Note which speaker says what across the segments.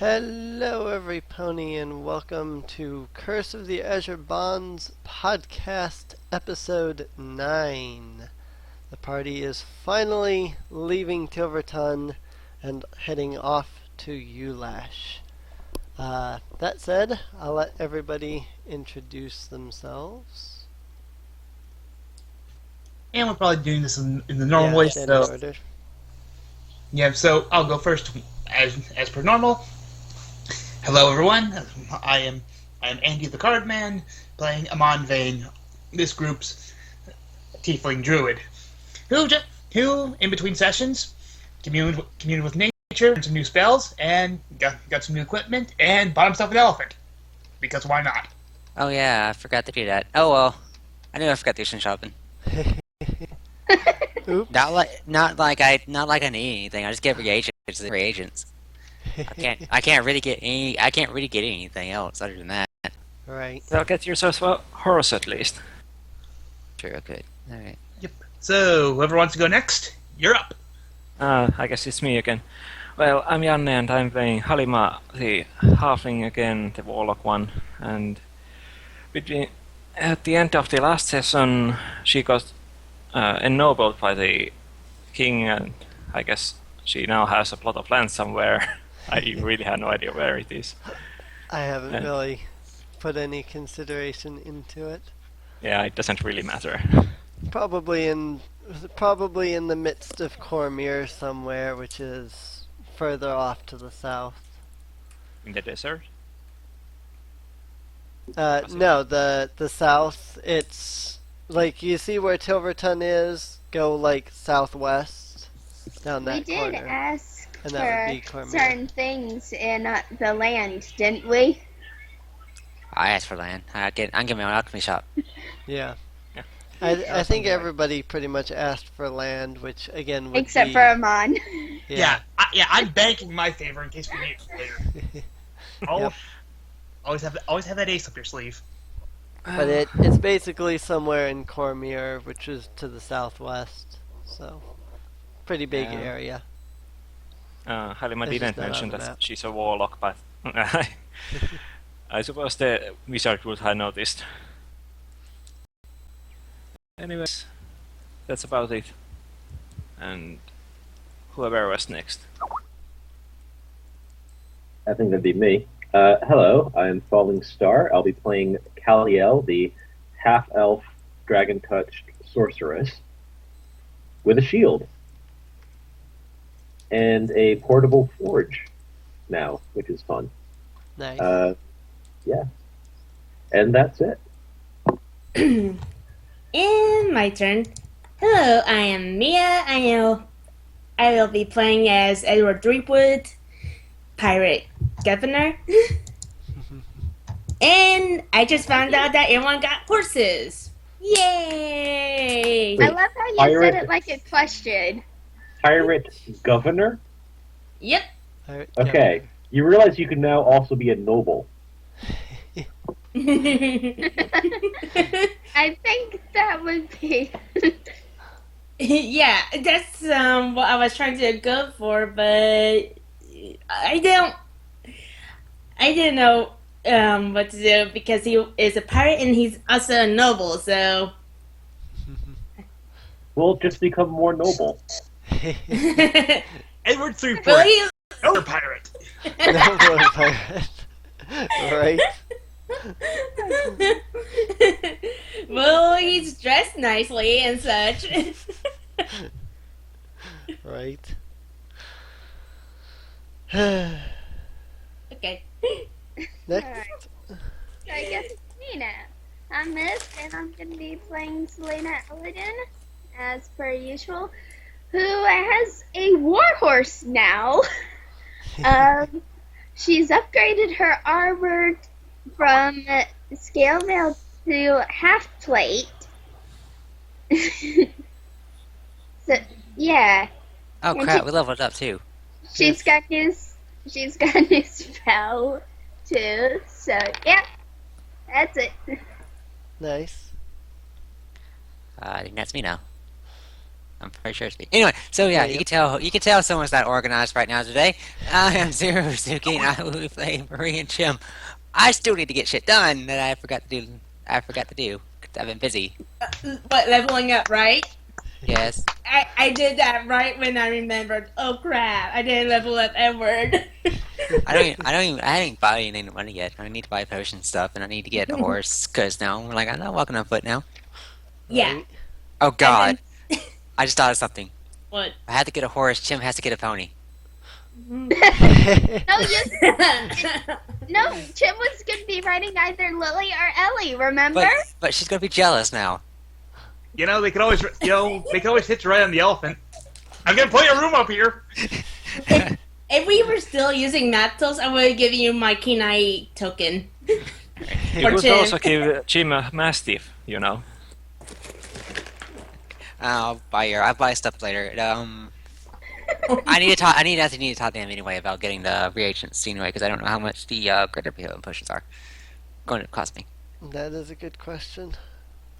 Speaker 1: Hello, every pony, and welcome to Curse of the Azure Bonds podcast, episode 9. The party is finally leaving Tilverton and heading off to Ulash. That said, I'll let everybody introduce themselves.
Speaker 2: And we're probably doing this in the normal way,
Speaker 1: Standard
Speaker 2: so
Speaker 1: order.
Speaker 2: yeah. So I'll go first, as per normal. Hello, everyone. I am Andy the Card Man, playing Amon Vane, this group's tiefling druid, who in between sessions communed with nature, and some new spells, and got some new equipment, and bought himself an elephant, because why not?
Speaker 3: Oh yeah, I forgot to do that. Oh well, I knew I forgot to do some shopping.
Speaker 1: Oops.
Speaker 3: Not like I need anything. I just get reagents. I can't really get anything else other than that.
Speaker 1: Right.
Speaker 4: Well, get yourself a horse at least.
Speaker 3: Sure, good. All right.
Speaker 2: Yep. So whoever wants to go next, you're up.
Speaker 4: I guess it's me again. Well, I'm Janne and I'm playing Halima, the halfling again, the warlock one. And at the end of the last session, she got ennobled by the king, and I guess she now has a plot of land somewhere. I really have no idea where it is.
Speaker 1: I haven't really put any consideration into it.
Speaker 4: Yeah, it doesn't really matter.
Speaker 1: Probably in the midst of Cormyr somewhere, which is further off to the south.
Speaker 4: In the desert?
Speaker 1: No, the south. It's like you see where Tilverton is. Go like southwest down that
Speaker 5: We
Speaker 1: corner.
Speaker 5: did ask
Speaker 1: And that would be
Speaker 5: for
Speaker 1: Cormyr.
Speaker 5: certain things in the land, didn't we?
Speaker 3: I asked for land. I'm getting my own alchemy shop.
Speaker 1: Yeah.
Speaker 4: Yeah.
Speaker 1: I think everybody pretty much asked for land, which again would
Speaker 5: Except
Speaker 1: be,
Speaker 5: for Amon.
Speaker 1: yeah.
Speaker 2: I'm banking my favor in case we need it later.
Speaker 1: Yep.
Speaker 2: Always have that ace up your sleeve.
Speaker 1: But it's basically somewhere in Cormyr, which is to the southwest. So pretty big
Speaker 3: Yeah.
Speaker 1: area.
Speaker 4: Halima
Speaker 1: It's just
Speaker 4: didn't
Speaker 1: not on
Speaker 4: mention
Speaker 1: the
Speaker 4: that
Speaker 1: map.
Speaker 4: she's a warlock, but I suppose the wizard would have noticed. Anyways, that's about it. And whoever was next.
Speaker 6: I think that'd be me. Hello, I'm Falling Star. I'll be playing Kaliel, the half-elf, dragon-touched sorceress, with a shield. And a portable forge now, which is fun.
Speaker 1: Nice.
Speaker 6: Yeah. And that's it.
Speaker 7: And my turn. Hello, I am Mia. I will be playing as Edward Drinkwood, pirate governor. And I just found out that everyone got horses. Yay!
Speaker 5: I love how you
Speaker 6: Pirate-
Speaker 5: said it like a question.
Speaker 6: Pirate Governor?
Speaker 7: Yep.
Speaker 1: Alright,
Speaker 6: Okay. You realize you can now also be a noble.
Speaker 5: I think that would be.
Speaker 7: Yeah, that's what I was trying to go for, but I didn't know what to do because he is a pirate and he's also a noble. So
Speaker 6: Well, just become more noble.
Speaker 2: Edward Threepwood,
Speaker 7: well, he
Speaker 2: no pirate.
Speaker 1: No more pirate. Right?
Speaker 7: well, he's dressed nicely and such.
Speaker 1: Right.
Speaker 7: Okay.
Speaker 1: Next.
Speaker 5: So I guess it's me now. I'm Miss, and I'm going to be playing Selena Illidan, as per usual, who has a warhorse now. She's upgraded her armor from scale mail to half plate. So yeah,
Speaker 3: Oh
Speaker 5: And
Speaker 3: crap,
Speaker 5: she-
Speaker 3: we leveled up too.
Speaker 5: she's got new spell too. So yeah, that's it.
Speaker 1: Nice.
Speaker 3: I think that's me now. I'm pretty sure it's me. Anyway, so yeah, you can tell someone's not organized right now today. I am Zero Suzuki, and I will be playing Marie and Chim. I still need to get shit done that I forgot to do. Because I've been busy.
Speaker 7: But leveling up, right?
Speaker 3: Yes.
Speaker 7: I did that right when I remembered. Oh crap! I didn't level up Edward.
Speaker 3: I haven't bought any money yet. I need to buy potion stuff, and I need to get a horse because now I'm not walking on foot now.
Speaker 7: Yeah.
Speaker 1: Right?
Speaker 3: Oh God! I just thought of something.
Speaker 7: What?
Speaker 3: I had to get a horse. Chim has to get a pony.
Speaker 5: No, Chim was gonna be riding either Lily or Ellie. Remember?
Speaker 3: But she's gonna be jealous now.
Speaker 2: You know, they could always hitch a ride on the elephant. I'm gonna put your room up here.
Speaker 7: If we were still using Matos, I would give you my Kenai token.
Speaker 4: You could
Speaker 7: Chim.
Speaker 4: also give Jim a Mastiff, you know.
Speaker 3: I'll buy stuff later. I need to talk to them anyway about getting the reagents anyway because I don't know how much the greater healing potions are going to cost me.
Speaker 1: That is a good question.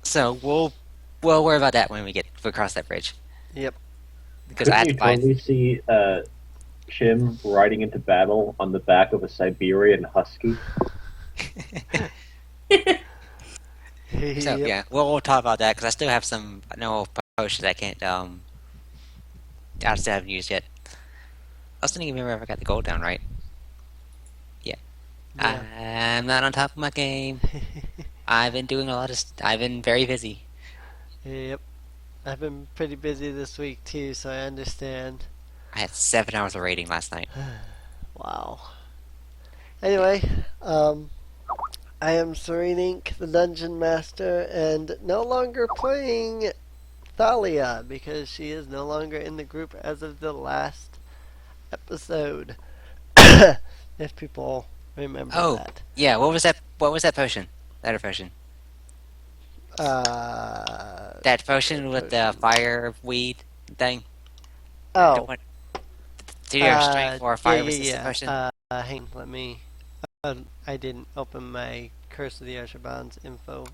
Speaker 3: So we'll worry about that when we cross that bridge.
Speaker 1: Yep.
Speaker 3: Because I have to
Speaker 6: you
Speaker 3: buy.
Speaker 6: totally see Chim riding into battle on the back of a Siberian husky?
Speaker 3: So yeah, we'll talk about that because I still have some potions I can't I still haven't used yet. I was thinking maybe if I got the gold down right. Yeah. I'm not on top of my game. I've been doing I've been very busy.
Speaker 1: Yep. I've been pretty busy this week too, so I understand.
Speaker 3: I had 7 hours of raiding last night.
Speaker 1: Wow. Anyway, I am Serenink, the Dungeon Master, and no longer playing Thalia because she is no longer in the group as of the last episode. If people remember that.
Speaker 3: Yeah, what was that potion? That potion. That potion with the fireweed thing?
Speaker 1: Oh.
Speaker 3: Do your strength or fire resistant potion?
Speaker 1: Hang on, let me... I didn't open my Curse of the Azure Bonds info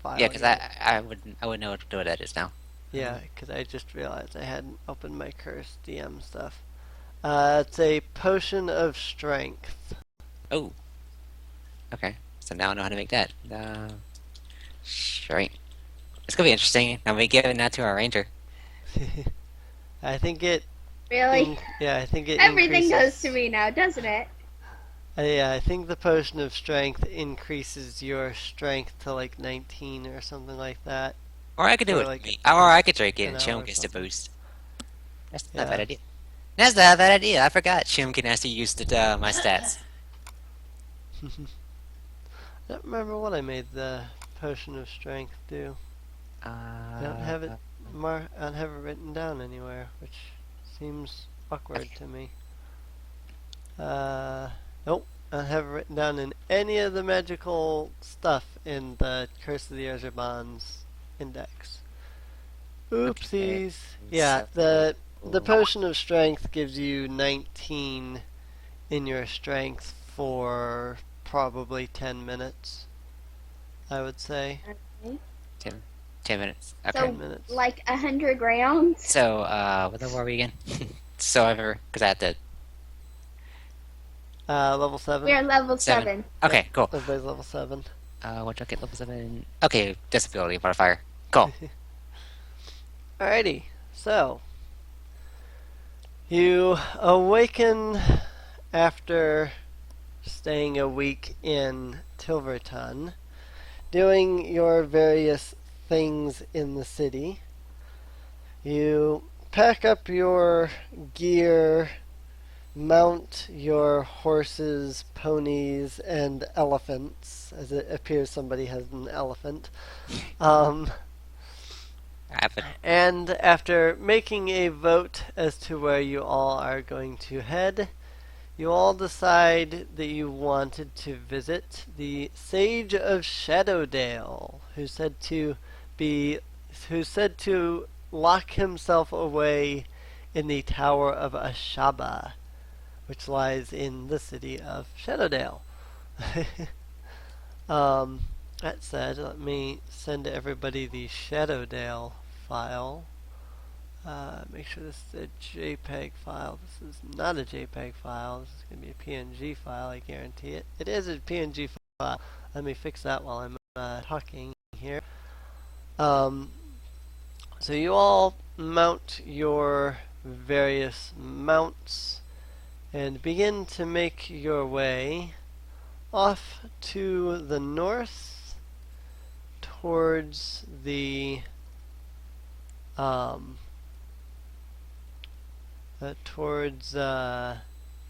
Speaker 1: file.
Speaker 3: Yeah, because I would know what that is now.
Speaker 1: Yeah, because I just realized I hadn't opened my Curse DM stuff. It's a Potion of Strength.
Speaker 3: Oh. Okay, so now I know how to make that. Strength. It's gonna be interesting. I'm gonna be giving that to our ranger.
Speaker 1: I think it...
Speaker 5: Really?
Speaker 1: I think it
Speaker 5: Everything
Speaker 1: increases...
Speaker 5: goes to me now, doesn't it?
Speaker 1: Yeah, I think the Potion of Strength increases your strength to like 19 or something like that.
Speaker 3: Or I could do it.
Speaker 1: Like
Speaker 3: or I could drink it and
Speaker 1: an
Speaker 3: Chim
Speaker 1: hour or
Speaker 3: gets to
Speaker 1: something.
Speaker 3: boost. That's not a bad idea. That's not a bad idea. I forgot Chim can actually use my stats.
Speaker 1: I don't remember what I made the Potion of Strength do. I don't have it I don't have it written down anywhere, which seems awkward to me. Nope. I don't have it written down in any of the magical stuff in the Curse of the Azure Bonds index. Oopsies.
Speaker 3: Okay.
Speaker 1: Yeah, the Potion of Strength gives you 19 in your strength for probably 10 minutes, I would say.
Speaker 5: Okay.
Speaker 3: 10 minutes. Okay.
Speaker 5: So,
Speaker 1: 10 minutes.
Speaker 5: like 100 rounds?
Speaker 3: So, what level are we again? Because I have to...
Speaker 1: Level 7.
Speaker 5: We're level 7.
Speaker 3: Okay, cool.
Speaker 1: Everybody's level 7.
Speaker 3: What do I get level 7? Okay, disability modifier. Cool.
Speaker 1: Alrighty, so you awaken after staying a week in Tilverton, doing your various things in the city. You pack up your gear, mount your horses, ponies, and elephants, as it appears somebody has an elephant. And after making a vote as to where you all are going to head, you all decide that you wanted to visit the Sage of Shadowdale, who's said to lock himself away in the Tower of Ashaba, which lies in the city of Shadowdale. That said, let me send everybody the Shadowdale file. Make sure this is a JPEG file. This is not a JPEG file. This is going to be a PNG file, I guarantee it. It is a PNG file. Let me fix that while I'm talking here. So you all mount your various mounts and begin to make your way off to the north towards the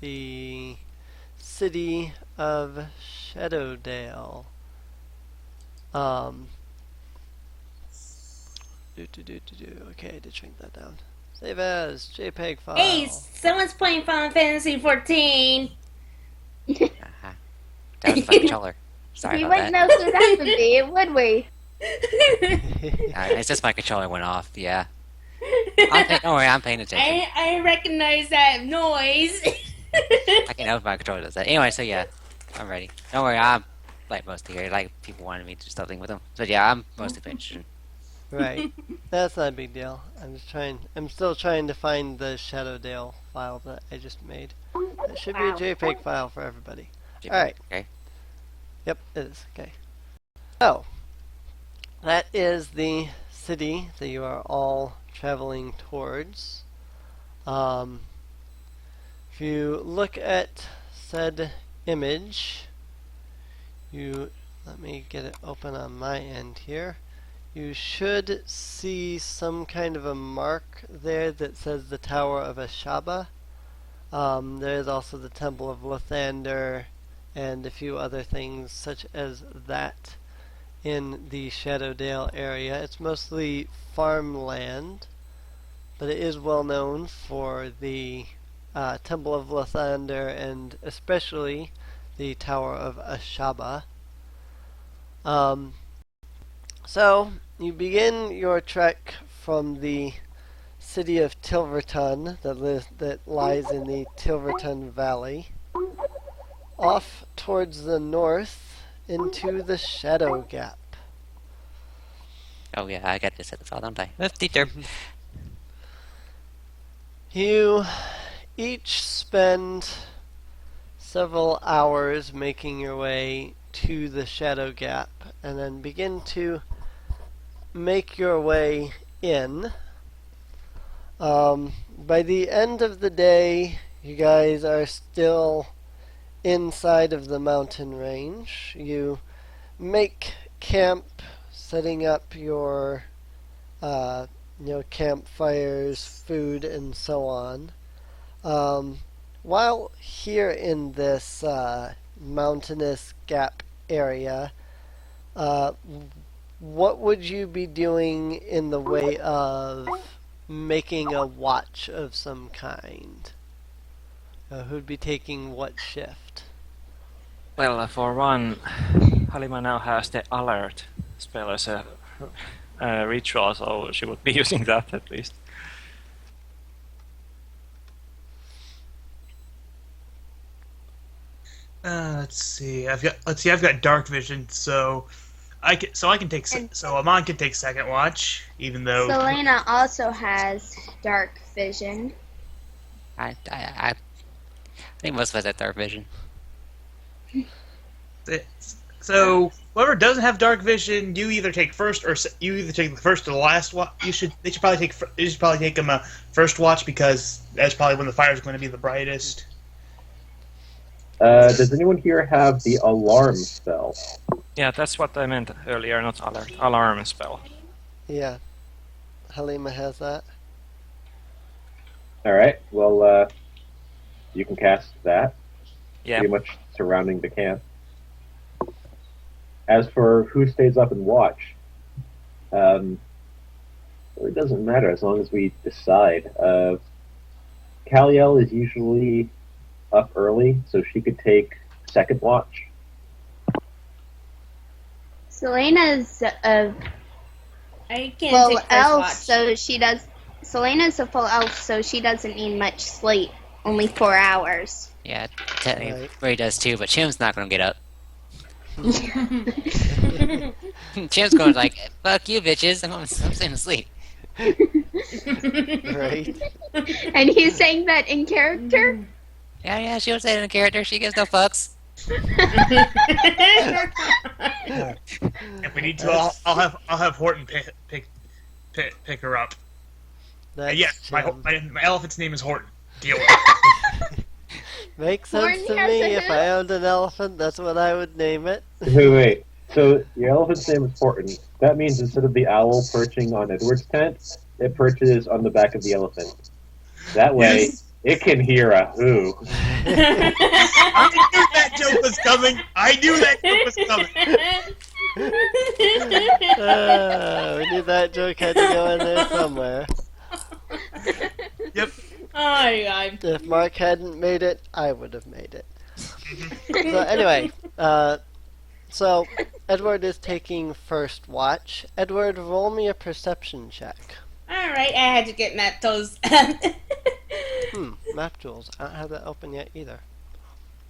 Speaker 1: the city of Shadowdale. Okay, I did shrink that down. Save as JPEG file.
Speaker 7: Hey, someone's playing Final Fantasy 14.
Speaker 3: Uh-huh. That was my controller. Sorry
Speaker 5: We
Speaker 3: about
Speaker 5: wouldn't
Speaker 3: that.
Speaker 5: know who that would be, would we?
Speaker 3: It's just my controller went off, yeah. Don't worry, I'm paying attention.
Speaker 7: I recognize that noise.
Speaker 3: I can know if my controller does that. Anyway, so yeah, I'm ready. Don't worry, I'm like mostly here. Like, people wanted me to do something with them. But yeah, I'm mostly finished.
Speaker 1: Right. That's not a big deal. I'm still trying to find the Shadowdale file that I just made. That should be a JPEG file for everybody. Alright.
Speaker 3: Okay.
Speaker 1: Yep, it is. Okay. So, that is the city that you are all traveling towards. If you look at said image, let me get it open on my end here. You should see some kind of a mark there that says the Tower of Ashaba. There's also the Temple of Lathander and a few other things such as that in the Shadowdale area. It's mostly farmland, but it is well known for the Temple of Lathander and especially the Tower of Ashaba. So, you begin your trek from the city of Tilverton that lies in the Tilverton Valley off towards the north into the Shadow Gap.
Speaker 3: Oh yeah, I got to set this all, don't I? Teacher.
Speaker 1: You each spend several hours making your way to the Shadow Gap and then begin to make your way in. By the end of the day, you guys are still inside of the mountain range. You make camp, setting up your campfires, food, and so on. While here in this mountainous gap area, what would you be doing in the way of making a watch of some kind? Who'd be taking what shift?
Speaker 4: Well, for one, Halima now has the alert spell as a ritual, so she would be using that at least.
Speaker 2: Let's see. I've got dark vision, so Amon can take second watch, even though
Speaker 5: Selena also has dark vision.
Speaker 3: I think most of us have dark vision.
Speaker 2: So whoever doesn't have dark vision, you either take first or you either take the first or the last watch. They should probably take them a first watch because that's probably when the fire is going to be the brightest.
Speaker 6: Does anyone here have the alarm spell?
Speaker 4: Yeah, that's what I meant earlier, not alert. Alarm spell.
Speaker 1: Yeah. Halima has that.
Speaker 6: Alright, well, you can cast that.
Speaker 4: Yeah.
Speaker 6: Pretty much surrounding the camp. As for who stays up and watch, it really doesn't matter as long as we decide. Kaliel is usually up early, so she could take second watch.
Speaker 5: Selena's
Speaker 7: I can't
Speaker 5: full
Speaker 7: take first
Speaker 5: elf,
Speaker 7: watch.
Speaker 5: so she does. Selena's a full elf, so she doesn't need much sleep. Only 4 hours.
Speaker 3: Yeah, technically
Speaker 1: Right.
Speaker 3: Ray does too, but Chim's not gonna get up. Chim's going like, fuck you bitches, I'm staying asleep.
Speaker 1: Right?
Speaker 5: And he's saying that in character?
Speaker 3: Yeah, she was saying in character. She gives no fucks.
Speaker 2: If we need to, I'll have Horton pick her up.
Speaker 1: That's
Speaker 2: Yeah,
Speaker 1: Jim.
Speaker 2: my elephant's name is Horton. Deal with it.
Speaker 1: Makes sense
Speaker 5: Horton
Speaker 1: to
Speaker 5: has
Speaker 1: me.
Speaker 5: a
Speaker 1: If I owned an elephant, that's what I would name it.
Speaker 6: Wait. So your elephant's name is Horton. That means instead of the owl perching on Edward's tent, it perches on the back of the elephant. That way,
Speaker 2: Yes.
Speaker 6: it can hear a who.
Speaker 2: I knew that joke was coming.
Speaker 1: We knew that joke had to go in there somewhere.
Speaker 2: Yep.
Speaker 7: Oh my god.
Speaker 1: If Mark hadn't made it, I would have made it. So anyway, so Edward is taking first watch. Edward, roll me a perception check.
Speaker 7: Alright, I had to get Matto's.
Speaker 1: Map tools. I don't have that open yet either.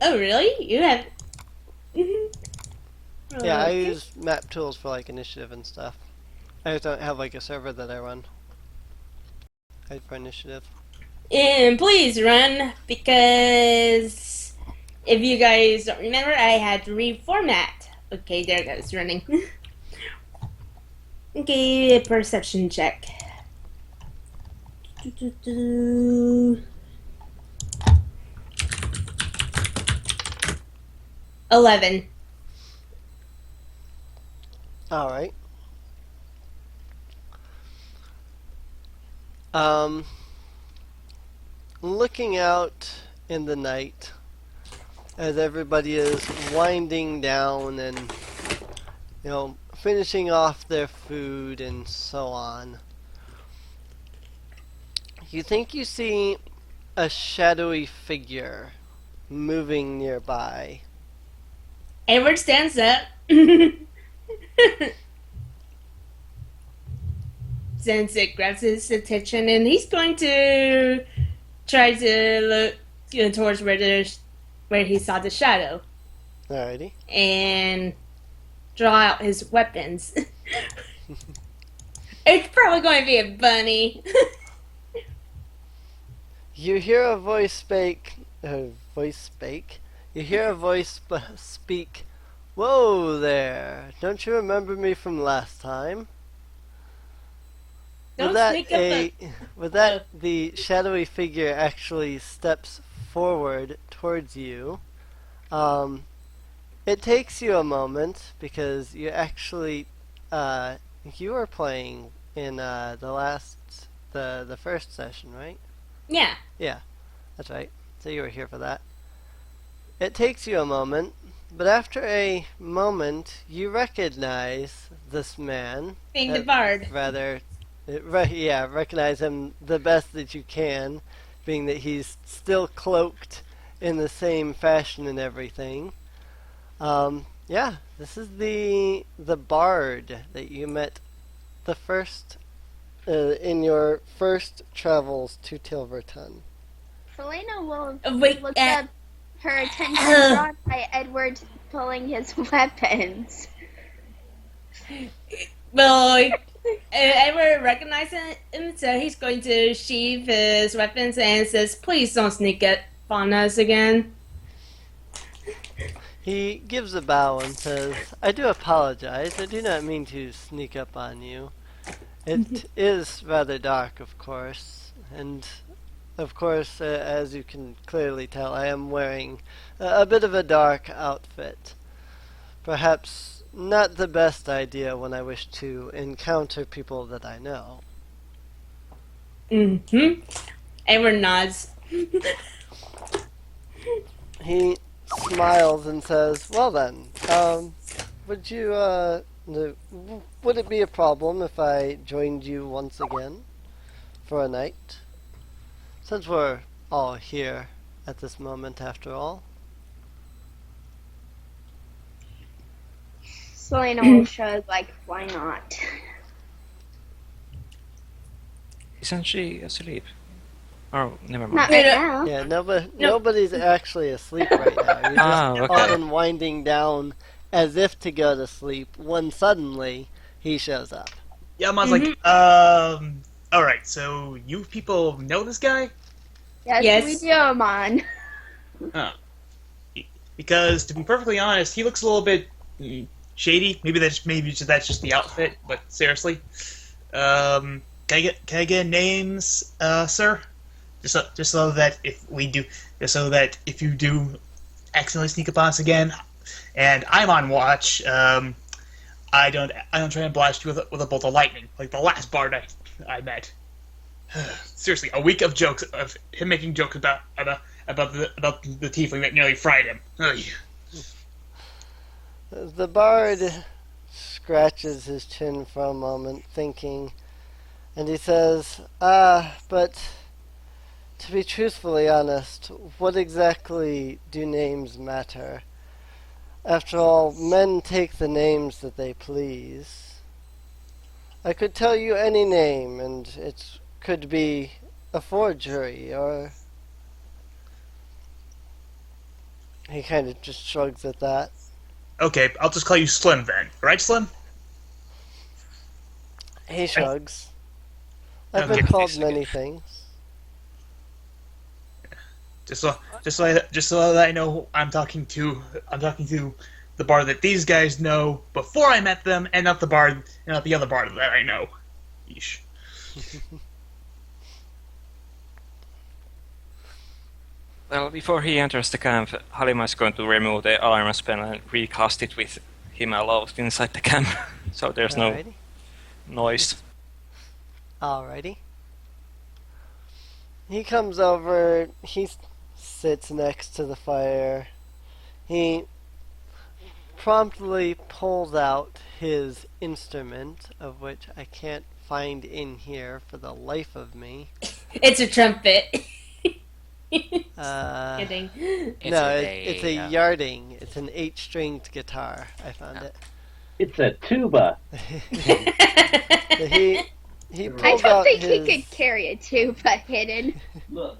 Speaker 7: Oh, really? You have.
Speaker 1: Yeah, I use map tools for like initiative and stuff. I just don't have like a server that I run. For initiative.
Speaker 7: And please run, because if you guys don't remember, I had to reformat. Okay, there it goes, running. Okay, perception check. 11.
Speaker 1: Alright. Looking out in the night as everybody is winding down and, you know, finishing off their food and so on, you think you see a shadowy figure moving nearby.
Speaker 7: Edward stands up. Zenzik grabs his attention and he's going to try to look towards where he saw the shadow
Speaker 1: Alrighty.
Speaker 7: and draw out his weapons. It's probably going to be a bunny.
Speaker 1: You hear a voice speak. You hear a voice speak. Whoa there! Don't you remember me from last time?
Speaker 7: Don't sneak up
Speaker 1: With that, the shadowy figure actually steps forward towards you. It takes you a moment because you actually you were playing in the first session, right?
Speaker 7: Yeah.
Speaker 1: Yeah, that's right. So you were here for that. It takes you a moment, but after a moment, you recognize this man.
Speaker 7: Being the bard.
Speaker 1: Recognize him the best that you can, being that he's still cloaked in the same fashion and everything. This is the bard that you met the first in your first travels to Tilverton.
Speaker 5: Selena will
Speaker 7: Wait,
Speaker 5: look up her attention drawn by Edward pulling his weapons.
Speaker 7: Well, Edward recognizes him, so he's going to sheath his weapons and says, "Please don't sneak up on us again."
Speaker 1: He gives a bow and says, "I do apologize. I do not mean to sneak up on you. It is rather dark, of course, and of course, as you can clearly tell, I am wearing a bit of a dark outfit. Perhaps not the best idea when I wish to encounter people that I know."
Speaker 7: Mm-hmm. Edward nods.
Speaker 1: He smiles and says, "Well then, would it be a problem if I joined you once again for a night? Since we're all here at this moment after all."
Speaker 5: Selena will shrug, like, why not?
Speaker 4: Isn't she asleep? Oh, never
Speaker 5: Not
Speaker 4: mind.
Speaker 5: right now.
Speaker 1: Yeah, nobody's actually asleep right now. You're
Speaker 4: Ah,
Speaker 1: just
Speaker 4: okay.
Speaker 1: all in winding down as if to go to sleep when suddenly he shows up.
Speaker 2: Yama's like, All right, so you people know this guy?
Speaker 5: Yes, we do, Amon.
Speaker 2: Huh. Because to be perfectly honest, he looks a little bit shady. Maybe that's just the outfit. But seriously, can I get names, sir? Just so that if you do accidentally sneak up on us again, and I'm on watch, I don't try and blast you with a bolt of lightning like the last bard I met. Seriously, a week of jokes of him making jokes about the tiefling that nearly fried him. Ugh.
Speaker 1: The bard scratches his chin for a moment, thinking, and he says, but to be truthfully honest, what exactly do names matter? After all, men take the names that they please. I could tell you any name, and it could be a forgery, or... He kind of just shrugs at that.
Speaker 2: Okay, I'll just call you Slim then. Right, Slim?
Speaker 1: He shrugs. I've
Speaker 2: Okay.
Speaker 1: been called many things.
Speaker 2: Just so that I know I'm talking to the bard that these guys know before I met them, and not the other bard that I know. Yeesh.
Speaker 4: Well, before he enters the camp, Halima is going to remove the alarm spell and recast it with him alone inside the camp, so there's
Speaker 1: Alrighty.
Speaker 4: no noise.
Speaker 1: Alrighty. He comes over, he sits next to the fire. He promptly pulls out his instrument, of which I can't find in here for the life of me.
Speaker 7: It's a trumpet. Kidding.
Speaker 1: It's a yarding. It's an 8-stringed guitar. I found it.
Speaker 6: It's a tuba.
Speaker 1: So he
Speaker 5: I
Speaker 1: pulls
Speaker 5: don't
Speaker 1: out
Speaker 5: think
Speaker 1: his...
Speaker 5: he could carry a tuba hidden.
Speaker 6: Look.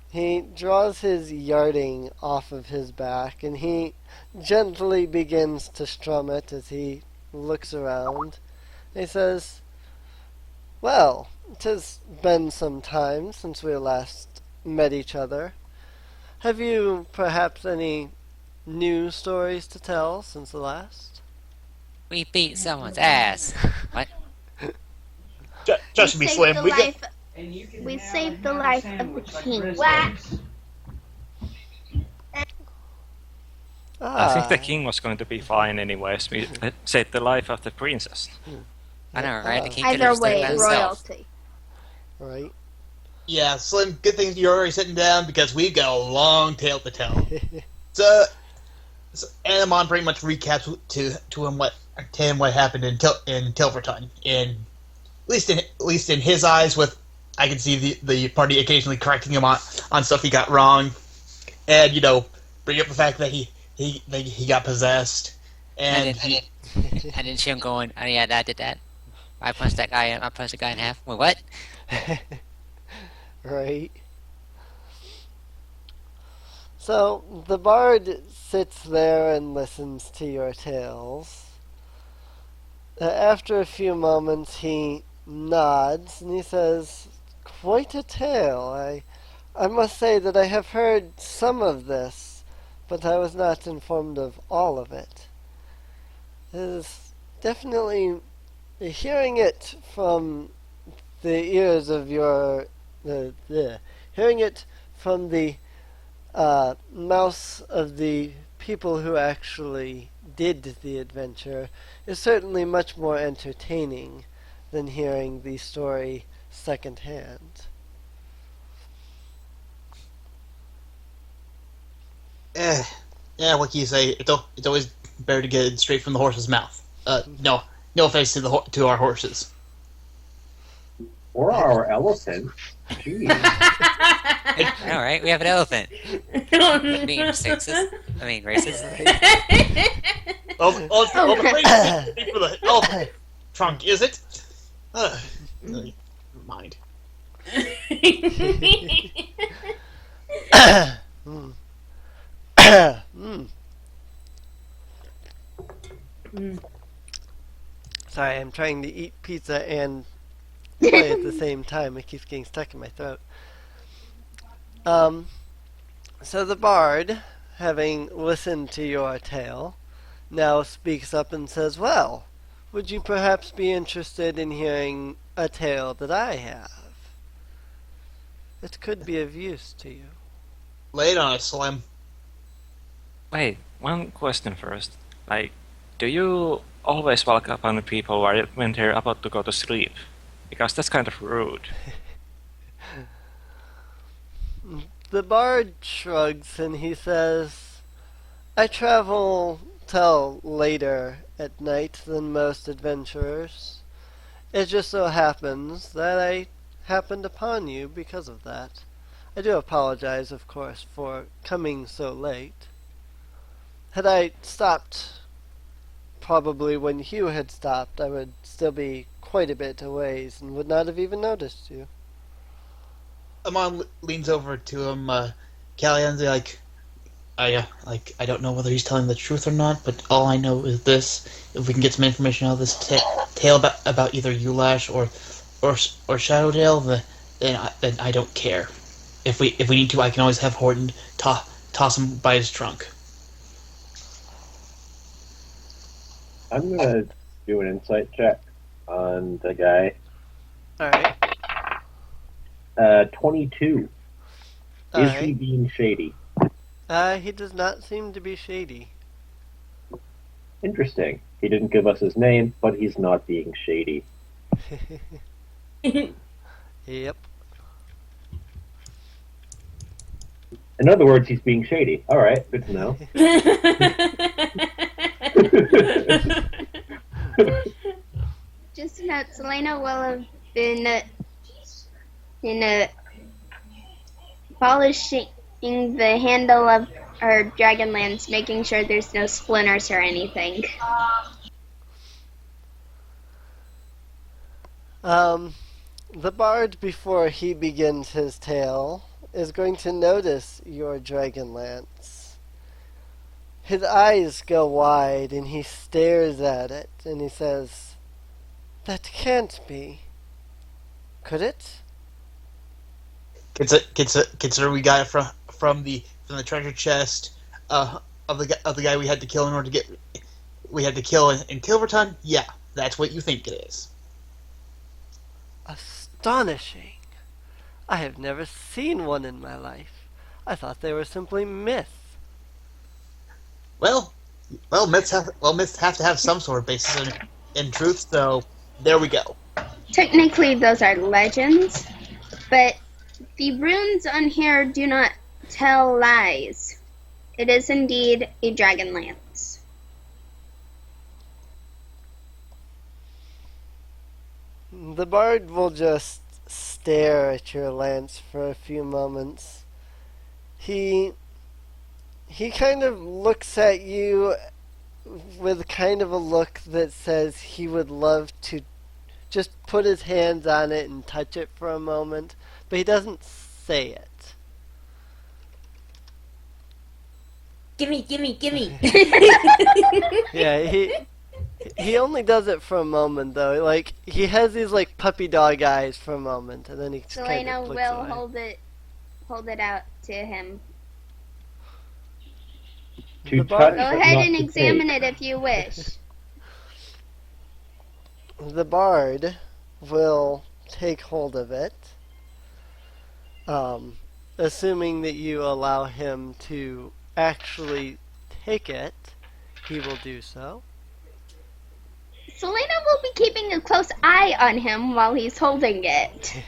Speaker 1: He draws his yarding off of his back, and he gently begins to strum it as he looks around. He says, "Well, it has been some time since we last met each other. Have you perhaps any new stories to tell since the last?"
Speaker 3: We beat someone's ass. What?
Speaker 2: Just me, Slim.
Speaker 5: We saved the life of the king.
Speaker 4: I think the king was going to be fine anyways. We saved the life of the princess.
Speaker 3: I know, right? The king could
Speaker 5: Either
Speaker 3: have stood
Speaker 5: way,
Speaker 3: by himself.
Speaker 5: royalty.
Speaker 1: Right.
Speaker 2: Yeah, Slim. Good thing you're already sitting down because we've got a long tale to tell. So Anamon pretty much recaps to him what happened in Tilverton. At least in his eyes, with I can see the party occasionally correcting him on stuff he got wrong, and bring up the fact that he got possessed, and
Speaker 3: then she going, oh yeah, I did that. I punched that guy. I punched the guy in half. Wait, what?
Speaker 1: Right. So the bard sits there and listens to your tales. After a few moments, he nods and he says, "Quite a tale. I must say that I have heard some of this, but I was not informed of all of it. It is definitely hearing it from the ears of your hearing it from the mouths of the people who actually did the adventure is certainly much more entertaining than hearing the story secondhand."
Speaker 2: Yeah, what can you say? It's always better to get it straight from the horse's mouth. No offense to our horses.
Speaker 6: Or our elephant. Jeez.
Speaker 3: I know, right? We have an elephant. Being sexist. I mean, racist.
Speaker 2: The phrase for the elephant trunk, is it? Never mind.
Speaker 1: Sorry, I'm trying to eat pizza and play at the same time. It keeps getting stuck in my throat. So the bard, having listened to your tale, now speaks up and says, "Well, would you perhaps be interested in hearing a tale that I have? It could be of use to you."
Speaker 2: Lay it on us, Slim.
Speaker 4: Wait, one question first. Like, do you always walk up on people when they're about to go to sleep? Because that's kind of rude.
Speaker 1: The bard shrugs and he says, "I travel till later at night than most adventurers. It just so happens that I happened upon you because of that. I do apologize, of course, for coming so late. Had I stopped probably when Hugh had stopped, I would still be quite a bit a ways and would not have even noticed you."
Speaker 2: Amon leans over to him, Calian's I don't know whether he's telling the truth or not, but all I know is this: if we can get some information out of this tale about either Ulash or Shadowdale, then I don't care. If we need to, I can always have Horton toss him by his trunk.
Speaker 6: I'm gonna do an insight check on the guy.
Speaker 1: Alright.
Speaker 6: 22. Is he being shady?
Speaker 1: He does not seem to be shady.
Speaker 6: Interesting. He didn't give us his name, but he's not being shady.
Speaker 1: Yep.
Speaker 6: In other words, he's being shady. Alright, good to know.
Speaker 5: Just note, Selena will have been polishing the handle of her dragon lance, making sure there's no splinters or anything.
Speaker 1: The bard, before he begins his tale, is going to notice your dragon lance. His eyes go wide and he stares at it and he says, "That can't be. Could it?"
Speaker 2: Consider we got it from the treasure chest of the guy we had to kill in order to get in Tilverton. Yeah, that's what you think it is.
Speaker 1: Astonishing. I have never seen one in my life. I thought they were simply myth.
Speaker 2: Well, myths have to have some sort of basis in truth. So there we go.
Speaker 5: Technically, those are legends, but the runes on here do not tell lies. It is indeed a dragon lance.
Speaker 1: The bard will just stare at your lance for a few moments. He kind of looks at you with kind of a look that says he would love to just put his hands on it and touch it for a moment, but he doesn't say it.
Speaker 7: Gimme.
Speaker 1: Yeah, he only does it for a moment though. Like he has these like puppy dog eyes for a moment, and then he just kind
Speaker 5: Selena
Speaker 1: of looks
Speaker 5: will
Speaker 1: away.
Speaker 5: hold it out to him.
Speaker 6: To
Speaker 1: The
Speaker 6: touch,
Speaker 1: bard,
Speaker 5: Go
Speaker 6: but
Speaker 5: ahead
Speaker 6: not
Speaker 5: and
Speaker 6: to
Speaker 5: examine
Speaker 6: take.
Speaker 5: it if you wish.
Speaker 1: the bard will take hold of it, assuming that you allow him to actually take it. He will do so.
Speaker 5: Selena will be keeping a close eye on him while he's holding it.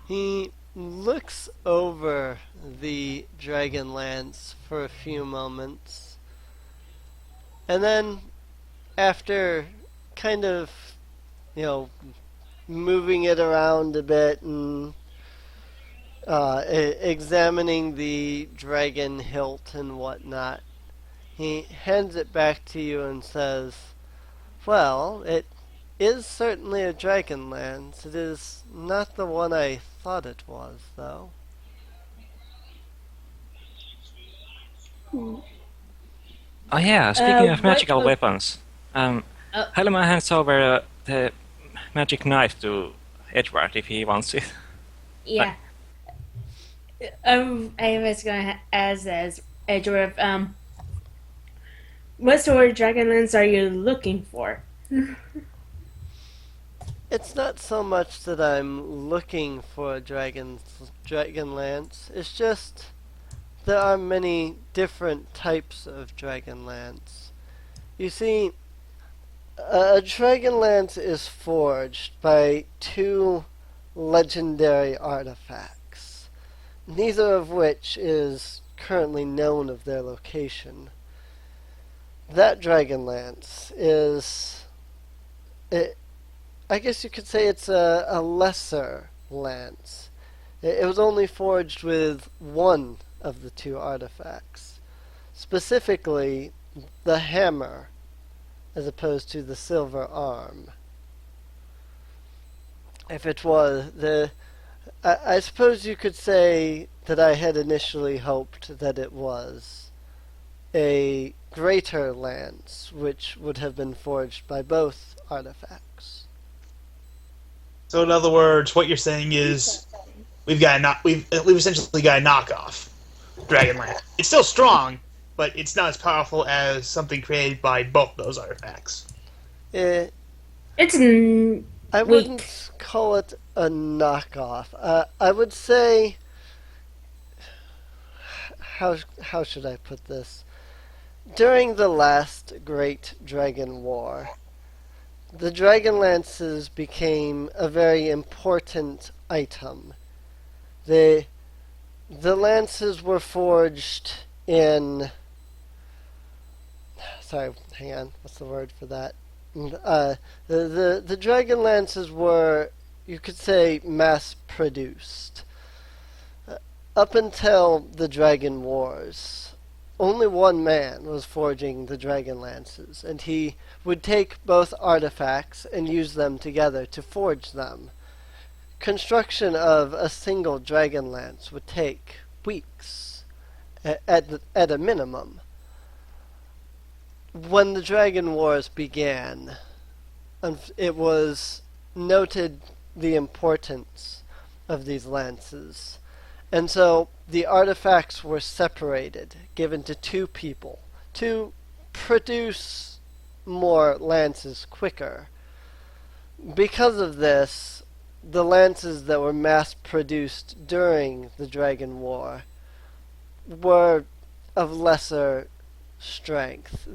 Speaker 1: He looks over the dragon lance for a few moments, and then after kind of, moving it around a bit and examining the dragon hilt and whatnot, he hands it back to you and says, "Well, it is certainly a dragon lance. It is not the one I thought it was, though."
Speaker 4: Oh yeah, speaking of
Speaker 7: What
Speaker 4: magical
Speaker 7: was-
Speaker 4: weapons, Helma hands over the magic knife to Edward if he wants it.
Speaker 7: Yeah. I was gonna ask as Edward, what sort of dragonlance are you looking for?
Speaker 1: It's not so much that I'm looking for a dragonlance. It's just there are many different types of dragonlance. You see, a dragonlance is forged by two legendary artifacts, neither of which is currently known of their location. That dragonlance is... I guess you could say it's a lesser lance. It was only forged with one of the two artifacts. Specifically, the hammer, as opposed to the silver arm. If it was I suppose you could say that I had initially hoped that it was a greater lance, which would have been forged by both artifacts.
Speaker 2: So in other words, what you're saying is we've essentially got a knockoff Dragonlance. It's still strong, but it's not as powerful as something created by both those artifacts.
Speaker 1: It's
Speaker 7: weak.
Speaker 1: I wouldn't call it a knockoff. I would say, how should I put this? During the last Great Dragon War, the Dragonlances became a very important item. The lances were forged in... Sorry, hang on. What's the word for that? The Dragonlances were, you could say, mass-produced. Up until the Dragon Wars, only one man was forging the Dragonlances, and he would take both artifacts and use them together to forge them. Construction of a single Dragonlance would take weeks, at a minimum. When the Dragon Wars began, it was noted the importance of these lances. And so the artifacts were separated, given to two people, to produce more lances quicker. Because of this, the lances that were mass-produced during the Dragon War were of lesser strength.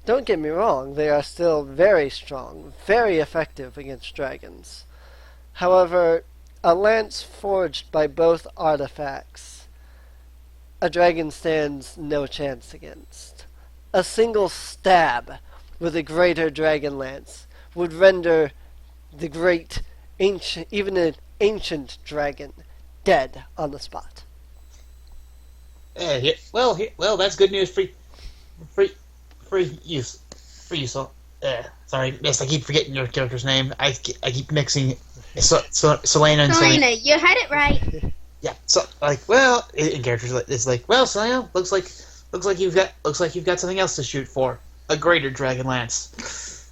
Speaker 1: Don't get me wrong, they are still very strong, very effective against dragons. However, a lance forged by both artifacts, a dragon stands no chance against. A single stab with a greater dragon lance would render the great ancient, even an ancient dragon, dead on the spot.
Speaker 2: Well, that's good news for you. Sorry, miss, I keep forgetting your character's name. I keep mixing Selena and
Speaker 5: Selena, you had it right.
Speaker 2: Yeah. So in characters it's like, well, Selena, looks like you've got something else to shoot for. A greater dragon lance.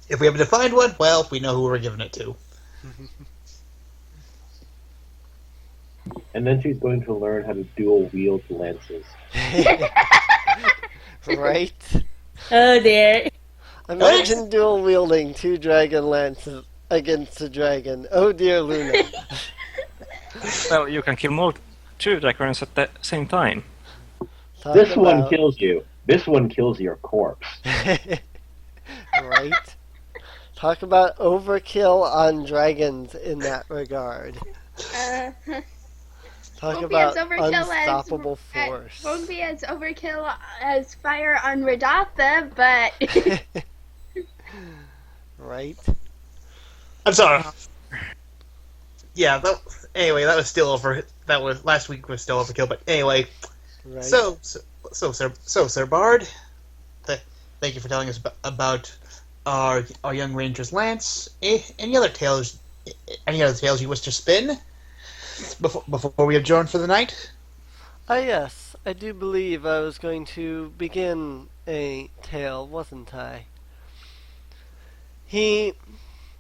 Speaker 2: If we happen to find one, well, we know who we're giving it to.
Speaker 6: And then she's going to learn how to dual wield lances.
Speaker 1: Right?
Speaker 7: Oh dear.
Speaker 1: Imagine dual wielding two dragon lances against a dragon. Oh dear, Luna.
Speaker 4: Well, you can kill two dragons at the same time.
Speaker 6: This one kills you. This one kills your corpse.
Speaker 1: Right? Talk about overkill on dragons in that regard. Talk about unstoppable force.
Speaker 5: Won't be as overkill as fire on Radatha, but...
Speaker 1: Right?
Speaker 2: I'm sorry. Yeah, anyway, that was still over. That was last week was still overkill, but anyway.
Speaker 1: Right.
Speaker 2: So, Sir Bard, thank you for telling us about our young ranger's lance. Any other tales you wish to spin before we adjourn for the night?
Speaker 1: Yes, I do believe I was going to begin a tale, wasn't I? He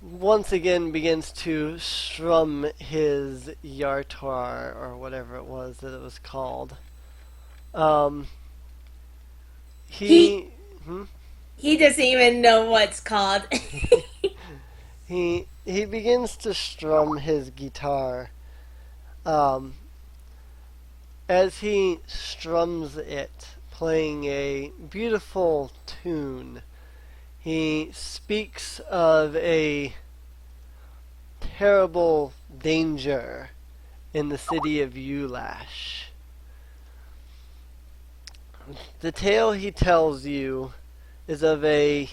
Speaker 1: once again begins to strum his yartar, or whatever it was that it was called. He
Speaker 7: He doesn't even know what's called.
Speaker 1: he begins to strum his guitar. As he strums it, playing a beautiful tune, he speaks of a terrible danger in the city of Ulash. The tale he tells you is of a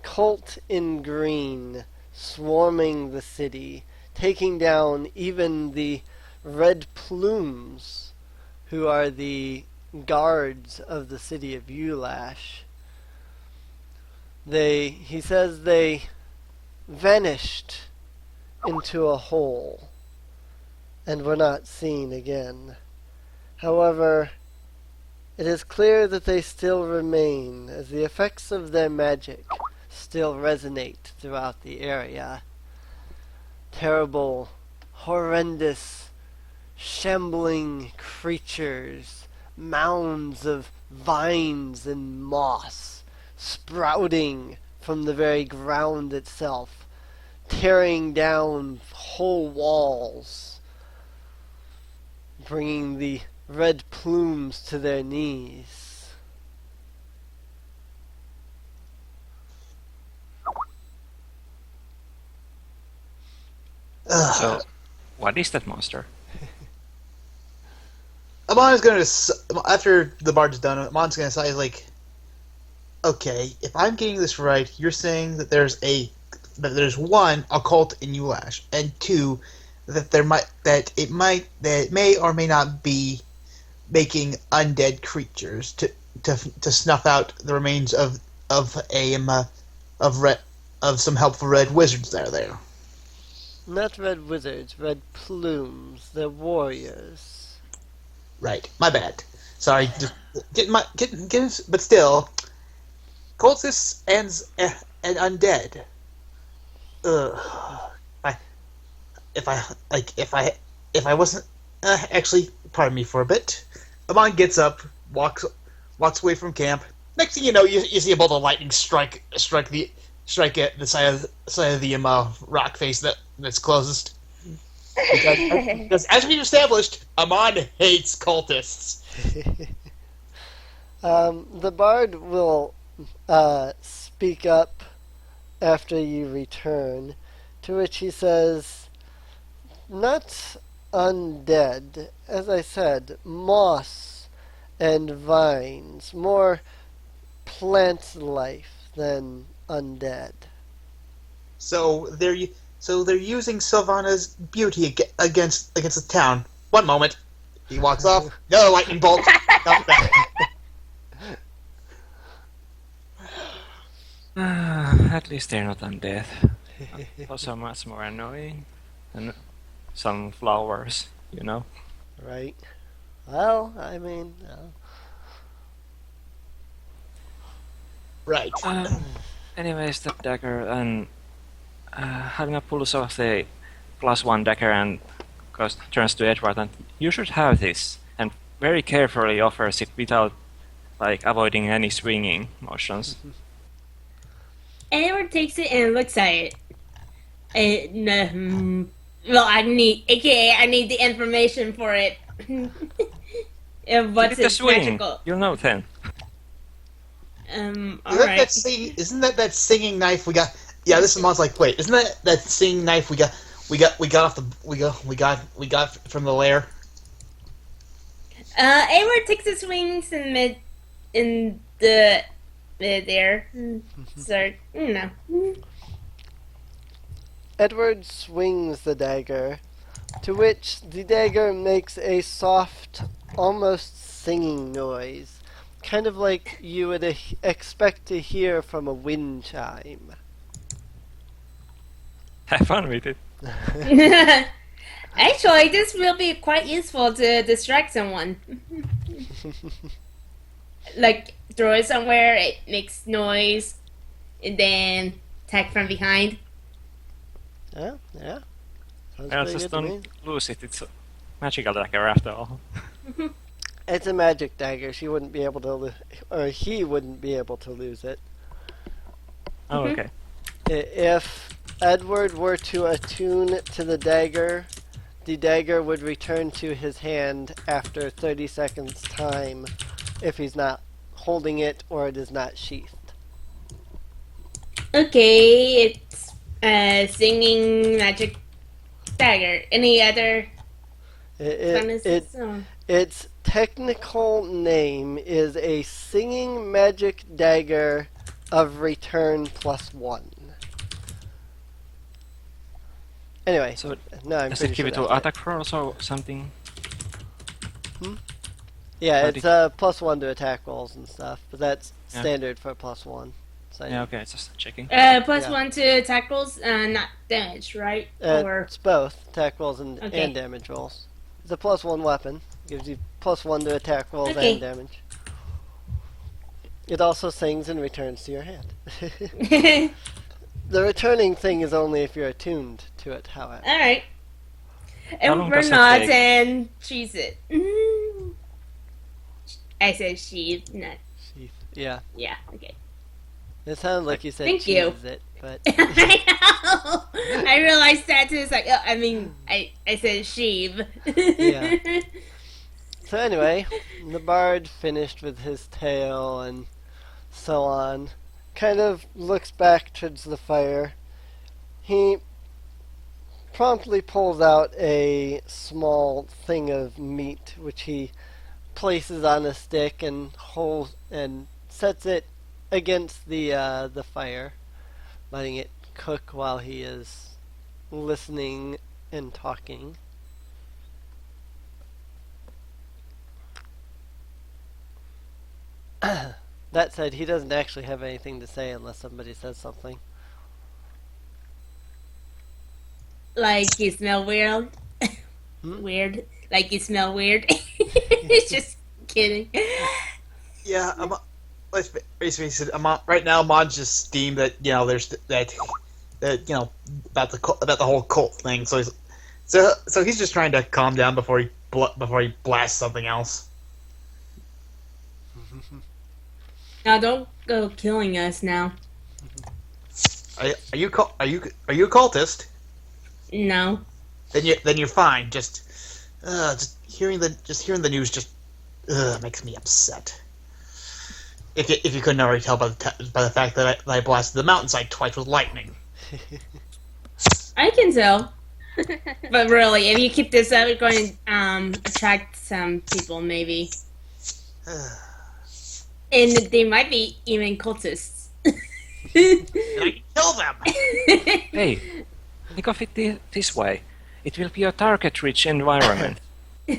Speaker 1: cult in green swarming the city, taking down even the red plumes, who are the guards of the city of Ulash. He says they vanished into a hole and were not seen again. However, it is clear that they still remain, as the effects of their magic still resonate throughout the area. Terrible, horrendous, shambling creatures, mounds of vines and moss sprouting from the very ground itself, tearing down whole walls, bringing the red plumes to their knees.
Speaker 4: So, what is that monster?
Speaker 2: Amon's gonna, after the bard's done, Amon's gonna say, like, okay, if I'm getting this right, you're saying that there's one, a cult in Ulash, and two, that it may or may not be making undead creatures to snuff out the remains of some helpful red wizards that are there.
Speaker 1: Not red wizards, red plumes. They're warriors.
Speaker 2: Right, my bad. Sorry, just but still, cultists and undead. If I wasn't actually, pardon me for a bit. Amon gets up, walks away from camp. Next thing you know, you see a bolt of lightning strike at the side of the rock face that's closest. Because as we've established, Amon hates cultists.
Speaker 1: The bard will speak up after you return, to which he says, not undead, as I said, moss and vines, more plant life than undead.
Speaker 2: So they're using Sylvana's beauty against the town. One moment, he walks off. Another lightning bolt. Comes back.
Speaker 4: At least they're not undead. Also much more annoying than some flowers, you know?
Speaker 1: Right. Well, I mean...
Speaker 2: Right.
Speaker 4: Anyways, that dagger, and Halima pulls off the +1 dagger and turns to Edward, and you should have this, and very carefully offers it without avoiding any swinging motions.
Speaker 7: Edward takes it and looks at it. Well, I need the information for it. And what's its magical?
Speaker 4: You'll know then.
Speaker 7: Alright.
Speaker 2: Isn't that singing knife we got? Yeah, this is Mon's like, wait, isn't that singing knife we got from the lair?
Speaker 7: Edward takes his swings in the there. So, no.
Speaker 1: Edward swings the dagger, to which the dagger makes a soft, almost singing noise, kind of like you would expect to hear from a wind chime.
Speaker 4: Have fun with it.
Speaker 7: Actually, this will be quite useful to distract someone. Like, throw it somewhere, it makes noise, and then attack from behind.
Speaker 1: Yeah. Sounds
Speaker 4: Well,
Speaker 1: pretty
Speaker 4: just
Speaker 1: good to me.
Speaker 4: don't lose it. It's a magical dagger after all.
Speaker 1: It's a magic dagger. She wouldn't be able to, or he wouldn't be able to lose it.
Speaker 4: Oh, okay.
Speaker 1: If Edward were to attune to the dagger would return to his hand after 30 seconds time if he's not holding it or it is not sheathed.
Speaker 7: Okay, it's singing magic dagger. Any other bonuses?
Speaker 1: Its technical name is a singing magic dagger of return +1. Anyway,
Speaker 4: So
Speaker 1: no, I'm
Speaker 4: does
Speaker 1: pretty
Speaker 4: it give
Speaker 1: sure
Speaker 4: it to
Speaker 1: that's
Speaker 4: attack rolls or something?
Speaker 1: Yeah,
Speaker 4: How
Speaker 1: it's +1 to attack rolls and stuff, but that's
Speaker 4: Yeah.
Speaker 1: standard for +1. So
Speaker 4: Yeah, okay, just checking.
Speaker 7: +1 to attack rolls, not damage, right? Or
Speaker 1: it's both attack rolls and
Speaker 7: Okay.
Speaker 1: damage rolls. It's a +1 weapon. Gives you +1 to attack rolls
Speaker 7: Okay.
Speaker 1: and damage. It also sings and returns to your hand. The returning thing is only if you're attuned to it, however.
Speaker 7: Alright.
Speaker 4: How
Speaker 7: And
Speaker 4: long
Speaker 7: we're
Speaker 4: does it
Speaker 7: not
Speaker 4: take?
Speaker 7: and cheese it. I said sheath, not
Speaker 1: Yeah.
Speaker 7: yeah, okay.
Speaker 1: It sounded like you said
Speaker 7: Thank you.
Speaker 1: cheese it, but
Speaker 7: I know. I realized that too. It's like, oh, I mean, I said sheave.
Speaker 1: Yeah. So anyway, the bard finished with his tale and so on. Kind of looks back towards the fire. He promptly pulls out a small thing of meat, which he places on a stick and holds and sets it against the fire, letting it cook while he is listening and talking. That said, he doesn't actually have anything to say unless somebody says something.
Speaker 7: Like you smell weird.
Speaker 1: Hmm?
Speaker 7: Weird. Like you smell weird. Just kidding.
Speaker 2: Yeah, let's basically said right now. Amon's just steamed that there's that about the whole cult thing. So he's just trying to calm down before he blasts something else.
Speaker 7: Now don't go killing us now.
Speaker 2: Are you a cultist?
Speaker 7: No.
Speaker 2: Then you're fine. Just hearing the news just makes me upset. If you couldn't already tell by the fact that I blasted the mountainside twice with lightning.
Speaker 7: I can tell. But really, if you keep this up, it's going to attract some people, maybe. And they might be even cultists.
Speaker 2: And I can kill them.
Speaker 4: Hey, think of it this way. It will be a target-rich environment.
Speaker 2: Right.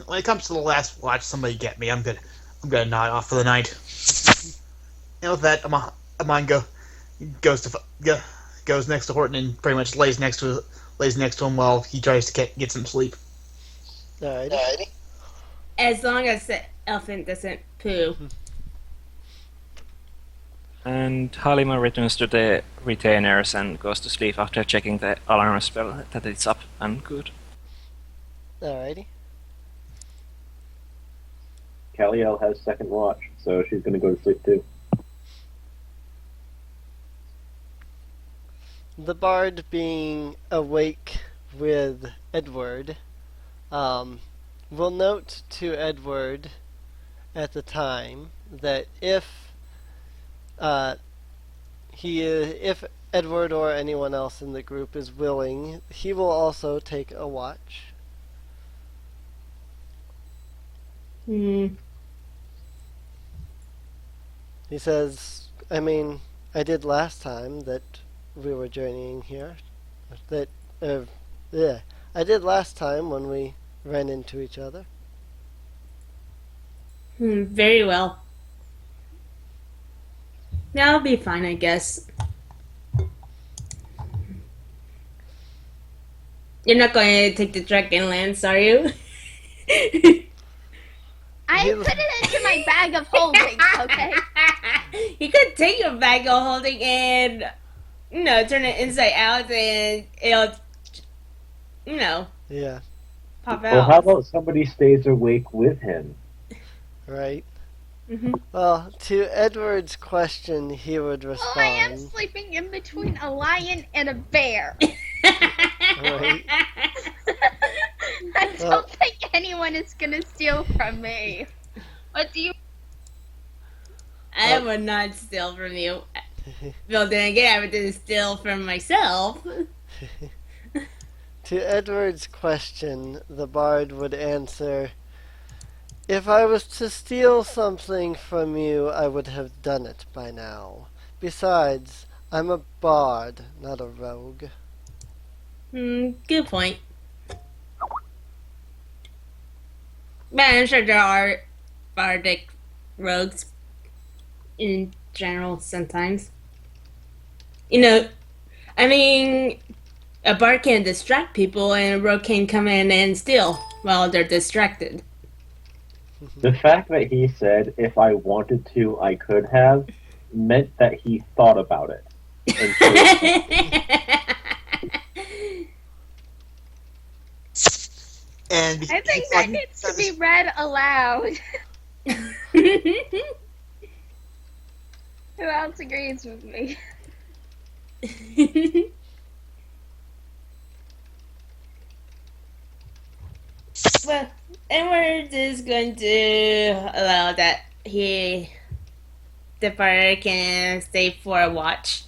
Speaker 2: When it comes to the last watch, somebody get me. I'm gonna nod off for the night. And with that, Amon goes next to Horton and pretty much lays next to him while he tries to get some sleep.
Speaker 1: Alrighty.
Speaker 7: As long as the elephant doesn't poo.
Speaker 4: And Halima returns to the retainers and goes to sleep after checking the alarm spell that it's up and good.
Speaker 1: Alrighty.
Speaker 6: Kaliel has second watch, so she's going to go to sleep too.
Speaker 1: The bard being awake with Edward, will note to Edward at the time that if if Edward or anyone else in the group is willing, he will also take a watch.
Speaker 7: Hmm.
Speaker 1: He says, I mean, I did last time that we were journeying here. I did last time when we ran into each other.
Speaker 7: Very well. That'll be fine, I guess. You're not going to take the Dragon Lance, are you?
Speaker 5: I put it into my bag of holding, okay?
Speaker 7: You could take your bag of holding and, turn it inside out and it'll,
Speaker 1: Yeah,
Speaker 7: pop
Speaker 6: Well, how
Speaker 7: out.
Speaker 6: about somebody stays awake with him?
Speaker 1: right.
Speaker 7: Mhm.
Speaker 1: Well, to Edward's question, he would
Speaker 5: Well, I am
Speaker 1: respond.
Speaker 5: sleeping in between a lion and a bear.
Speaker 1: Right.
Speaker 5: I don't think anyone is gonna steal from me. What do you?
Speaker 7: I would not steal from you. Well, then again, I would steal from myself.
Speaker 1: To Edward's question, the bard would answer, "If I was to steal something from you, I would have done it by now. Besides, I'm a bard, not a rogue."
Speaker 7: Good point. But I'm sure there are bardic rogues in general sometimes. I mean, a bard can distract people and a rogue can come in and steal while they're distracted.
Speaker 6: The fact that he said, if I wanted to, I could have, meant that he thought about it.
Speaker 2: And
Speaker 5: I think that needs to be read aloud. Who else agrees with me?
Speaker 7: Well, Edward is going to allow that the bard can stay for a watch.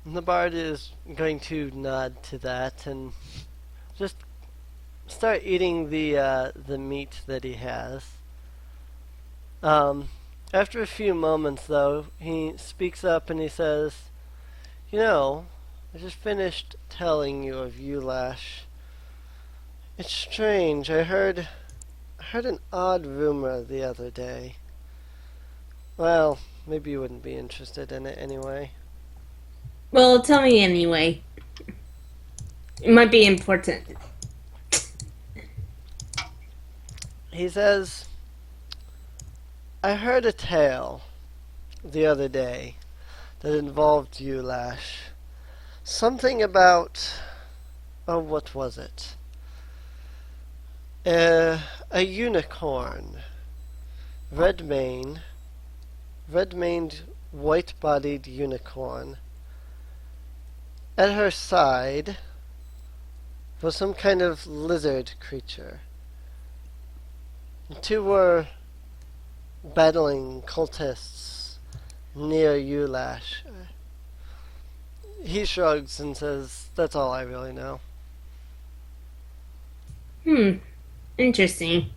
Speaker 1: The bard is going to nod to that and just start eating the meat that he has. After a few moments, though, he speaks up and he says, I just finished telling you of Ulash. It's strange. I heard an odd rumor the other day. Well, maybe you wouldn't be interested in it anyway.
Speaker 7: Well, tell me anyway. It might be important.
Speaker 1: He says, I heard a tale the other day that involved Ulash. Something about... oh, what was it? A unicorn. Red-maned, white-bodied unicorn. At her side was some kind of lizard creature. The two were battling cultists near Ulash. He shrugs and says, that's all I really know.
Speaker 7: Interesting.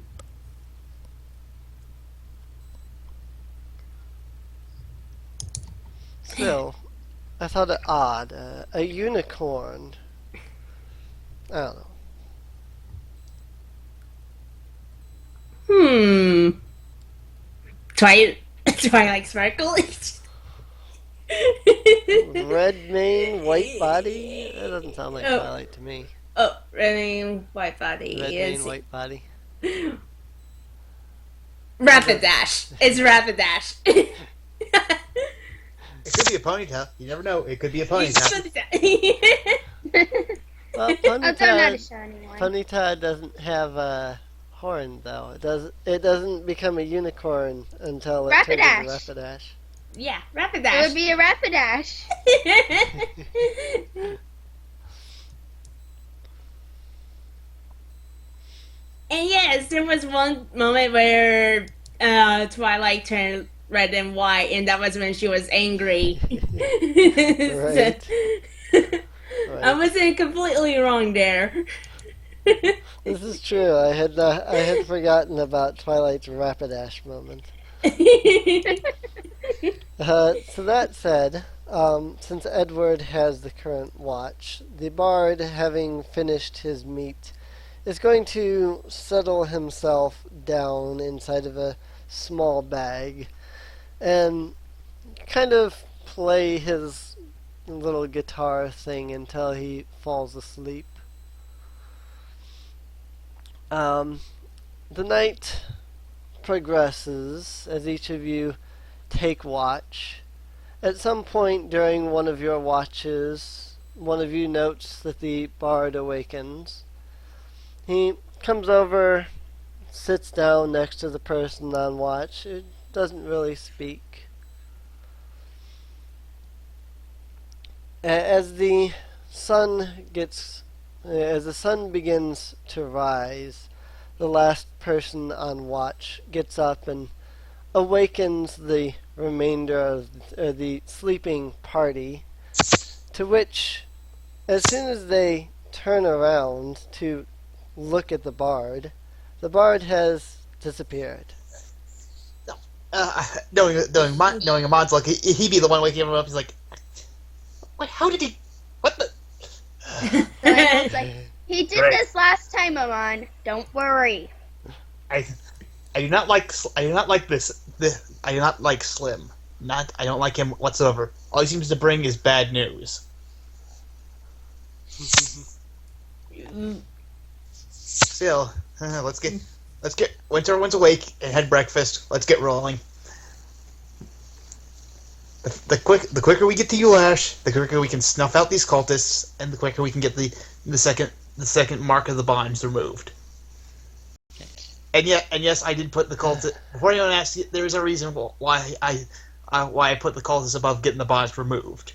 Speaker 1: Still, I thought it odd. A unicorn. I don't know.
Speaker 7: Twilight Sparkle?
Speaker 1: Red mane, white body? That doesn't sound like Twilight to me.
Speaker 7: Oh, red mane, white body.
Speaker 1: Red mane, white body.
Speaker 7: Rapid Dash. It's Rapid Dash.
Speaker 2: It could be a ponytail. You never know. It could be a ponytail.
Speaker 1: Well,
Speaker 5: don't know to show anyone.
Speaker 1: Ponyta doesn't have a horn, though. It doesn't become a unicorn until it turns into Rapidash.
Speaker 7: Yeah, Rapid
Speaker 5: It
Speaker 7: Dash.
Speaker 5: would be a Rapidash.
Speaker 7: And yes, there was one moment where Twilight turned red and white, and that was when she was angry.
Speaker 1: Right.
Speaker 7: I wasn't completely wrong there.
Speaker 1: This is true. I had forgotten about Twilight's Rapidash moment. So that said, since Edward has the current watch, the bard, having finished his meat, is going to settle himself down inside of a small bag and kind of play his little guitar thing until he falls asleep. The night progresses as each of you take watch. At some point during one of your watches, one of you notes that the bard awakens. He comes over, sits down next to the person on watch. It doesn't really speak. As the sun begins to rise, the last person on watch gets up and awakens the remainder of the sleeping party, to which, as soon as they turn around to look at the bard has disappeared.
Speaker 2: Knowing Amon's luck, he'd be the one waking him up. He's like, "Wait, how did he? What the?"
Speaker 5: I was like, he did
Speaker 2: Right.
Speaker 5: this last time, Amon. Don't worry.
Speaker 2: I do not like this. I do not like Slim. I don't like him whatsoever. All he seems to bring is bad news. Still, let's get once everyone's awake and had breakfast. Let's get rolling. The quicker we get to Ulash, the quicker we can snuff out these cultists, and the quicker we can get the second mark of the bonds removed. And yes, I did put the cultist. Before anyone asks, there is a reason why I put the cultists above getting the bonds removed.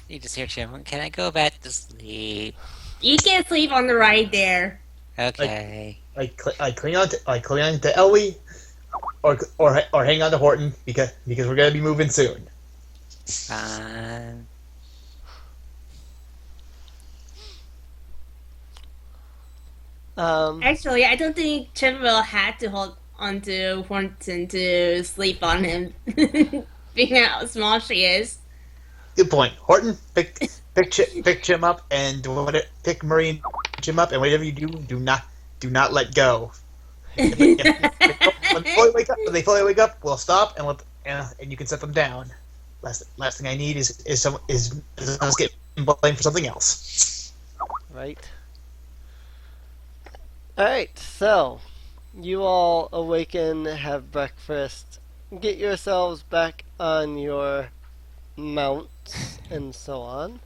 Speaker 3: You just hear Jim. Can I go back to sleep?
Speaker 7: You can sleep on the ride there.
Speaker 3: Okay.
Speaker 2: I cling on to Ellie, or hang on to Horton because we're gonna be moving soon.
Speaker 3: Fine.
Speaker 7: Actually, I don't think Chinwell had to hold onto Horton to sleep on him, being how small she is.
Speaker 2: Good point. Horton, pick Jim up and pick Marie and Jim up, and whatever you do not let go. When they fully wake up, we'll stop and you can set them down. Last thing I need is us get blamed for something else.
Speaker 1: Right. Alright, so you all awaken, have breakfast, get yourselves back on your mounts and so on,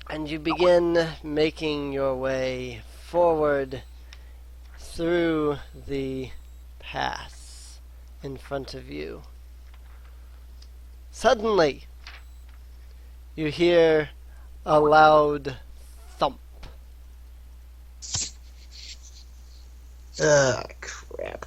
Speaker 1: and you begin making your way forward through the pass in front of you. Suddenly, you hear a loud thump.
Speaker 2: Crap.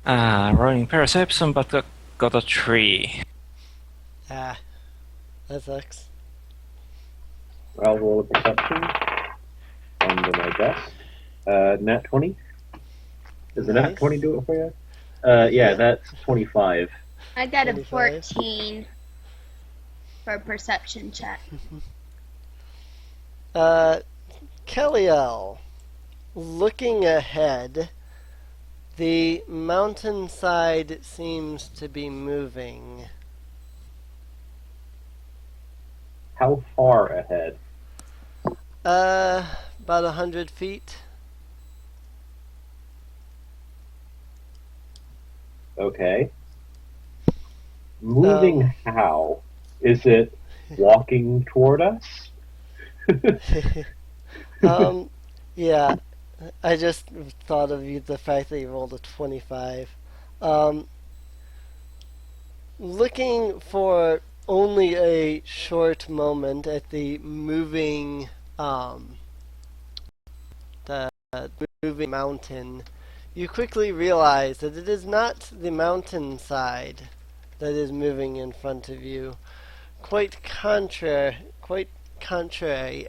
Speaker 4: Rolling perception, but got a 3.
Speaker 1: Ah, that sucks.
Speaker 6: I'll roll a perception under my best. Nat 20. Does the
Speaker 1: Nice.
Speaker 6: nat 20 do it for you? Yeah, that's 25.
Speaker 5: I got a
Speaker 1: 25.
Speaker 5: 14 for a perception check.
Speaker 1: Kelliel, looking ahead, the mountainside seems to be moving.
Speaker 6: How far ahead?
Speaker 1: About 100 feet.
Speaker 6: Okay. Moving how? Is it walking toward us?
Speaker 1: Yeah, I just thought of the fact that you rolled a 25. Looking for only a short moment at the moving mountain, you quickly realize that it is not the mountainside that is moving in front of you. Quite contrary,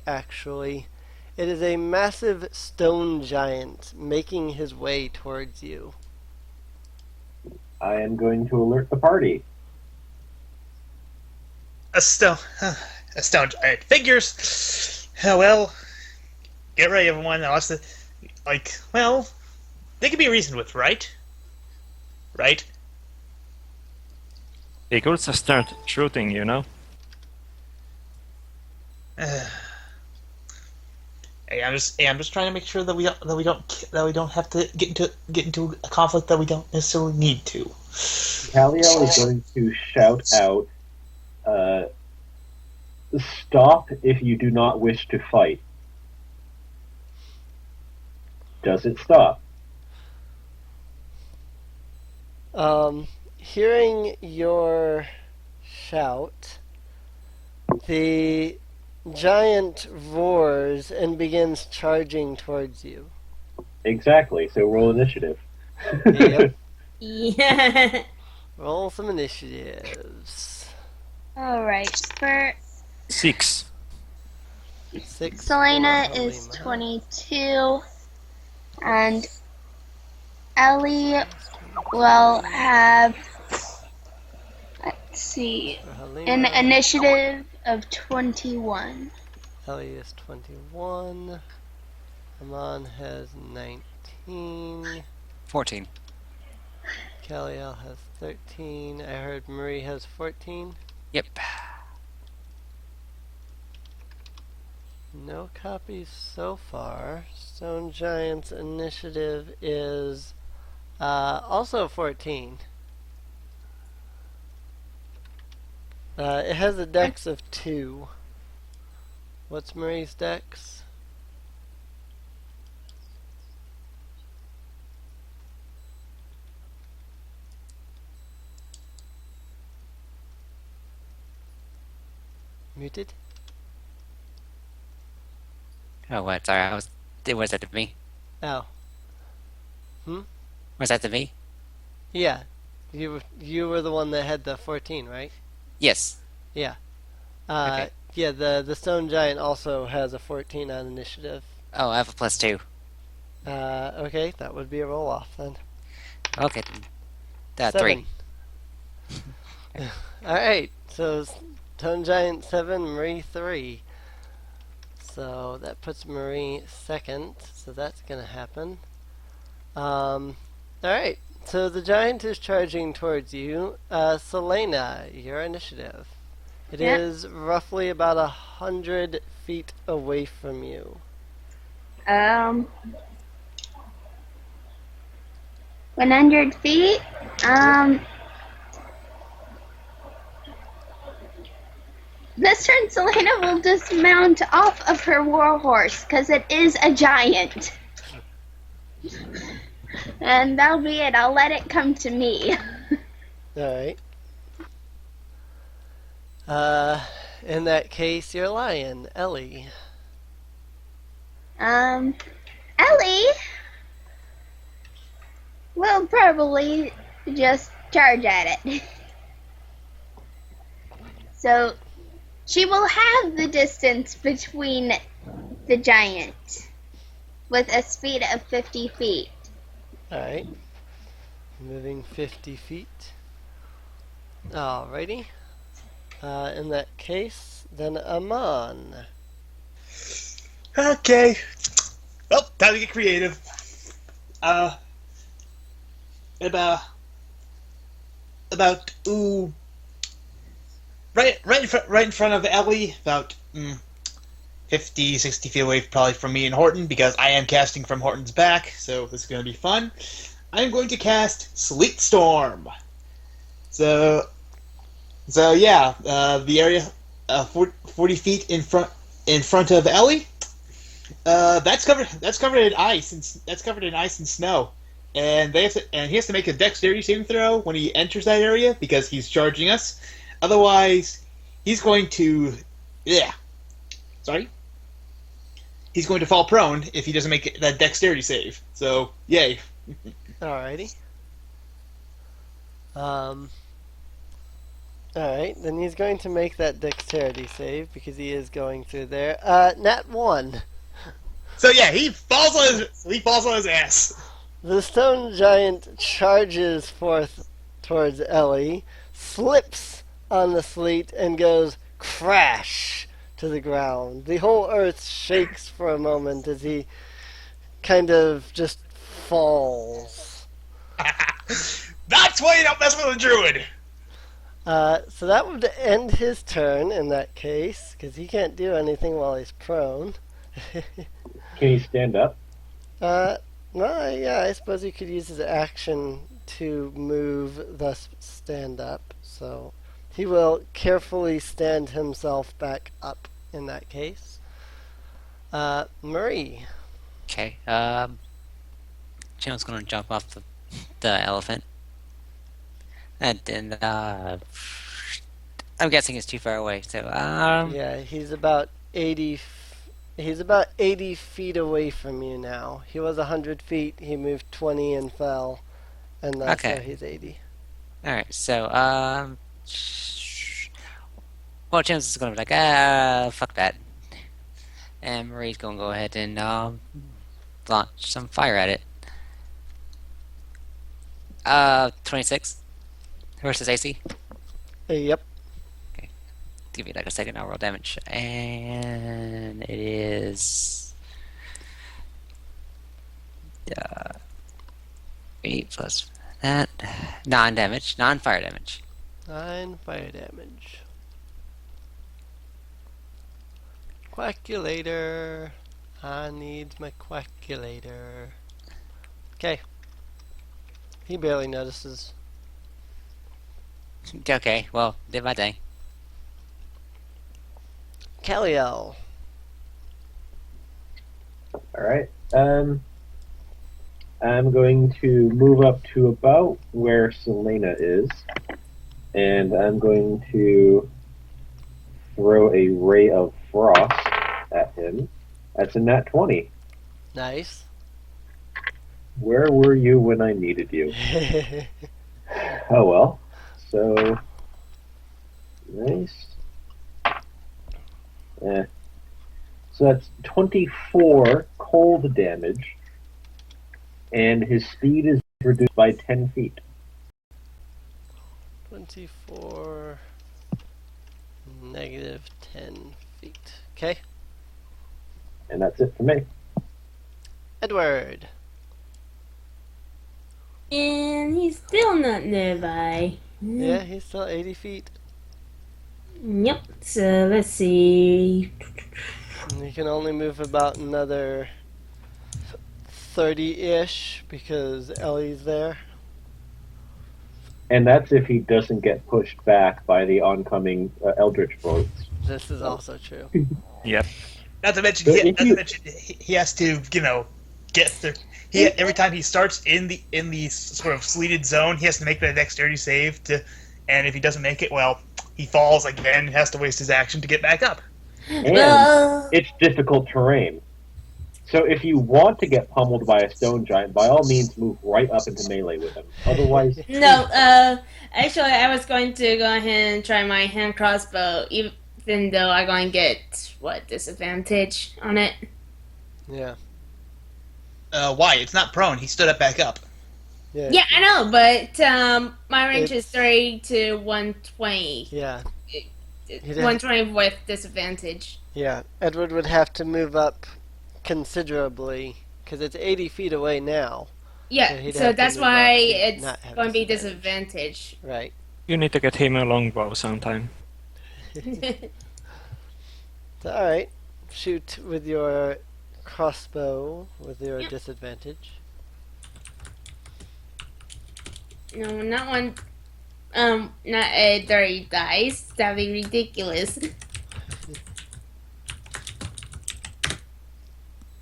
Speaker 1: actually. It is a massive stone giant making his way towards you.
Speaker 6: I am going to alert the party.
Speaker 2: A stone giant figures. Oh, well, get ready, everyone. Well, they can be reasoned with, right? Right?
Speaker 4: They could just start shooting, you know.
Speaker 2: Hey, I'm just trying to make sure that we don't have to get into a conflict that we don't necessarily need to.
Speaker 6: Kaliel is going to shout out, "Stop if you do not wish to fight." Does it stop?
Speaker 1: Hearing your shout, the giant roars and begins charging towards you.
Speaker 6: Exactly, so roll initiative.
Speaker 1: Yep.
Speaker 7: Yeah.
Speaker 1: Roll some initiatives.
Speaker 5: Alright, for
Speaker 4: 6.
Speaker 1: 6
Speaker 5: Selena
Speaker 1: for
Speaker 5: is
Speaker 1: Halima.
Speaker 5: 22, and Ellie will have, let's see,
Speaker 1: For Halima.
Speaker 5: an initiative of 21.
Speaker 1: Ellie is 21. Amon has 19.
Speaker 3: 14.
Speaker 1: Kaliel has 13. I heard Marie has 14.
Speaker 3: Yep.
Speaker 1: No copies so far. Stone Giant's initiative is also 14. It has a dex of 2. What's Marie's dex? Muted?
Speaker 3: Oh, what? Sorry, was that to me?
Speaker 1: Oh.
Speaker 3: Was that to me?
Speaker 1: Yeah. You were the one that had the 14, right?
Speaker 3: Yes.
Speaker 1: Yeah.
Speaker 3: Okay.
Speaker 1: Yeah, the Stone Giant also has a 14 on initiative.
Speaker 3: Oh, I have a +2.
Speaker 1: Okay, that would be a roll off then.
Speaker 3: Okay.
Speaker 1: 7.
Speaker 3: 3.
Speaker 1: Alright, so Stone Giant 7, Marie 3. So that puts Marie second, so that's gonna happen. Alright, so the giant is charging towards you. Selena, your initiative. It
Speaker 5: Yeah.
Speaker 1: is roughly about 100 feet away from you.
Speaker 5: 100 feet. This turn, Selena will dismount off of her warhorse because it is a giant. And that'll be it. I'll let it come to me.
Speaker 1: Alright. In that case, your lion, Ellie.
Speaker 5: Ellie will probably just charge at it. So she will have the distance between the giant with a speed of 50 feet.
Speaker 1: Alright. Moving 50 feet. Alrighty. In that case, then Amon.
Speaker 2: Okay. Well, time to get creative. About right in front of Ellie, about 50, 60 feet away probably from me and Horton, because I am casting from Horton's back, so this is going to be fun. I'm going to cast Sleet Storm. So yeah, the area 40 feet in front of Ellie. That's covered in ice and snow, and he has to make a dexterity saving throw when he enters that area because he's charging us. Otherwise, he's going to he's going to fall prone if he doesn't make that dexterity save. So yay.
Speaker 1: Alrighty. Alright, then he's going to make that dexterity save because he is going through there. Nat 1.
Speaker 2: So yeah, he falls on his ass.
Speaker 1: The stone giant charges forth towards Ellie, slips on the sleet, and goes crash to the ground. The whole earth shakes for a moment as he kind of just falls.
Speaker 2: That's why you don't mess with a druid!
Speaker 1: So that would end his turn in that case, because he can't do anything while he's prone.
Speaker 6: Can he stand up?
Speaker 1: Well, yeah, I suppose he could use his action to move, thus stand up. So he will carefully stand himself back up in that case. Marie.
Speaker 3: Okay. Jim's gonna jump off the elephant, and then I'm guessing it's too far away. So
Speaker 1: Yeah, he's about 80. He's about 80 feet away from you now. He was 100 feet. He moved 20 and fell, and that's
Speaker 3: Okay.
Speaker 1: why he's 80.
Speaker 3: All right. So well, James is gonna be like, fuck that, and Marie's gonna go ahead and launch some fire at it. 26 versus AC.
Speaker 1: Yep.
Speaker 3: Give me like a second. I'll roll damage, and it is 8 plus that 9 damage, non-fire damage.
Speaker 1: 9 fire damage. Quackulator. I need my quackulator. Okay. He barely notices.
Speaker 3: Okay, well, did my thing.
Speaker 1: Kaliel.
Speaker 6: Alright. I'm going to move up to about where Selena is, and I'm going to throw a ray of frost at him. That's a nat 20.
Speaker 1: Nice.
Speaker 6: Where were you when I needed you? Oh well. So nice. Yeah. So that's 24 cold damage, and his speed is reduced by 10 feet.
Speaker 1: 24 negative 10 feet. Okay.
Speaker 6: And that's it for me.
Speaker 1: Edward.
Speaker 7: And he's still not nearby.
Speaker 1: Yeah, he's still 80 feet.
Speaker 7: Yep. So let's see.
Speaker 1: And he can only move about another 30-ish because Ellie's there.
Speaker 6: And that's if he doesn't get pushed back by the oncoming Eldritch bolts.
Speaker 1: This is also true.
Speaker 4: Yep.
Speaker 2: Not to mention,
Speaker 6: But
Speaker 2: he has to, get through. Every time he starts in the sort of sleeted zone, he has to make that dexterity save and if he doesn't make it, well, he falls again and has to waste his action to get back up.
Speaker 6: And it's difficult terrain. So if you want to get pummeled by a stone giant, by all means move right up into melee with him. Otherwise...
Speaker 7: No, actually I was going to go ahead and try my hand crossbow, even though I'm going to get, disadvantage on it?
Speaker 1: Yeah.
Speaker 2: Why? It's not prone. He stood up back up.
Speaker 7: Yeah, I know, but my range is 30 to 120.
Speaker 1: Yeah.
Speaker 7: 120 with disadvantage.
Speaker 1: Yeah. Edward would have to move up considerably because it's 80 feet away now.
Speaker 7: Yeah,
Speaker 1: So
Speaker 7: so that's why it's
Speaker 1: not have
Speaker 7: going to be
Speaker 1: disadvantage.
Speaker 7: disadvantage.
Speaker 1: Right.
Speaker 4: You need to get him a longbow sometime.
Speaker 1: So, alright. Shoot with your crossbow with your disadvantage.
Speaker 7: No, not one. Not a dirty dice. That'd be ridiculous.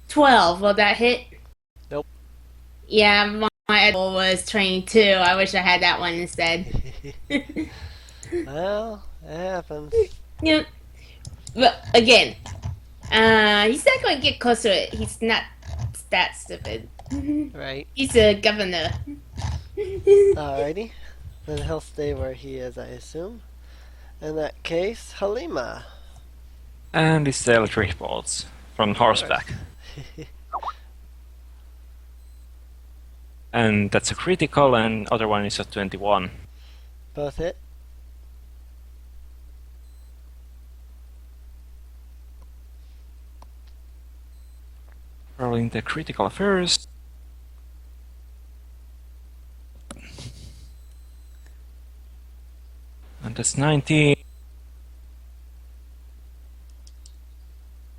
Speaker 7: 12. Will that hit?
Speaker 1: Nope.
Speaker 7: Yeah, my edible was 22. I wish I had that one instead.
Speaker 1: Well, it happens.
Speaker 7: Yeah. But again, he's not going to get close to it. He's not that stupid.
Speaker 1: Right.
Speaker 7: He's a governor.
Speaker 1: Alrighty. Then he'll stay where he is, I assume. In that case, Halima.
Speaker 4: And it's the electric bolts from horseback. And that's a critical, and other one is a 21.
Speaker 1: Both hit.
Speaker 4: Rolling the critical first. And that's 19.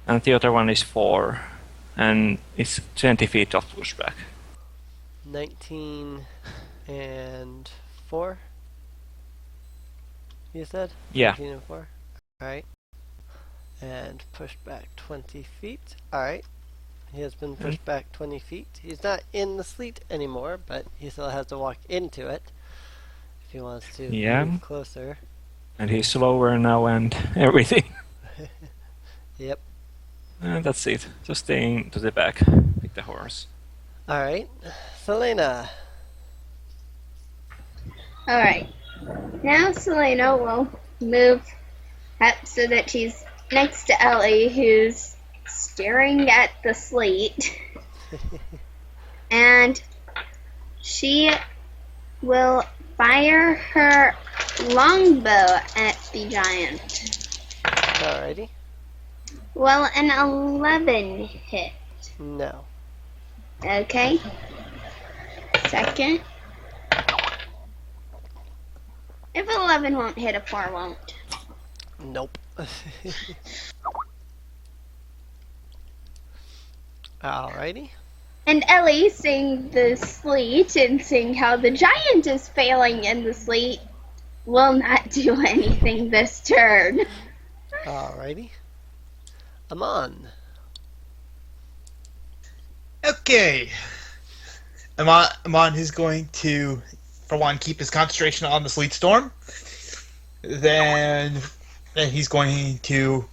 Speaker 4: And the other one is 4. And it's 20 feet of pushback.
Speaker 1: 19 and 4. You said?
Speaker 4: Yeah.
Speaker 1: 19 and 4. Alright. And pushed back 20 feet. Alright. He has been pushed back 20 feet. He's not in the sleet anymore, but he still has to walk into it if he wants to move closer.
Speaker 4: And he's slower now and everything.
Speaker 1: Yep.
Speaker 4: And that's it. Just staying to the back with the horse.
Speaker 1: Alright. Selena.
Speaker 5: Alright. Now Selena will move up so that she's next to Ellie, who's staring at the sleet. And she will fire her longbow at the giant.
Speaker 1: Alrighty.
Speaker 5: Will an 11 hit?
Speaker 1: No.
Speaker 5: Okay. Second. If 11 won't hit, a 4 won't.
Speaker 1: Nope. Alrighty.
Speaker 5: And Ellie, seeing the sleet and seeing how the giant is failing in the sleet, will not do anything this turn.
Speaker 1: Alrighty. Amon.
Speaker 2: Okay. Amon is going to, for one, keep his concentration on the sleet storm. Then he's going to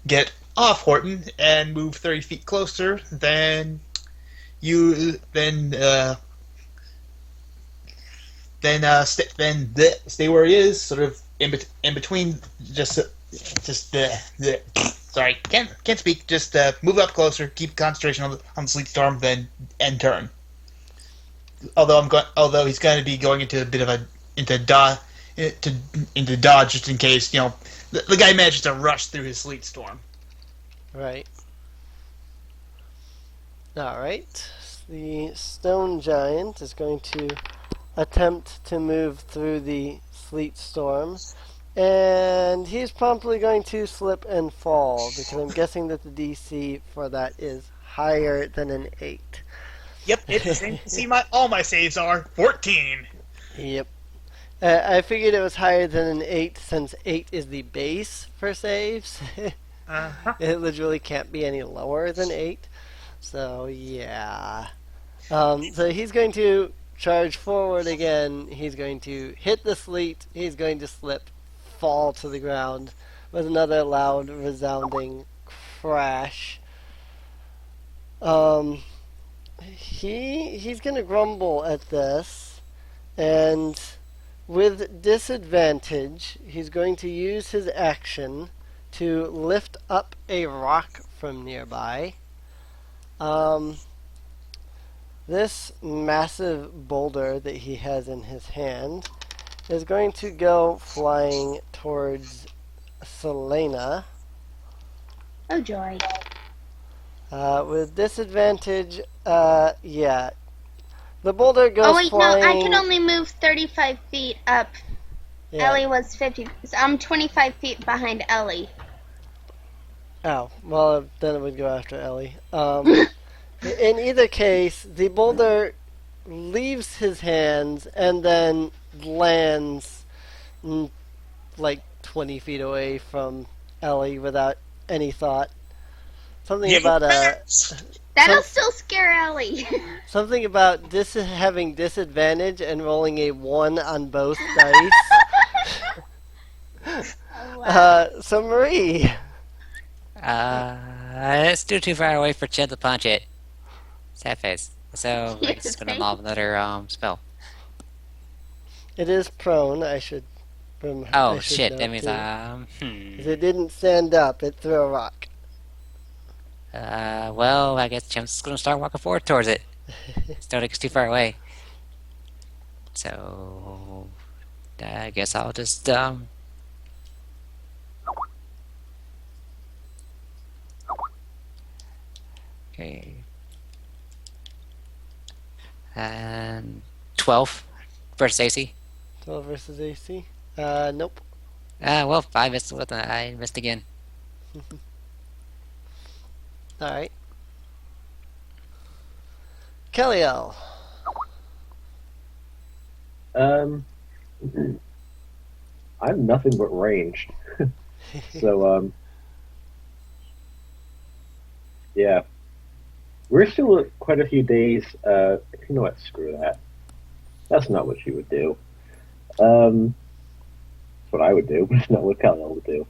Speaker 2: get off Horton and move 30 feet closer. Then stay where he is, sort of in between. Sorry, can't speak. Just move up closer, keep concentration on the sleet storm, then end turn. Although he's going to be going into a bit of into dodge just in case the guy manages to rush through his sleet storm.
Speaker 1: Right. Alright. The stone giant is going to attempt to move through the sleet storm. And he's promptly going to slip and fall, because I'm guessing that the DC for that is higher than an 8.
Speaker 2: Yep, all my saves are 14.
Speaker 1: Yep. I figured it was higher than an 8 since 8 is the base for saves. It literally can't be any lower than 8. So, yeah. So he's going to charge forward again. He's going to hit the sleet. He's going to slip, fall to the ground with another loud, resounding crash. He's going to grumble at this, and with disadvantage, he's going to use his action to lift up a rock from nearby. This massive boulder that he has in his hand is going to go flying towards Selena.
Speaker 5: Oh joy.
Speaker 1: With disadvantage, yeah. The boulder goes
Speaker 5: Oh wait,
Speaker 1: flying...
Speaker 5: no, I can only move 35 feet up.
Speaker 1: Yeah.
Speaker 5: Ellie was 50, so I'm 25 feet behind Ellie.
Speaker 1: Oh, well, then it would go after Ellie. In either case, the boulder leaves his hands and then lands like 20 feet away from Ellie without any thought. Something about
Speaker 5: That'll still scare Ellie.
Speaker 1: something about having disadvantage and rolling a 1 on both dice.
Speaker 5: Oh, wow.
Speaker 1: So Marie.
Speaker 3: It's too far away for Chad to punch it. Sad face. So I'm just gonna lob another spell.
Speaker 1: It is prone. I should.
Speaker 3: Oh shit! That means
Speaker 1: If it didn't stand up, it threw a rock.
Speaker 3: Well, I guess Jim's gonna start walking forward towards it. It's too far away. So I guess I'll just okay. And 12 versus AC.
Speaker 1: 12 versus AC? Nope.
Speaker 3: Well, I missed. I missed again.
Speaker 1: Alright. Kelliel.
Speaker 6: I'm nothing but ranged. So, yeah. We're still quite a few days. You know what? Screw that. That's not what you would do. That's what I would do, but it's not what Kal-El would do.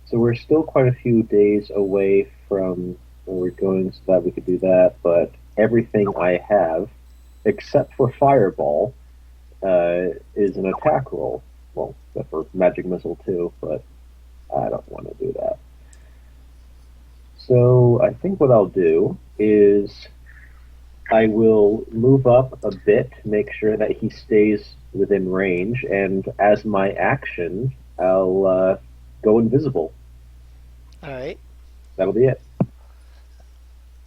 Speaker 6: So we're still quite a few days away from where we're going so that we could do that, but everything I have, except for Fireball, is an attack roll. Well, except for Magic Missile too, but I don't want to do that. So I think what I'll do is I will move up a bit, make sure that he stays within range, and as my action, I'll go invisible.
Speaker 1: Alright.
Speaker 6: That'll be it.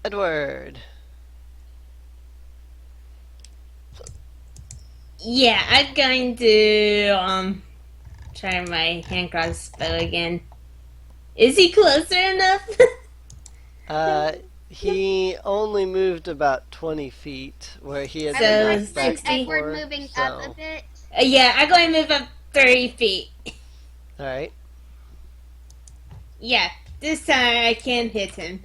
Speaker 1: Edward.
Speaker 7: Yeah, I'm going to try my hand crossbow again. Is he closer enough?
Speaker 1: He only moved about 20 feet, where he had
Speaker 7: So,
Speaker 1: been
Speaker 5: I
Speaker 1: knocked
Speaker 5: was
Speaker 1: back
Speaker 5: like
Speaker 1: before,
Speaker 5: Edward moving
Speaker 1: so.
Speaker 5: up a bit.
Speaker 7: Yeah, I'm going to move up 30 feet.
Speaker 1: Alright.
Speaker 7: Yeah, this time I can hit him.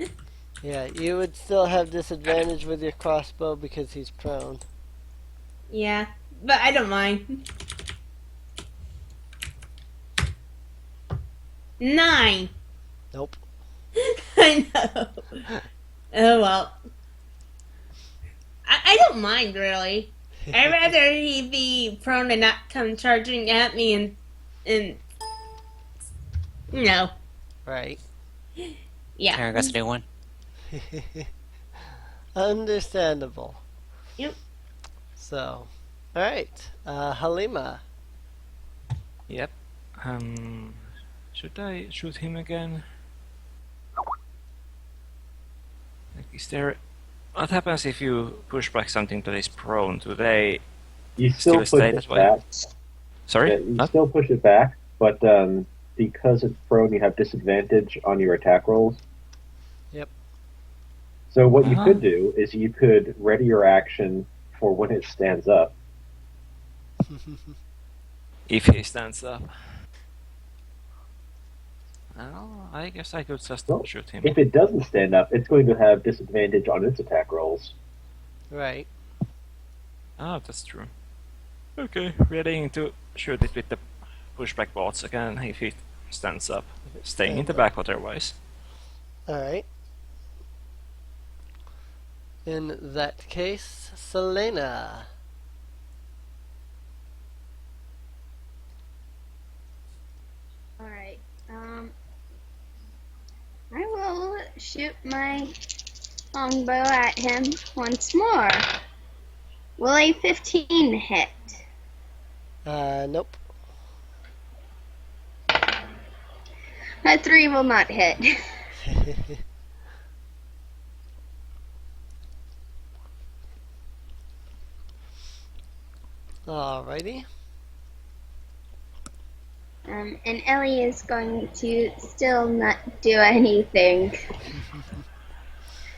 Speaker 1: Yeah, you would still have disadvantage with your crossbow because he's prone.
Speaker 7: Yeah, but I don't mind. 9.
Speaker 1: Nope.
Speaker 7: I know. Oh well. I don't mind really. I'd rather he be prone and not come charging at me and you know.
Speaker 1: Right.
Speaker 7: Yeah.
Speaker 3: Karen gets a new one.
Speaker 1: Understandable.
Speaker 7: Yep.
Speaker 1: So, alright. Halima.
Speaker 4: Yep. Should I shoot him again? Like, is there... What happens if you push back something that is prone? Do they
Speaker 6: You still
Speaker 4: still
Speaker 6: push
Speaker 4: stay
Speaker 6: it
Speaker 4: that way?
Speaker 6: back.
Speaker 4: Sorry?
Speaker 6: Yeah, you
Speaker 4: What?
Speaker 6: still push it back, but because it's prone, you have disadvantage on your attack rolls.
Speaker 1: Yep.
Speaker 6: So what you
Speaker 4: Uh-huh.
Speaker 6: could do is you could ready your action for when it stands up.
Speaker 4: If he stands up. Well, I guess I could just
Speaker 6: Well,
Speaker 4: shoot him.
Speaker 6: If it doesn't stand up, it's going to have disadvantage on its attack rolls.
Speaker 1: Right.
Speaker 4: Oh, that's true. Okay, readying to shoot it with the pushback bolts again if it stands up. Staying in the back otherwise.
Speaker 1: Alright. In that case, Selena.
Speaker 5: Alright. I will shoot my longbow at him once more. Will a 15 hit?
Speaker 1: Nope.
Speaker 5: A 3 will not hit.
Speaker 1: Alrighty.
Speaker 5: And Ellie is going to still not do anything.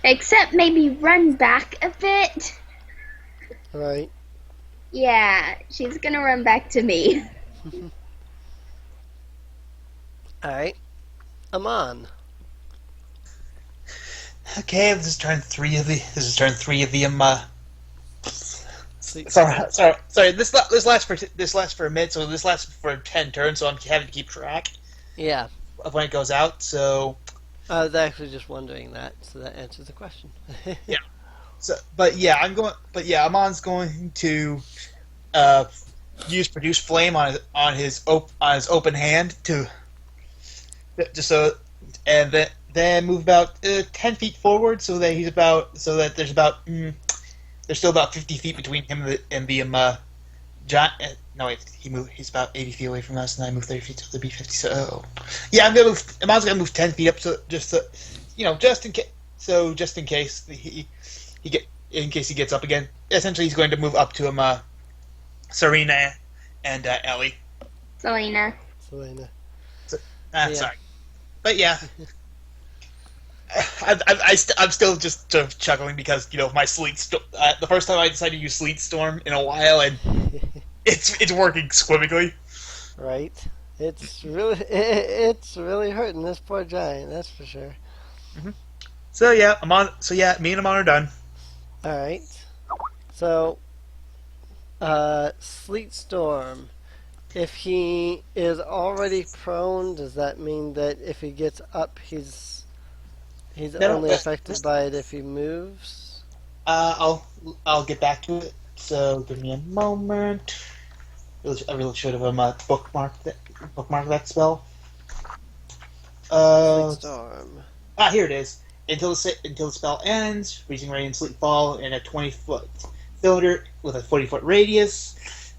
Speaker 5: Except maybe run back a bit.
Speaker 1: Right.
Speaker 5: Yeah, she's gonna run back to me.
Speaker 1: Alright. Amon.
Speaker 2: Okay, this is turn 3 of the.
Speaker 1: So,
Speaker 2: Sorry. This lasts for a minute, so this lasts for 10 turns. So I'm having to keep track
Speaker 1: yeah.
Speaker 2: of when it goes out. So
Speaker 1: I was actually just wondering that, so that answers the question.
Speaker 2: Amon's going to use produce flame on his open hand to just so, and then move about 10 feet forward so that there's still about 50 feet between him and the giant No, wait, he's about 80 feet away from us, and I moved 30 feet, so there'll be 50. So, yeah, I'm also gonna move 10 feet up, so just so, just in case. So just in case in case he gets up again. Essentially, he's going to move up to him, Serena and Ellie.
Speaker 5: Selena.
Speaker 1: Selena.
Speaker 2: So,
Speaker 1: Yeah.
Speaker 2: Sorry, but yeah. I'm still just sort of chuckling because my the first time I decided to use Sleet Storm in a while, and it's working swimmingly.
Speaker 1: Right. It's really hurting this poor giant. That's for sure.
Speaker 2: So yeah, me and Amon are done.
Speaker 1: All right. So, Sleet Storm. If he is already prone, does that mean that if he gets up, he's
Speaker 2: No,
Speaker 1: only affected by it if he moves?
Speaker 2: I'll get back to it. So give me a moment. I really should have bookmarked that spell.
Speaker 1: Sleet Storm.
Speaker 2: Here it is. Until the spell ends, freezing rain and sleet fall in a 20-foot cylinder with a 40-foot radius.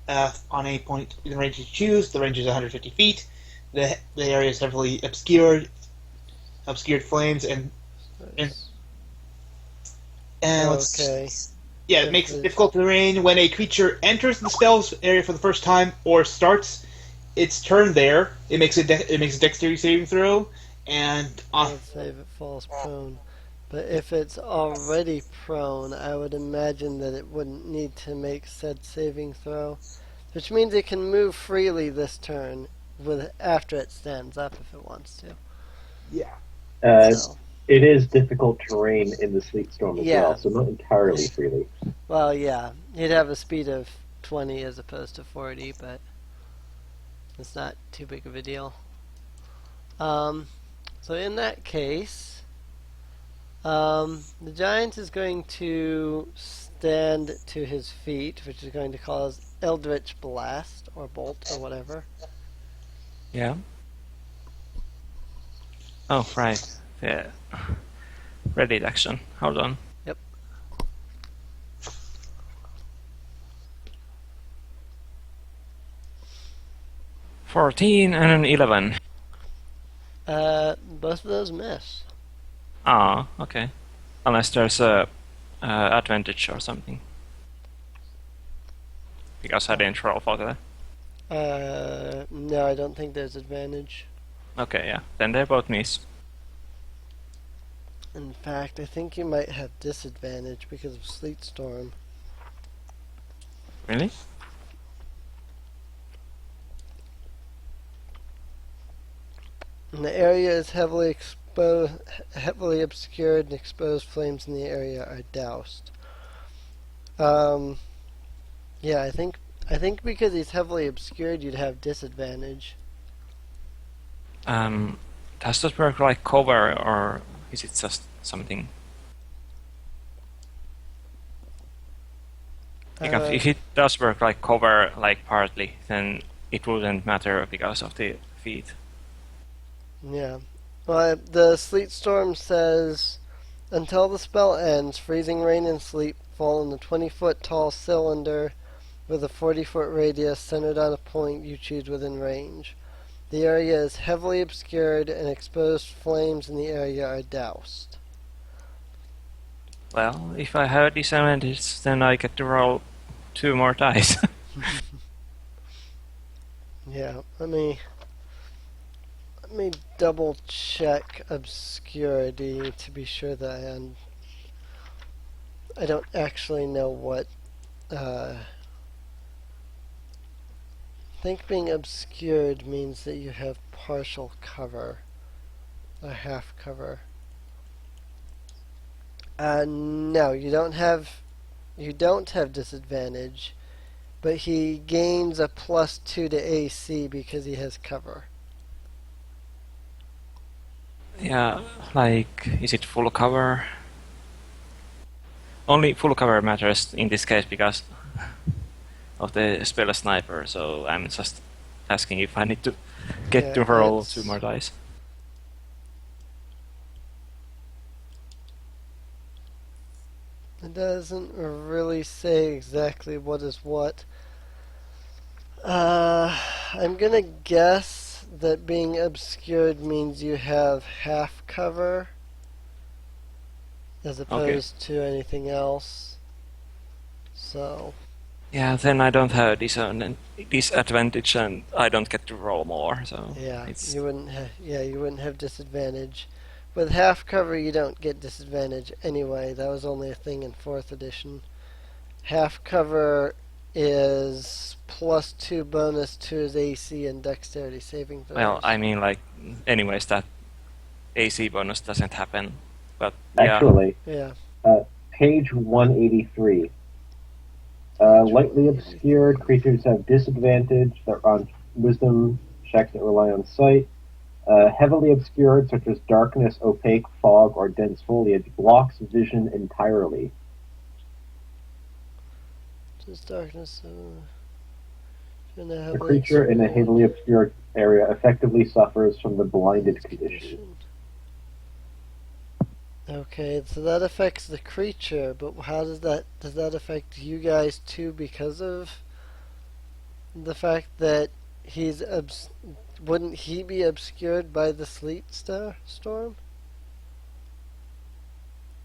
Speaker 2: On any point in the range you choose, the range is 150 feet. The area is heavily obscured flames and
Speaker 1: okay.
Speaker 2: Yeah, it makes it difficult to rain when a creature enters the spell's area for the first time or starts its turn there. It makes a dexterity saving throw, and
Speaker 1: let's say if it falls prone. But if it's already prone, I would imagine that it wouldn't need to make said saving throw, which means it can move freely this turn after it stands up if it wants to.
Speaker 2: Yeah.
Speaker 6: It is difficult terrain in the Sleet Storm as
Speaker 1: Yeah.
Speaker 6: well, so not entirely freely.
Speaker 1: Well, yeah, he'd have a speed of 20 as opposed to 40, but it's not too big of a deal. So in that case, the giant is going to stand to his feet, which is going to cause Eldritch Blast, or Bolt, or whatever.
Speaker 4: Yeah. Oh, right. Yeah. Ready action. Hold on.
Speaker 1: Yep.
Speaker 4: $14 and an 11.
Speaker 1: Both of those miss.
Speaker 4: Ah, okay. Unless there's a advantage or something. Because I didn't roll for that.
Speaker 1: No, I don't think there's advantage.
Speaker 4: Okay, yeah. Then they both miss.
Speaker 1: In fact, I think you might have disadvantage because of Sleet Storm.
Speaker 4: Really?
Speaker 1: And the area is heavily obscured, and exposed flames in the area are doused. Yeah, I think because he's heavily obscured, you'd have disadvantage.
Speaker 4: Does that work like cover, or is it just something? Because if it does work like cover, like partly, then it wouldn't matter because of the feet.
Speaker 1: Yeah. Well, the Sleet Storm says, until the spell ends, freezing rain and sleet fall in a 20-foot tall cylinder with a 40-foot radius centered on a point you choose within range. The area is heavily obscured and exposed flames in the area are doused.
Speaker 4: Well, if I have a disadvantage, then I get to roll 2 more dice.
Speaker 1: Yeah, let me double check obscurity to be sure that I don't actually know what I think being obscured means that you have partial cover or half cover. No, you don't have disadvantage, but he gains a +2 to AC because he has cover.
Speaker 4: Yeah, like, is it full cover? Only full cover matters in this case because of the spell sniper, so I'm just asking if I need to get to roll 2 more dice. It
Speaker 1: doesn't really say exactly what is what. I'm gonna guess that being obscured means you have half cover as opposed to anything else. So.
Speaker 4: Yeah, then I don't have disadvantage, and I don't get to roll more. So
Speaker 1: Yeah,
Speaker 4: it's
Speaker 1: you wouldn't. You wouldn't have disadvantage. With half cover, you don't get disadvantage anyway. That was only a thing in 4th edition. Half cover is +2 bonus to his AC and Dexterity saving throws.
Speaker 4: well, I mean, like, anyways, that AC bonus doesn't happen. But yeah,
Speaker 6: Actually,
Speaker 1: yeah.
Speaker 6: page 183. Lightly obscured creatures have disadvantage. They're on wisdom checks that rely on sight. Heavily obscured, such as darkness, opaque, fog, or dense foliage, blocks vision entirely.
Speaker 1: Just darkness.
Speaker 6: A creature in a heavily obscured area effectively suffers from the blinded condition.
Speaker 1: Okay, so that affects the creature, but how does that affect you guys too? Because of the fact that he's wouldn't he be obscured by the sleet storm?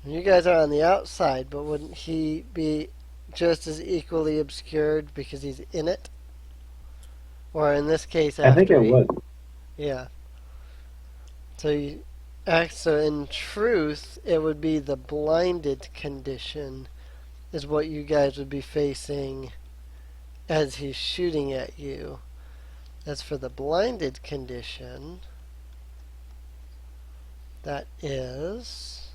Speaker 1: You guys are on the outside, but wouldn't he be just as equally obscured because he's in it? Or in this case, after
Speaker 6: I think it would.
Speaker 1: Yeah. So in truth, it would be the blinded condition is what you guys would be facing as he's shooting at you. As for the blinded condition, that is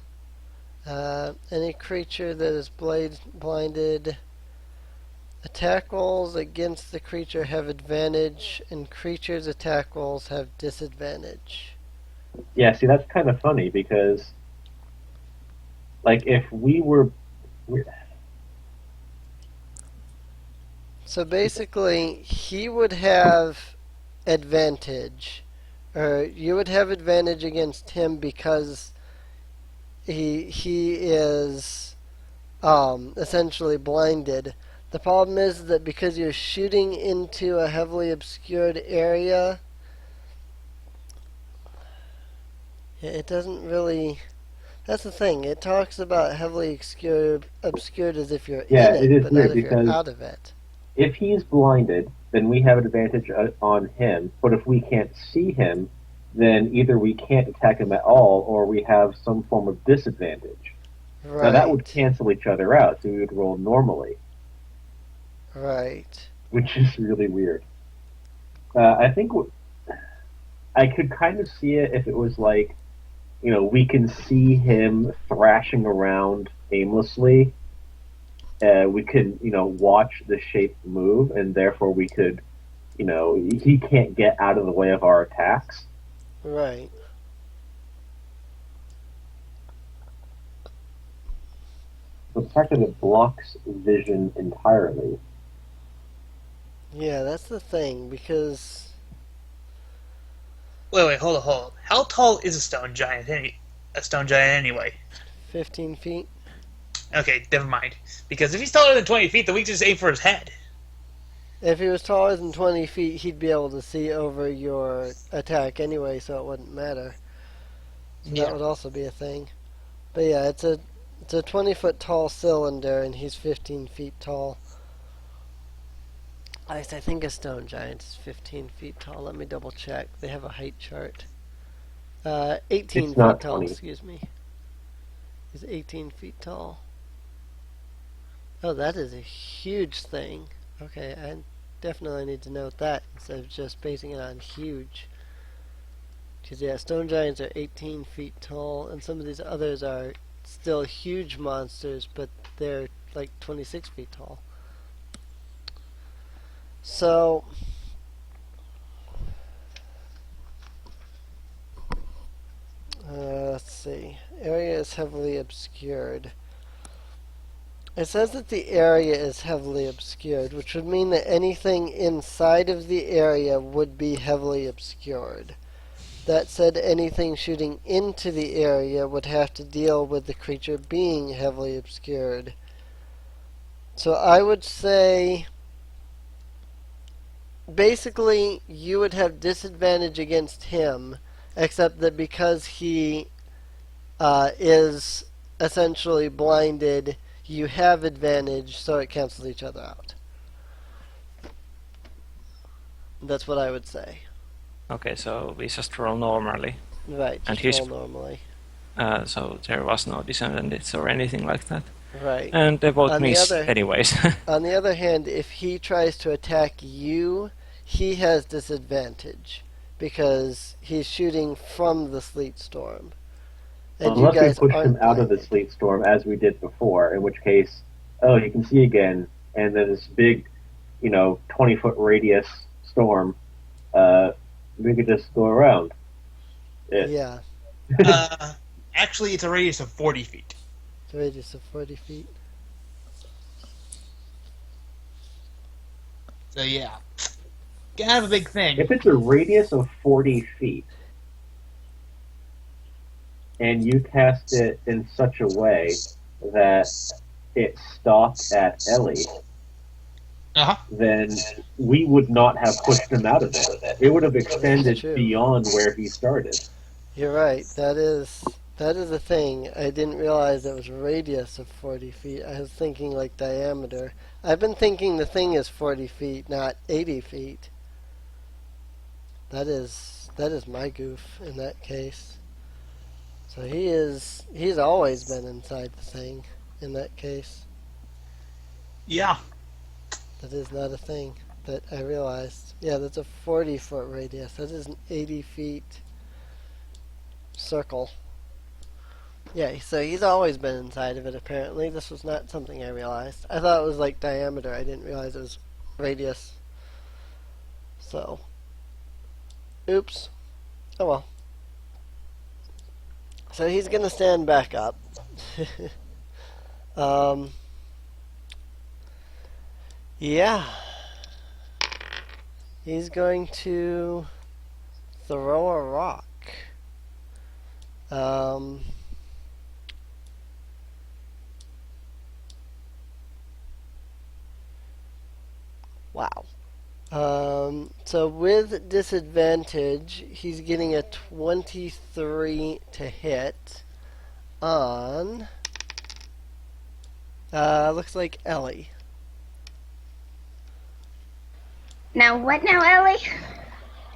Speaker 1: any creature that is blinded. Attack rolls against the creature have advantage, and creatures' attack rolls have disadvantage.
Speaker 6: Yeah, see, that's kind of funny because, like, if we were.
Speaker 1: So basically, he would have advantage, or you would have advantage against him because he is essentially blinded. The problem is that because you're shooting into a heavily obscured area, it doesn't really. That's the thing. It talks about heavily obscured as if you're in it, but not if you're out of it.
Speaker 6: If he's blinded, then we have an advantage on him. But if we can't see him, then either we can't attack him at all, or we have some form of disadvantage.
Speaker 1: Right.
Speaker 6: Now that would cancel each other out, so we would roll normally.
Speaker 1: Right.
Speaker 6: Which is really weird. I think I could kind of see it if it was like, we can see him thrashing around aimlessly. We could, watch the shape move, and therefore we could, he can't get out of the way of our attacks.
Speaker 1: Right.
Speaker 6: The fact that it blocks vision entirely.
Speaker 1: Yeah, that's the thing, because...
Speaker 2: Wait, hold on. How tall is a stone giant anyway?
Speaker 1: 15 feet.
Speaker 2: Okay, never mind. Because if he's taller than 20 feet, then we can just aim for his head.
Speaker 1: If he was taller than 20 feet, he'd be able to see over your attack anyway, so it wouldn't matter. So that would also be a thing. But yeah, it's a 20-foot tall cylinder, and he's 15 feet tall. At least I think a stone giant is 15 feet tall. Let me double check. They have a height chart. 18 feet tall,
Speaker 6: 20.
Speaker 1: excuse me. He's 18 feet tall. Oh, that is a huge thing. Okay, I definitely need to note that instead of just basing it on huge. Because, yeah, stone giants are 18 feet tall, and some of these others are still huge monsters, but they're like 26 feet tall. So, let's see. Area is heavily obscured. It says that the area is heavily obscured, which would mean that anything inside of the area would be heavily obscured. That said, anything shooting into the area would have to deal with the creature being heavily obscured. So I would say basically, you would have disadvantage against him, except that because he is essentially blinded, you have advantage, so it cancels each other out. That's what I would say.
Speaker 4: Okay, so we just roll normally.
Speaker 1: Right,
Speaker 4: And
Speaker 1: just
Speaker 4: he's-
Speaker 1: roll normally.
Speaker 4: So there was no disadvantage or anything like that.
Speaker 1: Right.
Speaker 4: And they both
Speaker 1: On the
Speaker 4: miss
Speaker 1: other-
Speaker 4: anyways.
Speaker 1: On the other hand, if he tries to attack you, he has disadvantage because he's shooting from the sleet storm. And you
Speaker 6: Unless we
Speaker 1: guys
Speaker 6: push
Speaker 1: aren't
Speaker 6: him out of the
Speaker 1: blinded.
Speaker 6: sleet storm as we did before, in which case, you can see again, and then this big, 20-foot radius storm, we could just go around it.
Speaker 1: Yeah,
Speaker 2: Actually, it's a radius of 40 feet.
Speaker 1: it's a radius of 40 feet.
Speaker 2: So yeah, kind of a big thing.
Speaker 6: If it's a radius of 40 feet, and you cast it in such a way that it stopped at Ellie, then we would not have pushed him out of it. It would have extended
Speaker 1: true.
Speaker 6: beyond where he started.
Speaker 1: You're right. That is a thing. I didn't realize it was a radius of 40 feet. I was thinking like diameter. I've been thinking the thing is 40 feet, not 80 feet. That is my goof in that case. So he's always been inside the thing in that case.
Speaker 2: Yeah.
Speaker 1: That is not a thing that I realized. Yeah, that's a 40-foot radius. That is an 80 feet circle. Yeah, so he's always been inside of it, apparently. This was not something I realized. I thought it was like diameter. I didn't realize it was radius. So, oops. Oh well. So he's going to stand back up. Yeah. He's going to throw a rock. Wow. So with disadvantage, he's getting a 23 to hit on, looks like Ellie.
Speaker 5: Now what now, Ellie?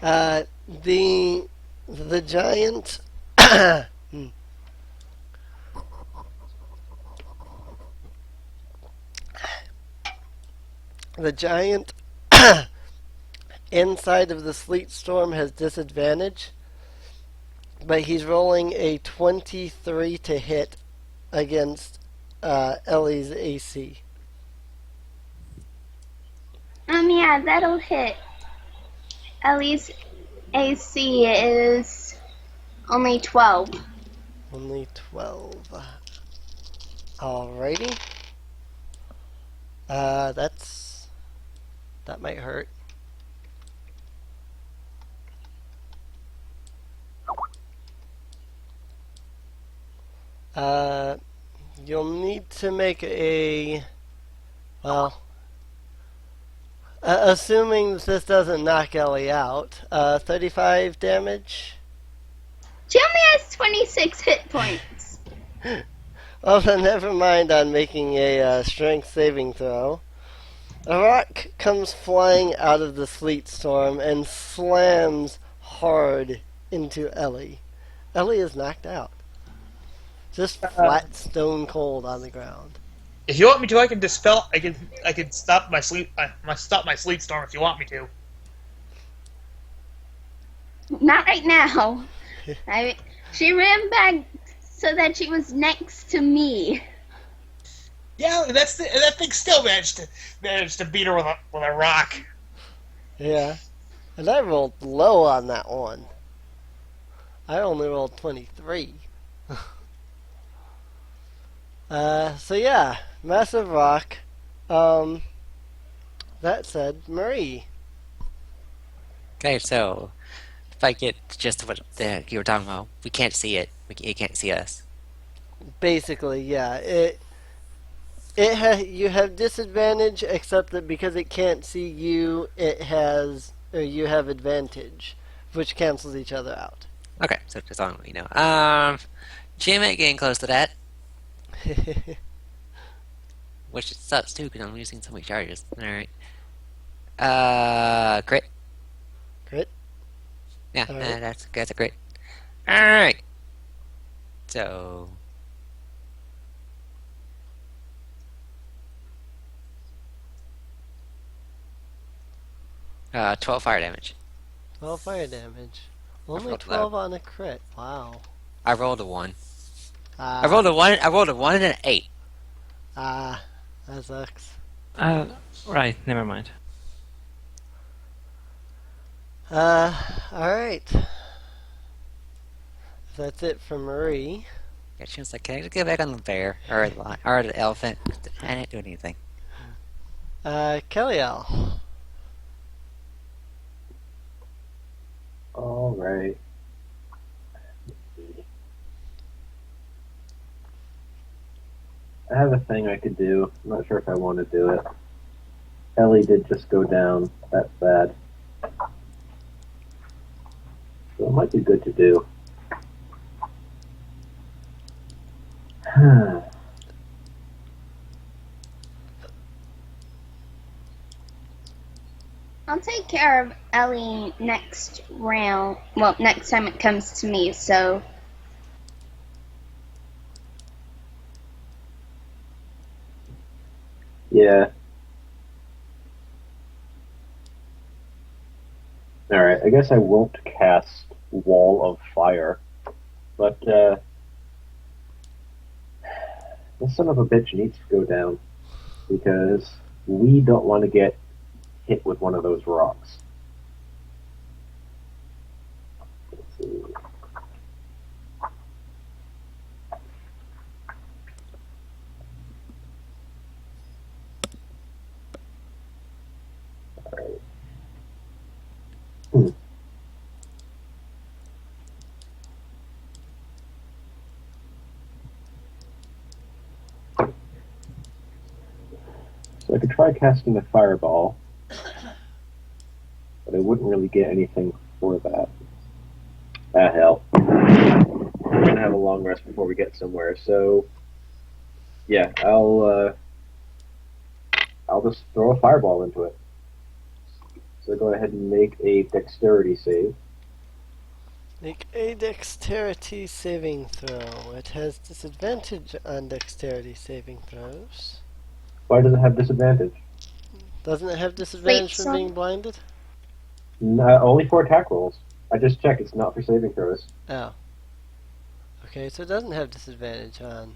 Speaker 1: The giant, the giant inside of the sleet storm has disadvantage, but he's rolling a 23 to hit against Ellie's AC.
Speaker 5: Yeah, that'll hit. Ellie's AC is only 12.
Speaker 1: Only 12. Alrighty. That might hurt. You'll need to make a, well, assuming that this doesn't knock Ellie out, 35 damage.
Speaker 5: She only has 26 hit points.
Speaker 1: Well, then never mind on making a strength saving throw. A rock comes flying out of the sleet storm and slams hard into Ellie. Ellie is knocked out. Just flat, stone cold on the ground.
Speaker 2: If you want me to, I can dispel. I can stop my sleep. Stop my sleep storm if you want me to.
Speaker 5: Not right now. She ran back so that she was next to me.
Speaker 2: Yeah, that thing still managed to beat her with a rock.
Speaker 1: Yeah. And I rolled low on that one. I only rolled 23. So yeah, massive rock. That said, Marie.
Speaker 3: Okay, so if I get just what you were talking about, we can't see it. It can't see us.
Speaker 1: Basically, yeah. You have disadvantage, except that because it can't see you, you have advantage, which cancels each other out.
Speaker 3: Okay, so just on what you know. Jim ain't getting close to that, which it sucks too because I'm losing so many charges. All right. Crit.
Speaker 1: Crit.
Speaker 3: Yeah,
Speaker 1: All right.
Speaker 3: that's a crit. All right. So. 12 fire damage.
Speaker 1: 12 fire damage. Only
Speaker 3: rolled
Speaker 1: 12 on a crit. Wow.
Speaker 3: I rolled a 1. I
Speaker 1: Ah,
Speaker 3: rolled a 1. I rolled a 1 and an 8.
Speaker 1: that sucks.
Speaker 4: Right, never mind.
Speaker 1: Alright. That's it for Marie.
Speaker 3: Yeah, she was like, "Can I just get back on the bear or the elephant?" I didn't do anything.
Speaker 1: Kellyanne.
Speaker 6: Alright. I have a thing I could do. I'm not sure if I want to do it. Ellie did just go down. That's bad. So it might be good to do.
Speaker 5: I'll take care of Ellie next round. Well, next time it comes to me, so.
Speaker 6: Yeah. Alright, I guess I won't cast Wall of Fire. But, this son of a bitch needs to go down. Because we don't want to get hit with one of those rocks. Let's see. Alright. So I could try casting a fireball, but I wouldn't really get anything for that. Ah, hell. We're gonna have a long rest before we get somewhere, so yeah, I'll just throw a fireball into it. So go ahead and make a dexterity save.
Speaker 1: Make a dexterity saving throw. It has disadvantage on dexterity saving throws.
Speaker 6: Why does it have disadvantage?
Speaker 1: Doesn't it have disadvantage
Speaker 5: Wait,
Speaker 1: from being blinded?
Speaker 6: Only for attack rolls. I just checked, it's not for saving throws.
Speaker 1: Oh. Okay, so it doesn't have disadvantage on...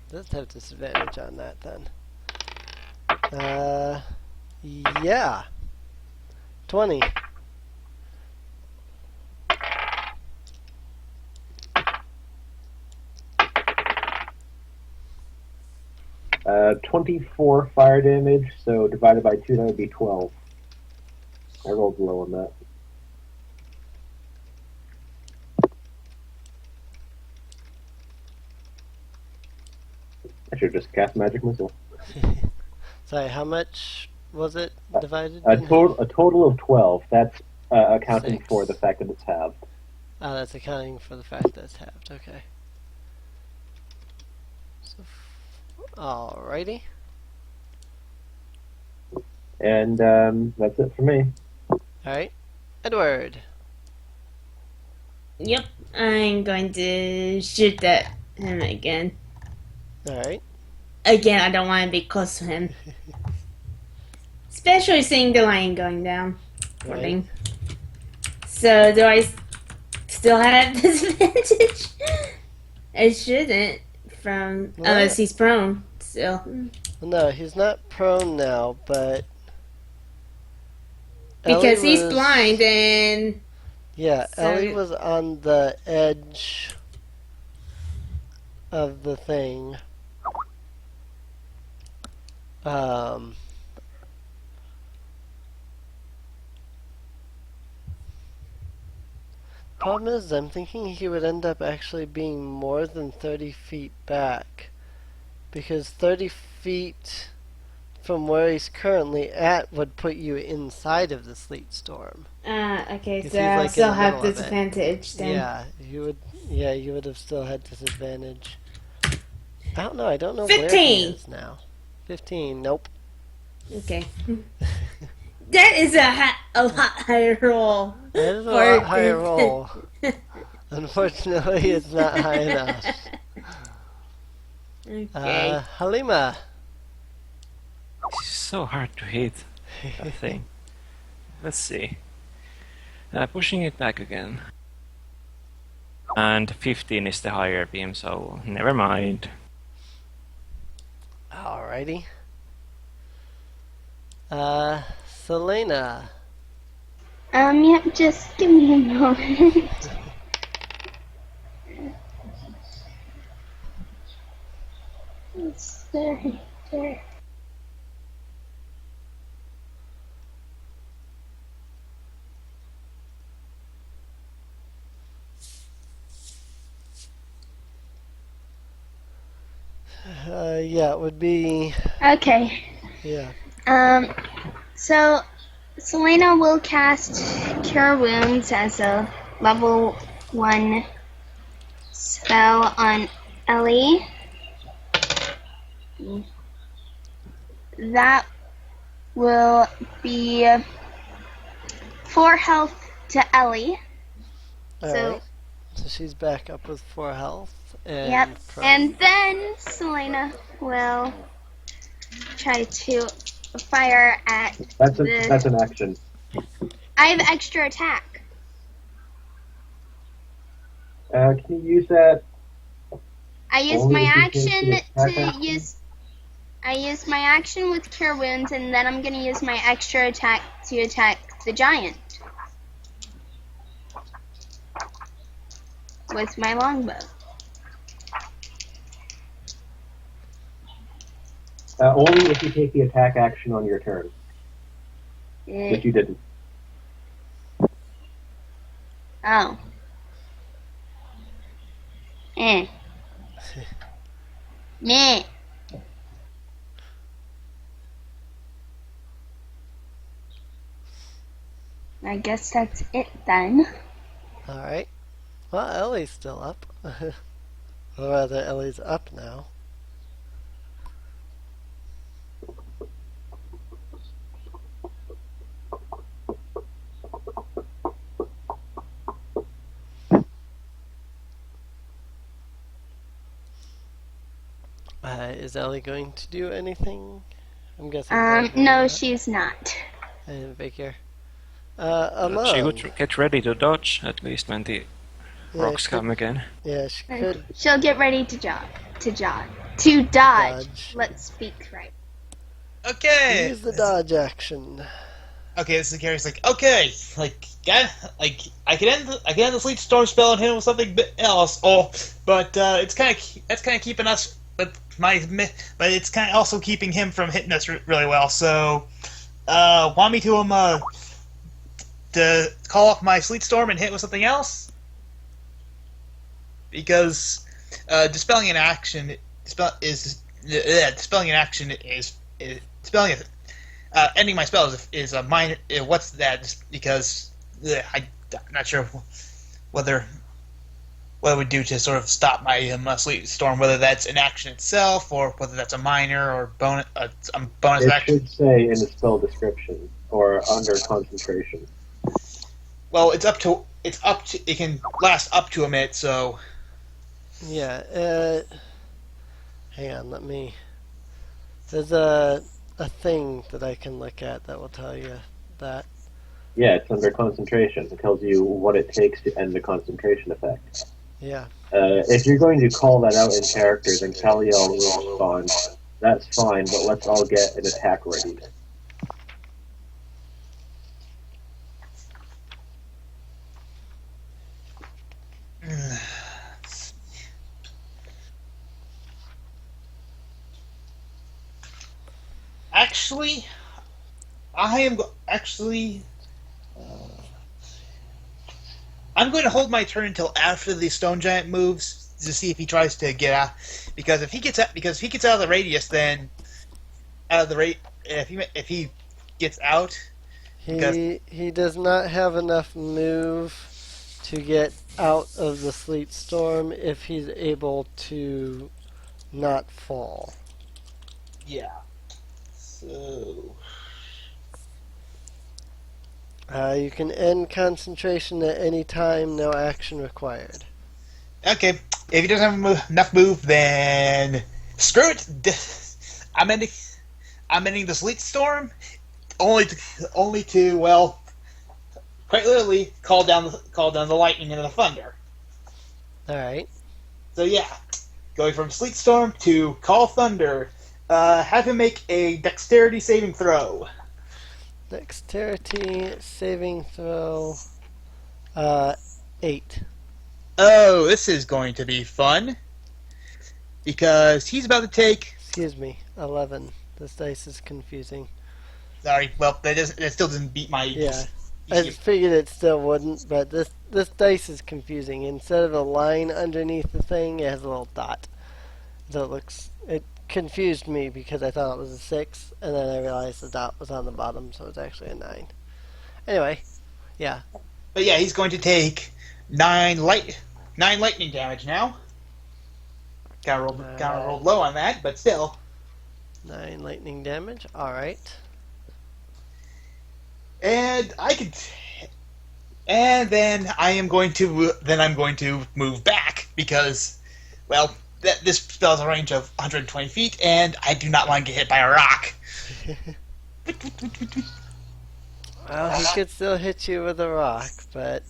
Speaker 1: doesn't have disadvantage on that then. Yeah. 20.
Speaker 6: Uh, 24 fire damage, so divided by 2, that would be 12. I rolled low on that. I should just cast Magic Missile.
Speaker 1: Sorry, how much was it divided?
Speaker 6: A total of 12. That's accounting
Speaker 1: 6.
Speaker 6: for the fact that it's halved.
Speaker 1: Oh, that's accounting for the fact that it's halved. Okay. So, alrighty.
Speaker 6: And that's it for me.
Speaker 1: Alright. Edward.
Speaker 7: Yep, I'm going to shoot at him again.
Speaker 1: Alright.
Speaker 7: Again, I don't want to be close to him. Especially seeing the lion going down. Poor
Speaker 1: Right.
Speaker 7: thing. So, do I still have disadvantage? I shouldn't, unless he's prone, still.
Speaker 1: Well, no, he's not prone now, but...
Speaker 7: Because
Speaker 1: Ellie
Speaker 7: he's
Speaker 1: was-
Speaker 7: blind and...
Speaker 1: Yeah,
Speaker 7: So-
Speaker 1: Ellie was on the edge of the thing. Problem is, I'm thinking he would end up actually being more than 30 feet back. Because 30 feet from where he's currently at would put you inside of the sleet storm.
Speaker 7: Okay,
Speaker 1: 'Cause
Speaker 7: so
Speaker 1: he's,
Speaker 7: I'll
Speaker 1: like, in
Speaker 7: still
Speaker 1: the
Speaker 7: have
Speaker 1: middle of it.
Speaker 7: disadvantage then.
Speaker 1: Yeah, you would. Yeah, you would have still had disadvantage. I don't know. I don't know
Speaker 7: 15.
Speaker 1: where he is now. 15. Nope.
Speaker 7: Okay. That is a lot higher roll.
Speaker 1: That is a
Speaker 7: for
Speaker 1: lot higher roll. Unfortunately, it's not high enough.
Speaker 7: Okay.
Speaker 1: Halima.
Speaker 4: It's so hard to hit that thing. Let's see. Pushing it back again. And 15 is the higher beam, so never mind.
Speaker 1: Alrighty. Selena.
Speaker 5: Yep, just give me a moment. It's there.
Speaker 1: Yeah, it would be.
Speaker 5: Okay.
Speaker 1: Yeah.
Speaker 5: So Selena will cast Cure Wounds as a level 1 spell on Ellie. That will be 4 health to Ellie.
Speaker 1: Alright. So she's back up with 4 health. And
Speaker 5: Yep.
Speaker 1: prone.
Speaker 5: And then Selena will try to fire at
Speaker 6: That's
Speaker 5: the...
Speaker 6: an action.
Speaker 5: I have extra attack.
Speaker 6: Can you use that?
Speaker 5: I use
Speaker 6: Only
Speaker 5: my
Speaker 6: if you
Speaker 5: action
Speaker 6: take the attack
Speaker 5: to
Speaker 6: action?
Speaker 5: use... I use my action with Cure Wounds, and then I'm going to use my extra attack to attack the giant. With my longbow.
Speaker 6: Only if you take the attack action on your turn,
Speaker 5: Eh,
Speaker 6: which you didn't.
Speaker 5: Oh. Meh. I guess that's it then.
Speaker 1: Alright. Well, Ellie's still up. Or rather, Ellie's up now. Is Ellie going to do anything? I'm guessing. probably
Speaker 5: No,
Speaker 1: not.
Speaker 5: she's not.
Speaker 1: I didn't figure.
Speaker 4: She
Speaker 1: Amon.
Speaker 4: would get ready to dodge, at least when the
Speaker 1: Yeah,
Speaker 4: rocks
Speaker 1: she
Speaker 4: come again.
Speaker 1: Yeah, she could
Speaker 5: She'll get ready to dodge. To dodge.
Speaker 1: dodge.
Speaker 5: Let's speak right.
Speaker 2: Okay.
Speaker 1: Use the dodge action.
Speaker 2: Okay, this is Gary's like, okay, I can end the sleep storm spell and hit him with something else. But that's kind of keeping us, but it's kind of also keeping him from hitting us really well. So, want me to call off my sleep storm and hit with something else? Because dispelling an action ending my spells is a minor. What's that? Because I'm not sure what it would do to sort of stop my sleep storm. Whether that's an action itself, or whether that's a minor or bonus
Speaker 6: It
Speaker 2: action.
Speaker 6: should say in the spell description or under concentration.
Speaker 2: Well, it's up to. It can last up to a minute. So
Speaker 1: Yeah. Hang on. Let me. There's a thing that I can look at that will tell you that.
Speaker 6: Yeah, it's under concentration. It tells you what it takes to end the concentration effect.
Speaker 1: Yeah.
Speaker 6: If you're going to call that out in character, then Kaliel will respond. That's fine, but let's all get an attack ready.
Speaker 2: Actually, I'm going to hold my turn until after the stone giant moves to see if he tries to get out. Because if he gets out of the radius, then if he gets out,
Speaker 1: He does not have enough move to get out of the sleet storm if he's able to not fall.
Speaker 2: yeah. So
Speaker 1: You can end concentration at any time, no action required.
Speaker 2: okay, if he doesn't have enough move, then screw it. I'm ending the sleet storm only to well, quite literally call down the lightning and the thunder.
Speaker 1: Alright.
Speaker 2: So yeah, going from sleet storm to call thunder. Have him make a dexterity saving throw.
Speaker 1: Dexterity saving throw 8.
Speaker 2: Oh, this is going to be fun because he's about to take.
Speaker 1: Excuse me, 11. This dice is confusing.
Speaker 2: Sorry, well that still doesn't beat my.
Speaker 1: Yeah. I figured it still wouldn't, but this dice is confusing. Instead of a line underneath the thing, it has a little dot. So it confused me because I thought it was a 6, and then I realized the dot was on the bottom, so it's actually a 9. Anyway, yeah.
Speaker 2: But yeah, he's going to take 9 lightning damage now. Kind of rolled low on that, but still.
Speaker 1: 9 lightning damage. All right.
Speaker 2: And I'm going to move back because, well, this spell has a range of 120 feet, and I do not want to get hit by a rock.
Speaker 1: Well, he could still hit you with a rock, but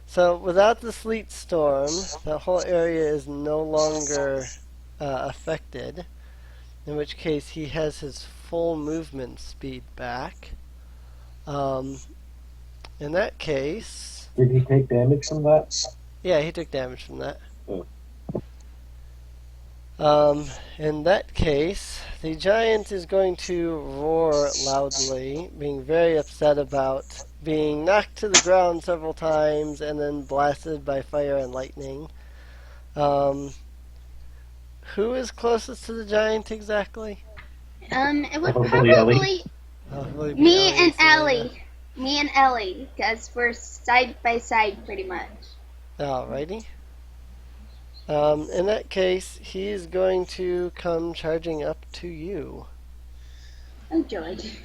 Speaker 1: so without the sleet storm, the whole area is no longer affected. In which case, he has his full movement speed back. In that case,
Speaker 6: Did he take damage from that?
Speaker 1: yeah, he took damage from that.
Speaker 6: Oh.
Speaker 1: In that case, the giant is going to roar loudly, being very upset about being knocked to the ground several times and then blasted by fire and lightning. Who is closest to the giant exactly?
Speaker 5: It would
Speaker 6: Probably
Speaker 5: probably
Speaker 1: Probably be
Speaker 5: me
Speaker 1: Ellie
Speaker 5: and
Speaker 1: Selena.
Speaker 5: Ellie. Me and Ellie, because we're side by side pretty much.
Speaker 1: Alrighty. In that case, he's going to come charging up to you.
Speaker 5: Oh, George.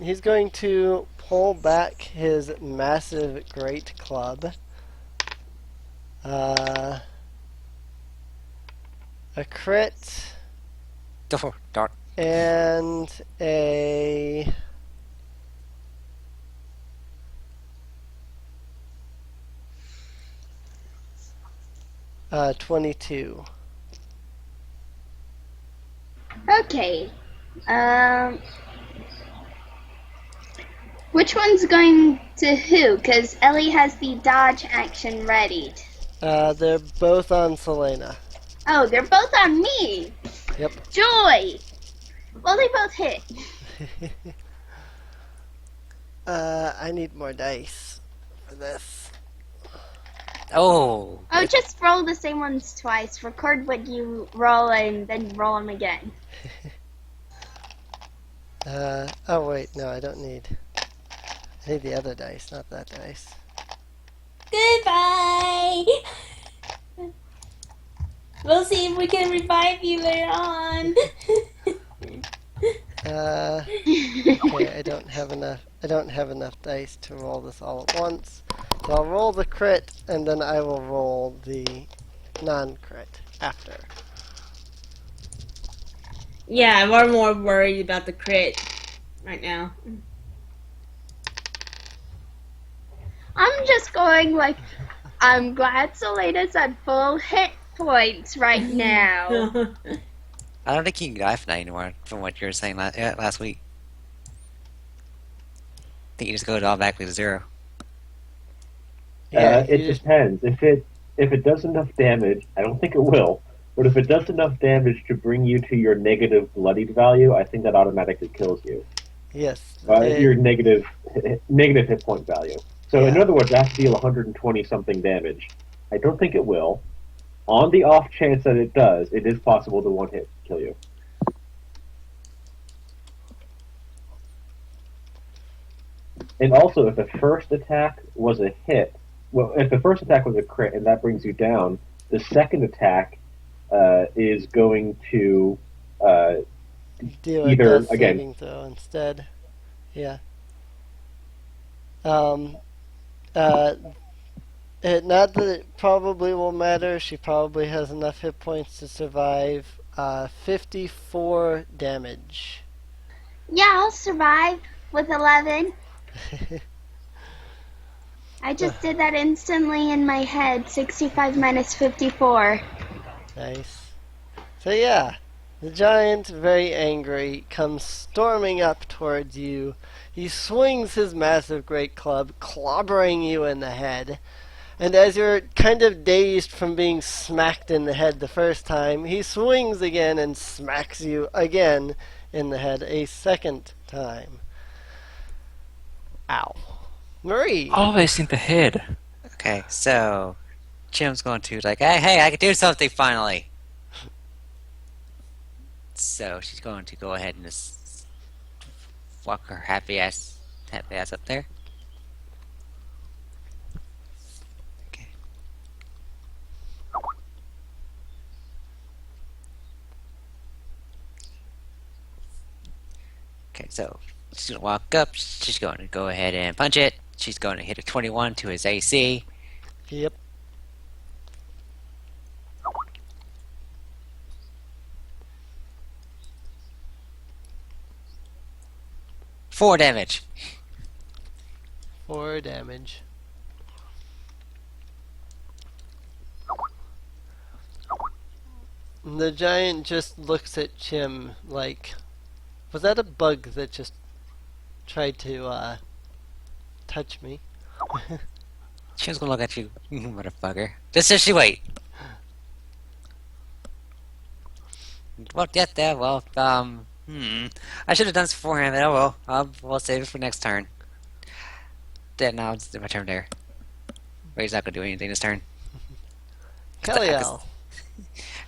Speaker 1: He's going to pull back his massive great club. A crit
Speaker 3: Dart.
Speaker 1: and a 22.
Speaker 5: Okay. Which one's going to who? Because Ellie has the dodge action readied.
Speaker 1: They're both on Selena.
Speaker 5: Oh, they're both on me.
Speaker 1: Yep.
Speaker 5: Joy. Well, they both hit.
Speaker 1: I need more dice for this.
Speaker 3: Oh.
Speaker 5: Oh, just roll the same ones twice. Record what you roll and then roll them again.
Speaker 1: Oh wait, no, I don't need. I need the other dice, not that dice.
Speaker 7: Goodbye. We'll see if we can revive you later on.
Speaker 1: Okay, I don't have enough dice to roll this all at once. So I'll roll the crit, and then I will roll the non-crit after.
Speaker 7: Yeah, we're more worried about the crit right now.
Speaker 5: I'm just going like, I'm glad Selena's at full hit points right now.
Speaker 3: I don't think you can die for that anymore, from what you were saying last week. I think you just go automatically to 0.
Speaker 1: Yeah,
Speaker 6: It depends. If it does enough damage, I don't think it will. But if it does enough damage to bring you to your negative bloodied value, I think that automatically kills you.
Speaker 1: Yes.
Speaker 6: If you're negative negative hit point value. So
Speaker 1: Yeah.
Speaker 6: in other words, I have to deal 120 something damage. I don't think it will. On the off chance that it does, it is possible to one hit kill you. And also, if the first attack was a hit, well, if the first attack was a crit and that brings you down, the second attack is going to
Speaker 1: Do a
Speaker 6: either
Speaker 1: death
Speaker 6: again.
Speaker 1: saving throw instead. Yeah. Not that it probably will matter. She probably has enough hit points to survive. 54 damage.
Speaker 5: Yeah, I'll survive with 11. I just did that instantly in my head. 65 minus 54.
Speaker 1: Nice. So yeah, the giant, very angry, comes storming up towards you. He swings his massive great club, clobbering you in the head. And as you're kind of dazed from being smacked in the head the first time, he swings again and smacks you again in the head a second time. Ow. Marie!
Speaker 4: Always in the head.
Speaker 3: Okay, so Jim's going to like, hey, I can do something finally. So she's going to go ahead and just walk her happy ass up there. Okay. Okay, so she's gonna walk up. She's going to go ahead and punch it. She's going to hit a 21 to his AC.
Speaker 1: Yep.
Speaker 3: Four damage.
Speaker 1: 4 damage. The giant just looks at Chim like, was that a bug that just tried to touch me?
Speaker 3: Jim's gonna look at you, motherfucker. Just as she wait. Well, yeah, well, I should have done this beforehand, but oh well. We'll save it for next turn. Then now it's my turn there. But he's not gonna do anything this turn.
Speaker 1: Kaliel.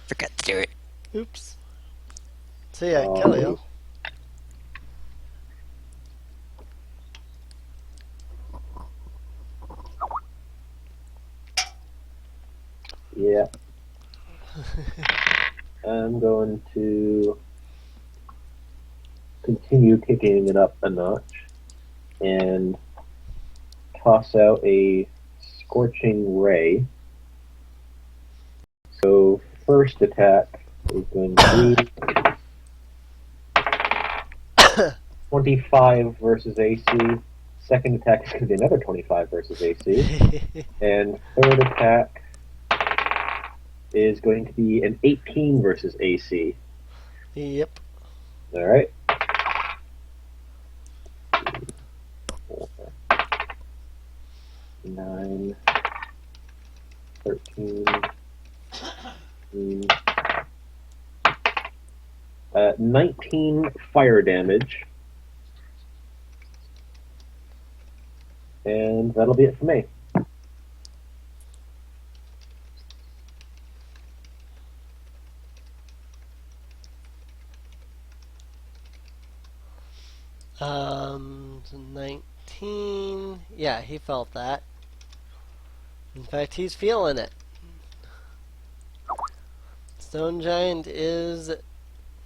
Speaker 3: Forgot to do it.
Speaker 1: Oops. So yeah, Kaliel.
Speaker 6: Yeah. I'm going to continue kicking it up a notch and toss out a Scorching Ray. So first attack is going to be 25 versus AC. Second attack is going to be another 25 versus AC. And third attack is going to be an 18 versus AC.
Speaker 1: Yep.
Speaker 6: Alright. 9, 13, 19 fire damage. And that'll be it for me.
Speaker 1: So 19. Yeah, he felt that. In fact, he's feeling it. Stone Giant is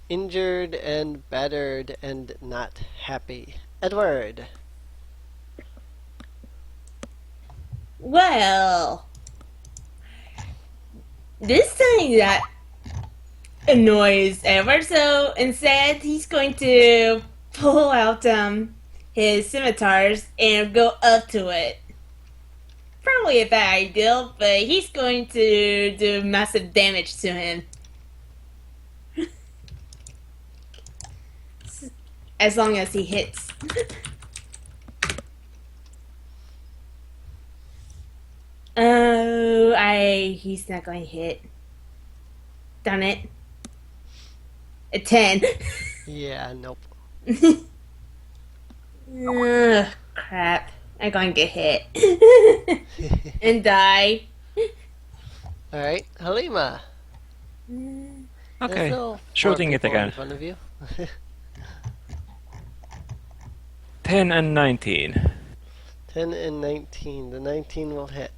Speaker 1: injured and battered and not happy. Edward.
Speaker 7: Well, this thing that annoys Edward, so instead he's going to pull out his scimitars and go up to it. Probably a bad idea, but he's going to do massive damage to him. As long as he hits. Oh, he's not going to hit. Done it. A 10.
Speaker 1: Yeah, nope.
Speaker 7: Ugh, crap. I'm going to get hit. And die.
Speaker 1: Alright, Halima.
Speaker 4: Okay,
Speaker 1: There's still 4
Speaker 4: shooting it
Speaker 1: people in
Speaker 4: again.
Speaker 1: front of you.
Speaker 4: 10 and 19.
Speaker 1: 10 and 19. The 19 will hit.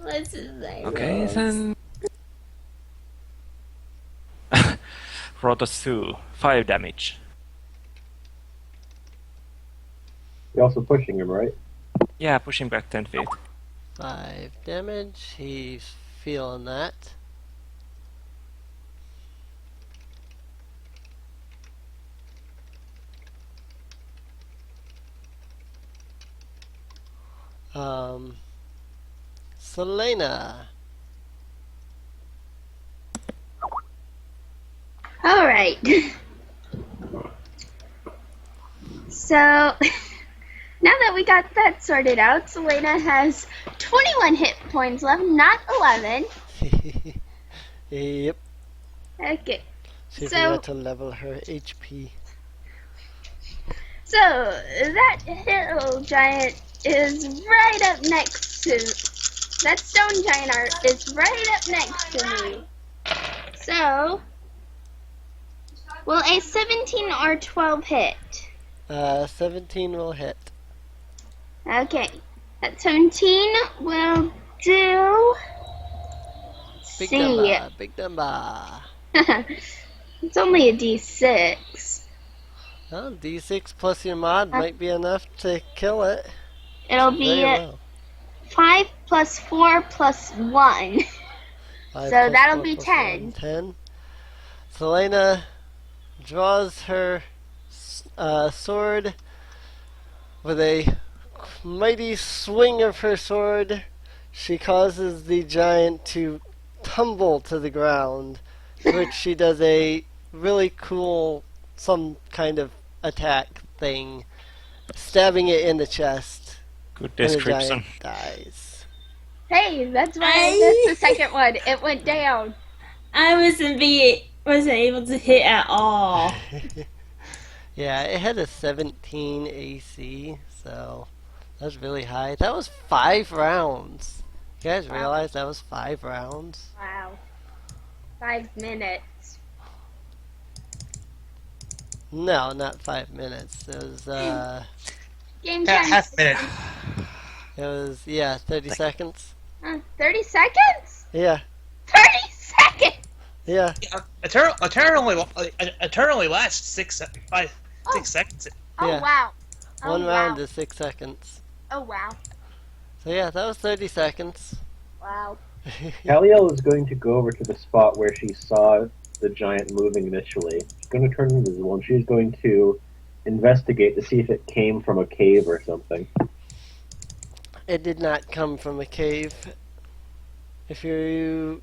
Speaker 7: Let's say
Speaker 4: Okay,
Speaker 7: rolls.
Speaker 4: then... Roll us 2. 5 damage.
Speaker 6: You're also pushing him, right?
Speaker 4: Yeah, pushing back 10 feet.
Speaker 1: 5 damage. He's feeling that. Selena.
Speaker 5: All right. So now that we got that sorted out, Selena has 21 hit points left, not 11.
Speaker 1: Yep.
Speaker 5: Okay.
Speaker 1: She
Speaker 5: So-
Speaker 1: forgot to level her HP.
Speaker 5: So that hill giant is right up next to that stone giant is right up next to me. So will a 17 or 12 hit?
Speaker 1: 17 will hit.
Speaker 5: Okay. That 17 will do.
Speaker 1: Big
Speaker 5: See.
Speaker 1: number. Big number.
Speaker 5: It's only a D6.
Speaker 1: Well, D6 plus your mod might be enough to kill it.
Speaker 5: It'll
Speaker 1: Very
Speaker 5: be
Speaker 1: well.
Speaker 5: 5 plus 4 plus 1.
Speaker 1: 5
Speaker 5: so
Speaker 1: plus
Speaker 5: that'll
Speaker 1: 4
Speaker 5: be
Speaker 1: plus
Speaker 5: 10.
Speaker 1: 1, 10. Selena draws her sword with a mighty swing of her sword. She causes the giant to tumble to the ground, to which she does a really cool, some kind of attack thing, stabbing it in the chest.
Speaker 4: Good
Speaker 1: And the
Speaker 4: description.
Speaker 1: giant dies.
Speaker 5: Hey, that's why I missed the second one. It went down.
Speaker 7: I wasn't able to hit at all.
Speaker 1: Yeah, it had a 17 AC, so that was really high. That was 5 rounds. You guys realize that was 5 rounds?
Speaker 5: Wow. 5 minutes.
Speaker 1: No, not 5 minutes. It was,
Speaker 5: Game time.
Speaker 2: Half minute.
Speaker 1: 30 seconds.
Speaker 5: 30 seconds?
Speaker 1: Yeah,
Speaker 5: 30 seconds!
Speaker 1: yeah.
Speaker 2: Eternally lasts 6 seconds.
Speaker 5: Oh,
Speaker 1: Yeah.
Speaker 5: wow. Oh,
Speaker 1: One
Speaker 5: wow.
Speaker 1: round is 6 seconds.
Speaker 5: Oh, wow.
Speaker 1: So yeah, that was 30 seconds.
Speaker 5: Wow.
Speaker 6: Kaliel is going to go over to the spot where she saw the giant moving initially. She's going to turn invisible, and she's going to investigate to see if it came from a cave or something.
Speaker 1: It did not come from a cave. If you're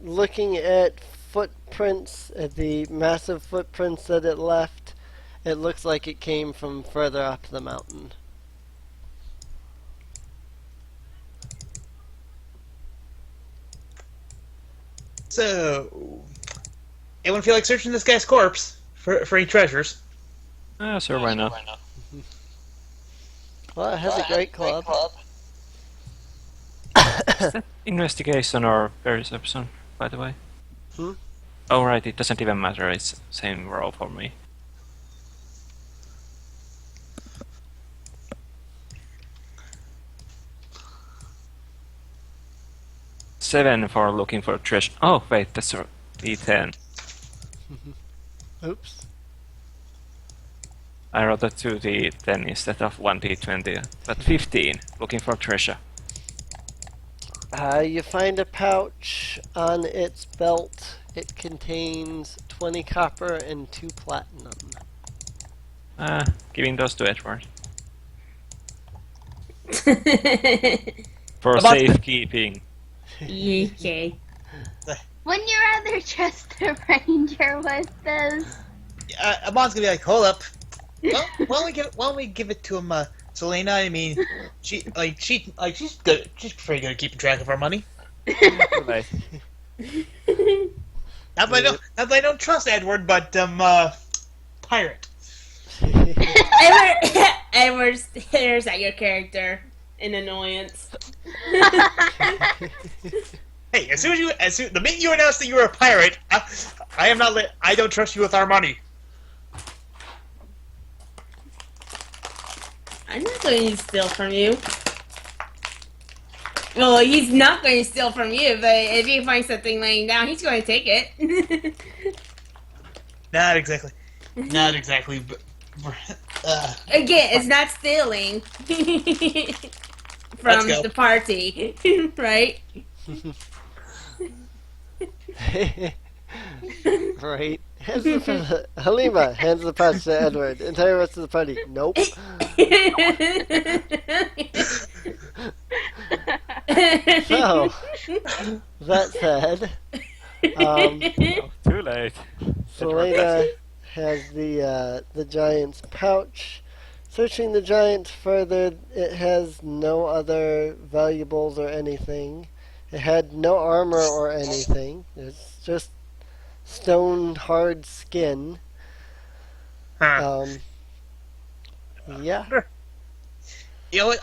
Speaker 1: looking at footprints, at the massive footprints that it left, it looks like it came from further up the mountain.
Speaker 2: So, anyone feel like searching this guy's corpse for any treasures?
Speaker 4: Sure, why not?
Speaker 1: Well, it has a great club.
Speaker 4: Investigation or perception, by the way?
Speaker 1: Hmm?
Speaker 4: Oh, right, it doesn't even matter. It's same roll for me. Seven for looking for treasure. Oh, wait, that's a D10.
Speaker 1: Oops.
Speaker 4: I rolled a 2D10 instead of 1D20. But 15, looking for treasure.
Speaker 1: You find a pouch on its belt. It contains 20 copper and 2 platinum.
Speaker 4: Giving those to Edward.
Speaker 7: Okay.
Speaker 4: For
Speaker 2: About-
Speaker 4: safekeeping.
Speaker 5: Wouldn't you rather trust the ranger with this?
Speaker 2: Amon's gonna be like, hold up. Well, why don't we give it to him, Selena? I mean, she's good. She's pretty good at keeping track of our money.
Speaker 4: Right.
Speaker 2: Not that I don't trust Edward, but pirate.
Speaker 7: Ever stares at your character in annoyance.
Speaker 2: Hey, the minute you announced that you were a pirate, I am not. I don't trust you with our money.
Speaker 7: I'm not going to steal from you. Well, he's not going to steal from you, but if he finds something laying down, he's going to take it.
Speaker 2: Not exactly. Not exactly, but...
Speaker 7: Again, it's not stealing from
Speaker 2: go.
Speaker 7: the party, right?
Speaker 1: Right. Halima hands the pouch to Edward. Entire rest of the party. Nope. So, that said,
Speaker 4: Oh, too late.
Speaker 1: Selena has the giant's pouch. Searching the giant further, it has no other valuables or anything. It had no armor or anything. It's just stone hard skin.
Speaker 2: Huh.
Speaker 1: Yeah.
Speaker 2: You know what?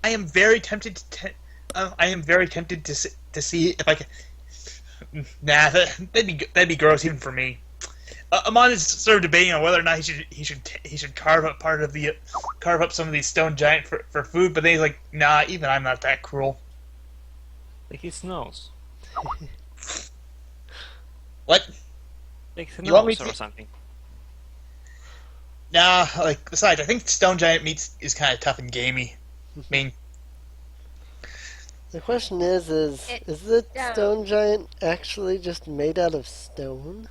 Speaker 2: I am very tempted to. I am very tempted to see if I can. Nah, that'd be gross even for me. Amon is sort of debating on whether or not he should carve up some of these stone giant for food, but then he's like, nah, even I'm not that cruel.
Speaker 4: Like his nose.
Speaker 2: What?
Speaker 4: Like the
Speaker 2: You want me
Speaker 4: nose or
Speaker 2: to-
Speaker 4: something.
Speaker 2: Nah, like besides, I think stone giant meat is kind of tough and gamey. I mean,
Speaker 1: The question is the
Speaker 5: stone.
Speaker 1: stone giant actually just made out of stone?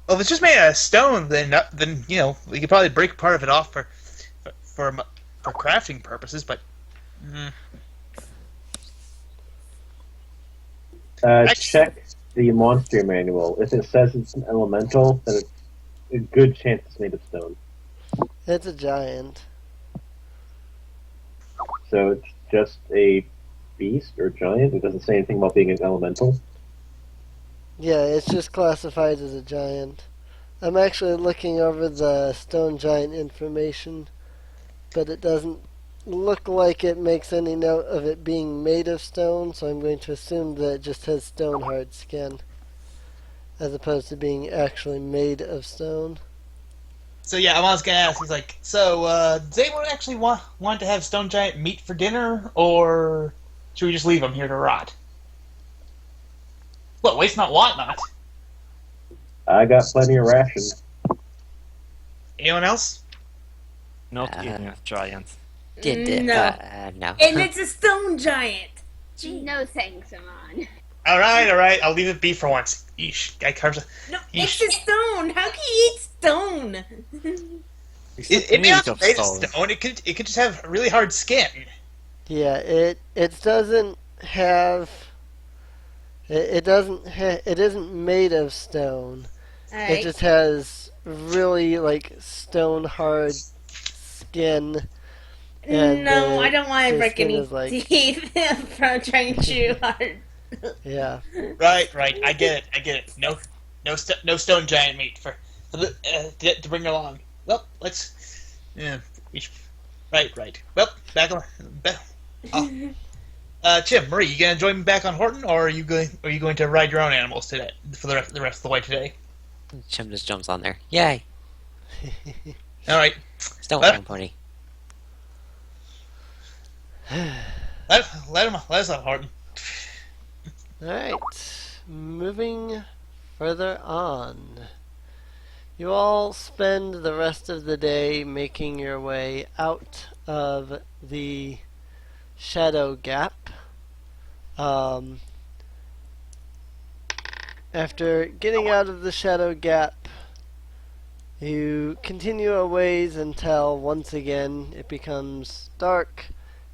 Speaker 2: well, if it's just made out of stone, then you know we could probably break part of it off for crafting purposes. But
Speaker 6: Check the monster manual. If it says it's an elemental, then it's a good chance it's made of stone.
Speaker 1: It's a giant.
Speaker 6: So it's just a beast or giant. It doesn't say anything about being an elemental.
Speaker 1: Yeah, it's just classified as a giant. I'm actually looking over the stone giant information, but it doesn't look like it makes any note of it being made of stone, so I'm going to assume that it just has stone hard skin, as opposed to being actually made of stone.
Speaker 2: so yeah, I was gonna ask. He's like, so does anyone actually want to have stone giant meat for dinner, or should we just leave them here to rot? Well, waste not, want not.
Speaker 6: I got plenty of rations.
Speaker 2: Anyone else?
Speaker 4: Not eating a giant.
Speaker 7: No.
Speaker 3: No.
Speaker 7: And it's a stone giant.
Speaker 5: No thanks, Amon.
Speaker 2: All right. I'll leave it be for once. Yeesh, guy carves.
Speaker 7: No,
Speaker 2: Yeesh.
Speaker 7: it's a stone. How can you eat stone?
Speaker 2: It may not
Speaker 4: Made
Speaker 2: be
Speaker 4: of
Speaker 2: made of
Speaker 4: stone.
Speaker 2: stone. It could just have really hard skin.
Speaker 1: Yeah, it doesn't have. It isn't made of stone. It
Speaker 7: Alright.
Speaker 1: just has really like stone hard skin. And
Speaker 7: No, I don't want to
Speaker 1: the
Speaker 7: break
Speaker 1: skin
Speaker 7: any
Speaker 1: is like-
Speaker 7: teeth from trying to chew hard.
Speaker 1: Yeah.
Speaker 2: Right. I get it. No stone giant meat to bring along. Well, let's. Yeah. Right. Well, back on. Chim, Marie, you gonna join me back on Horton, or are you going to ride your own animals today for the rest of the way today?
Speaker 3: Chim just jumps on there. Yay!
Speaker 2: All right.
Speaker 3: Stone
Speaker 2: What?
Speaker 3: flying pony.
Speaker 2: Let us on Horton.
Speaker 1: Alright. Moving further on. You all spend the rest of the day making your way out of the Shadow Gap. After getting out of the Shadow Gap, you continue a ways until once again it becomes dark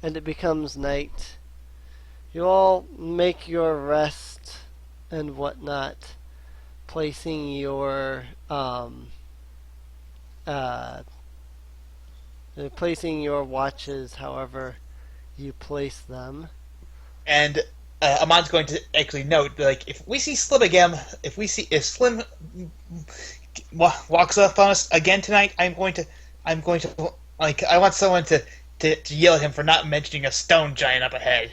Speaker 1: and it becomes night. You all make your rest and whatnot, placing your watches however you place them.
Speaker 2: And Amon's going to actually note, like, if we see Slim again, if Slim walks up on us again tonight, I'm going to like I want someone to yell at him for not mentioning a stone giant up ahead.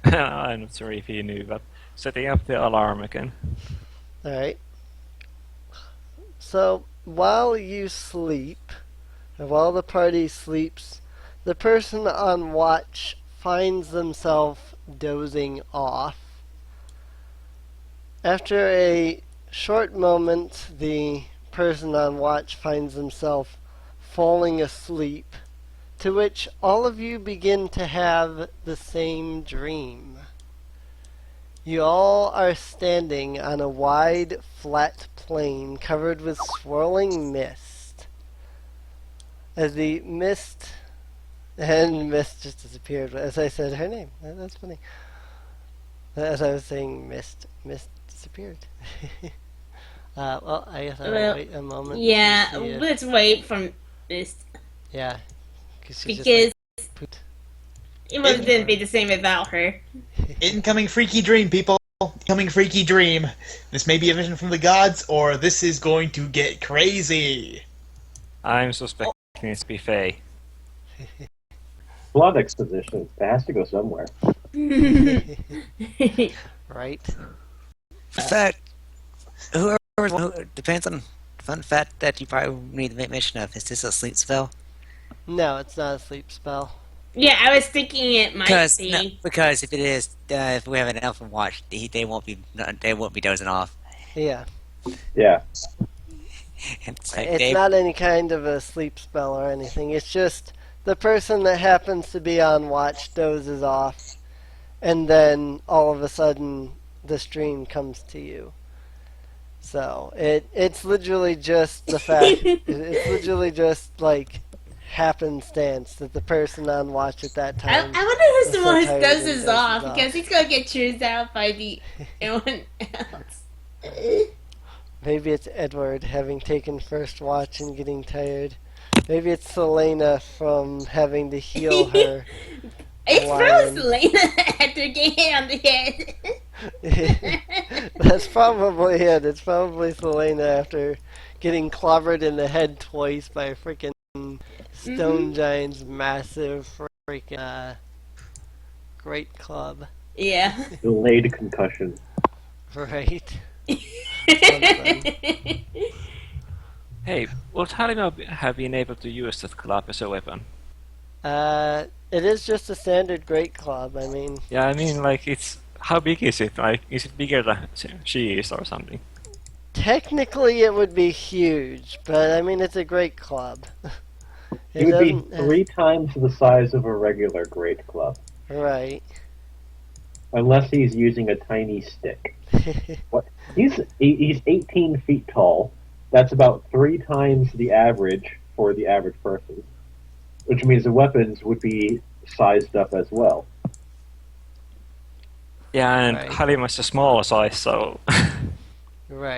Speaker 4: I'm not sure if he knew, but setting up the alarm again.
Speaker 1: Alright. So, while you sleep, or while the party sleeps, the person on watch finds themselves dozing off. After a short moment, the person on watch finds himself falling asleep, to which all of you begin to have the same dream. You all are standing on a wide, flat plain covered with swirling mist. As the mist just disappeared as I said her name. That's funny. As I was saying mist disappeared. Well, I guess I'll wait a moment.
Speaker 7: Yeah, let's wait for mist.
Speaker 1: Yeah.
Speaker 7: Because it wouldn't be the same without her.
Speaker 2: Incoming freaky dream, people. Incoming freaky dream. This may be a vision from the gods, or this is going to get crazy.
Speaker 4: I'm suspecting it to be Faye.
Speaker 6: Blood exposition. It has to go somewhere.
Speaker 1: Right.
Speaker 3: Fact, who depends on fun fact that you probably need to make mention of. Is this a sleep spell?
Speaker 1: No, it's not a sleep spell.
Speaker 7: Yeah, I was thinking it might be.
Speaker 3: No, because if it is, if we have an elf on watch, they won't be dozing off.
Speaker 1: Yeah.
Speaker 6: Yeah.
Speaker 3: It's
Speaker 1: not any kind of a sleep spell or anything. It's just the person that happens to be on watch dozes off, and then all of a sudden this dream comes to you. So it's literally just the fact. It's literally just like happenstance that the person on watch at that
Speaker 7: I
Speaker 1: time.
Speaker 7: wonder who's the one who
Speaker 1: tired
Speaker 7: dozes
Speaker 1: and
Speaker 7: off,
Speaker 1: dozes
Speaker 7: because he's gonna get chewed out by the anyone else.
Speaker 1: Maybe it's Edward having taken first watch and getting tired. Maybe it's Selena from having to heal her.
Speaker 7: It's
Speaker 1: lion.
Speaker 7: probably Selena after getting hit on the head.
Speaker 1: That's probably it. It's probably Selena after getting clobbered in the head twice by a freaking stone giant's massive freaking great club.
Speaker 7: Yeah.
Speaker 6: Delayed concussion.
Speaker 1: Right.
Speaker 4: Hey, would Halima have been able to use that club as a weapon?
Speaker 1: It is just a standard great club. I mean.
Speaker 4: Yeah, I mean, like, it's... How big is it? Like, is it bigger than she is or something?
Speaker 1: Technically, it would be huge, but I mean, it's a great club.
Speaker 6: It would be 3 times the size of a regular great club.
Speaker 1: Right.
Speaker 6: Unless he's using a tiny stick. What? He's 18 feet tall. That's about 3 times the average for the average person. Which means the weapons would be sized up as well.
Speaker 4: Yeah, and
Speaker 1: Right.
Speaker 4: Halima's a small size, so...
Speaker 1: Right.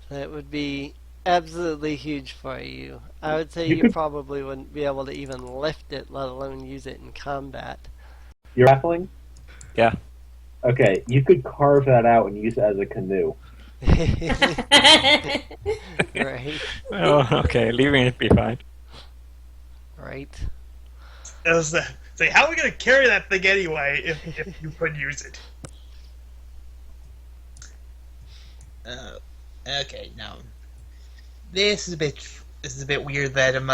Speaker 1: That would be absolutely huge for you. I would say
Speaker 6: You
Speaker 1: you
Speaker 6: could-
Speaker 1: probably wouldn't be able to even lift it, let alone use it in combat.
Speaker 6: You're raffling?
Speaker 4: Yeah.
Speaker 6: Okay, you could carve that out and use it as a canoe.
Speaker 1: Right.
Speaker 4: Oh, okay, leaving it be fine.
Speaker 1: Right.
Speaker 2: Say, how are we going to carry that thing anyway if you could use it? Okay, now this is a bit weird that
Speaker 1: I'm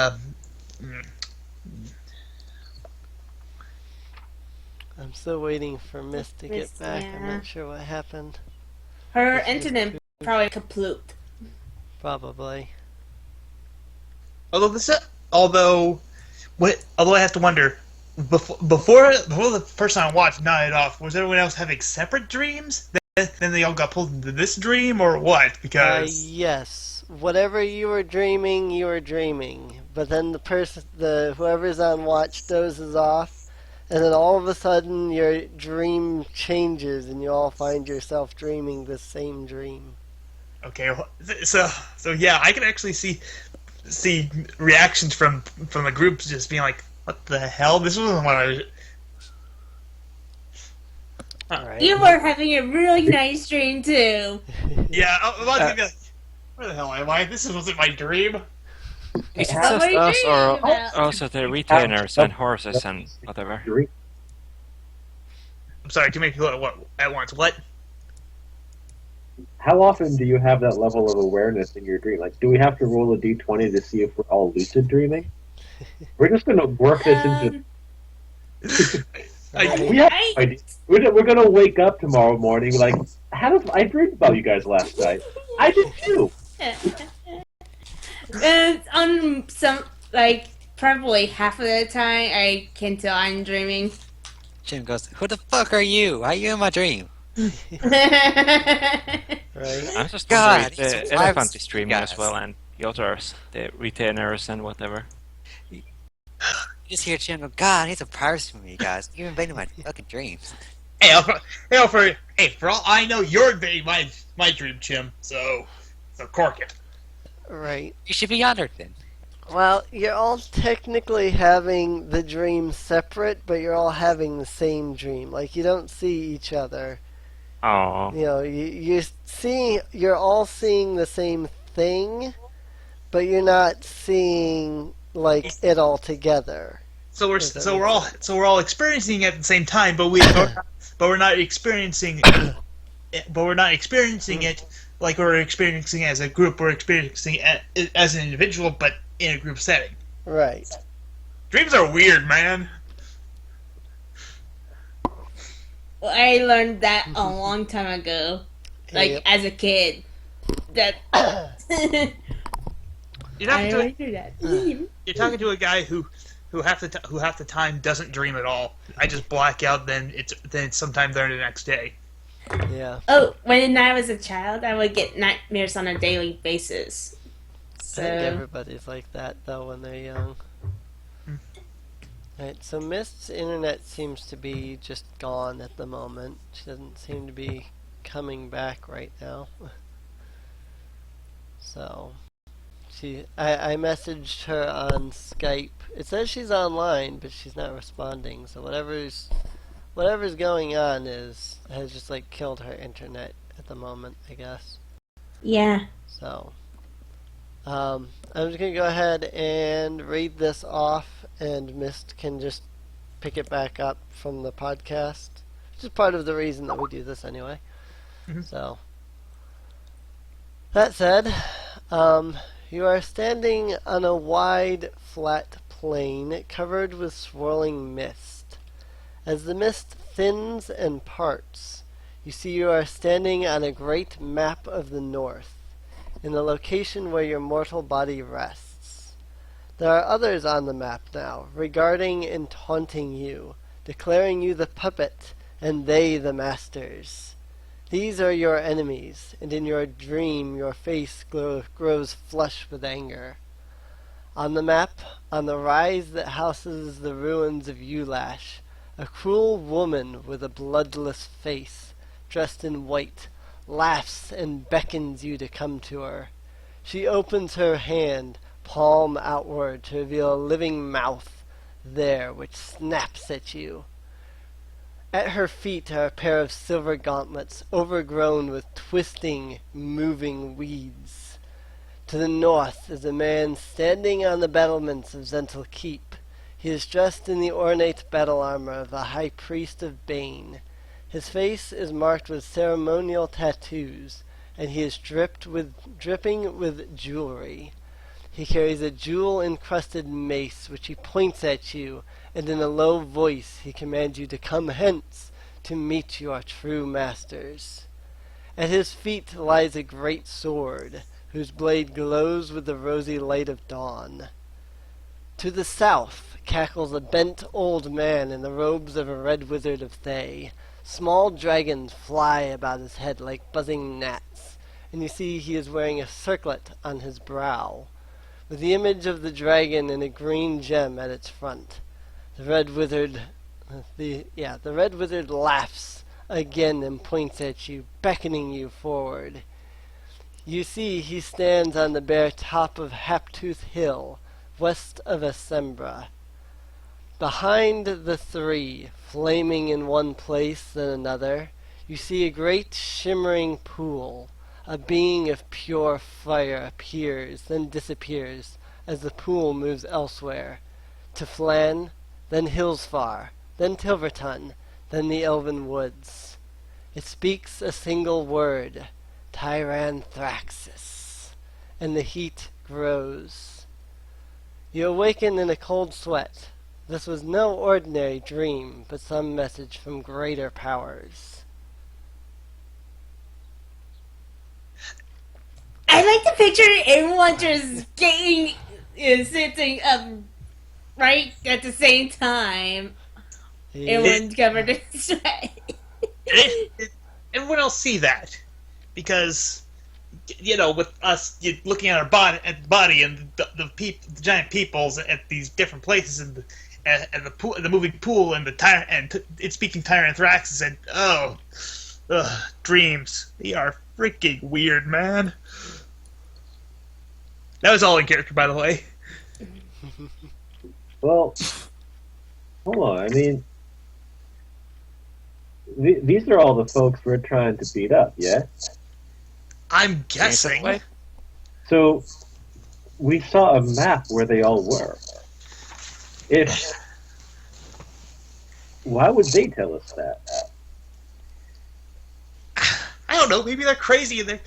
Speaker 1: still waiting for Mist to get
Speaker 7: Mist,
Speaker 1: back. I'm
Speaker 7: yeah.
Speaker 1: not sure what happened.
Speaker 7: Her internet probably kaploot.
Speaker 1: Probably.
Speaker 2: although I have to wonder, before the person on watch nodded off, was everyone else having separate dreams? Then they all got pulled into this dream, or what? Because
Speaker 1: Yes. Whatever you were dreaming. But then whoever's on watch dozes off, and then all of a sudden your dream changes, and you all find yourself dreaming the same dream.
Speaker 2: okay, so yeah, I can actually see reactions from the groups just being like, "What the hell? This wasn't what I was."
Speaker 1: Right.
Speaker 7: You were having a really nice dream too.
Speaker 2: Yeah, I'm about to be like, Where the hell am I? This wasn't my dream.
Speaker 4: Is it
Speaker 6: What
Speaker 4: just
Speaker 7: were you
Speaker 4: us,
Speaker 7: dreaming
Speaker 4: or
Speaker 7: about?
Speaker 4: also the retainers and horses and whatever?
Speaker 6: Dream.
Speaker 2: I'm sorry, too many people at once. What?
Speaker 6: How often do you have that level of awareness in your dream? Like, do we have to roll a d20 to see if we're all lucid dreaming? We're just going to work this into. We have no idea. We're going to wake up tomorrow morning like, how does I dreamed about you guys last night? I did too.
Speaker 7: And on some, like, probably half of the time, I can tell I'm dreaming.
Speaker 3: Jim goes, "Who the fuck are you? Why are you in my dream?"
Speaker 1: Right?
Speaker 4: I'm just
Speaker 3: God,
Speaker 4: wondering if
Speaker 3: he's
Speaker 4: the
Speaker 3: so
Speaker 4: elephant
Speaker 3: privacy,
Speaker 4: is dreaming as
Speaker 3: guys.
Speaker 4: well, and the others, the retainers and whatever.
Speaker 3: You just hear Jim go, "God, he's a pirate for me, guys. You invaded my fucking dreams."
Speaker 2: Hey, for all I know, you're invading my dream, Chim. So cork it.
Speaker 1: Right.
Speaker 3: You should be honored then.
Speaker 1: Well, you're all technically having the dream separate, but you're all having the same dream. Like, you don't see each other.
Speaker 4: Oh,
Speaker 1: You know, you're all seeing the same thing, but you're not seeing like it all together.
Speaker 2: So we're
Speaker 1: Does that
Speaker 2: so
Speaker 1: make
Speaker 2: we're all
Speaker 1: sense?
Speaker 2: so we're all experiencing it at the same time, but we're not experiencing it like we're experiencing as a group. We're experiencing it as an individual, but in a group setting.
Speaker 1: Right.
Speaker 2: Dreams are weird, man.
Speaker 7: Well, I learned that a long time ago, like
Speaker 1: Yep.
Speaker 7: as a kid. That
Speaker 2: You're
Speaker 7: I
Speaker 2: talking to
Speaker 7: always do that.
Speaker 2: you're talking to a guy who half the time doesn't dream at all. I just black out. Then it's sometime there the next day.
Speaker 1: Yeah.
Speaker 7: Oh, when I was a child, I would get nightmares on a daily basis.
Speaker 1: I think
Speaker 7: So
Speaker 1: everybody's like that though when they're young. Right, so Mist's internet seems to be just gone at the moment. She doesn't seem to be coming back right now. So I messaged her on Skype. It says she's online, but she's not responding. So whatever's going on has just like killed her internet at the moment, I guess.
Speaker 7: yeah.
Speaker 1: So I'm just gonna go ahead and read this off, and Mist can just pick it back up from the podcast, which is part of the reason that we do this anyway.
Speaker 2: Mhm.
Speaker 1: So that said, you are standing on a wide, flat plain covered with swirling mist. As the mist thins and parts, you see you are standing on a great map of the north, in the location where your mortal body rests. There are others on the map now, regarding and taunting you, declaring you the puppet, and they the masters. These are your enemies, and in your dream your face grows flush with anger. On the map, on the rise that houses the ruins of Ulash, a cruel woman with a bloodless face, dressed in white, laughs and beckons you to come to her. She opens her hand, palm outward, to reveal a living mouth there which snaps at you. At her feet are a pair of silver gauntlets, overgrown with twisting, moving weeds. To the north is a man standing on the battlements of Zental Keep. He is dressed in the ornate battle armor of the High Priest of Bane. His face is marked with ceremonial tattoos, and he is dripping with jewelry. He carries a jewel-encrusted mace which he points at you, and in a low voice he commands you to come hence to meet your true masters. At his feet lies a great sword, whose blade glows with the rosy light of dawn. To the south cackles a bent old man in the robes of a red wizard of Thay. Small dragons fly about his head like buzzing gnats, and you see he is wearing a circlet on his brow, with the image of the dragon and a green gem at its front. The red wizard laughs again and points at you, beckoning you forward. You see he stands on the bare top of Haptooth Hill, west of Assembra. Behind the three, flaming in one place then another, you see a great shimmering pool, A being of pure fire appears, then disappears, as the pool moves elsewhere. To Flan, then Hillsfar, then Tilverton, then the Elven Woods. It speaks a single word, Tyranthraxis, and the heat grows. You awaken in a cold sweat. This was no ordinary dream, but some message from greater powers.
Speaker 7: I like to picture everyone just getting sitting up right at the same time. Everyone's covered in sweat.
Speaker 2: Everyone else see that because with us looking at our body and the giant peoples at these different places and the pool, the moving pool and it's speaking Tyranthraxis and dreams. They are freaking weird, man. That was all in character, by the way.
Speaker 6: Well, hold on. I mean, these are all the folks we're trying to beat up, yeah?
Speaker 2: I'm guessing.
Speaker 6: So, we saw a map where they all were. Why would they tell us that?
Speaker 2: I don't know. Maybe they're crazy, and I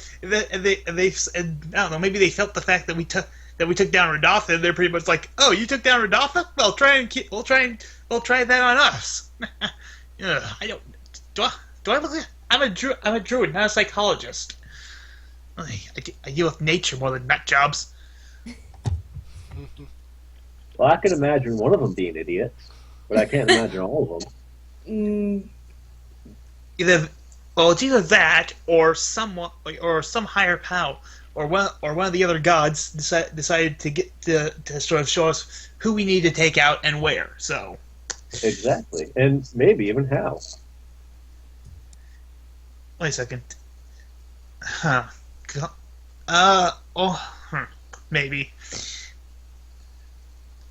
Speaker 2: don't know. Maybe they felt the fact that we took down Radotha, and they're pretty much like, "Oh, you took down Radotha? Well, we'll try that on us." I don't. Do I look like I'm a druid, not a psychologist. I deal with nature more than nut jobs.
Speaker 6: Well, I can imagine one of them being idiots, but I can't imagine all of them.
Speaker 2: It's either that or some higher power or one of the other gods decided to sort of show us who we need to take out and where. So
Speaker 6: exactly, and maybe even how.
Speaker 2: Wait a second. Huh. Maybe.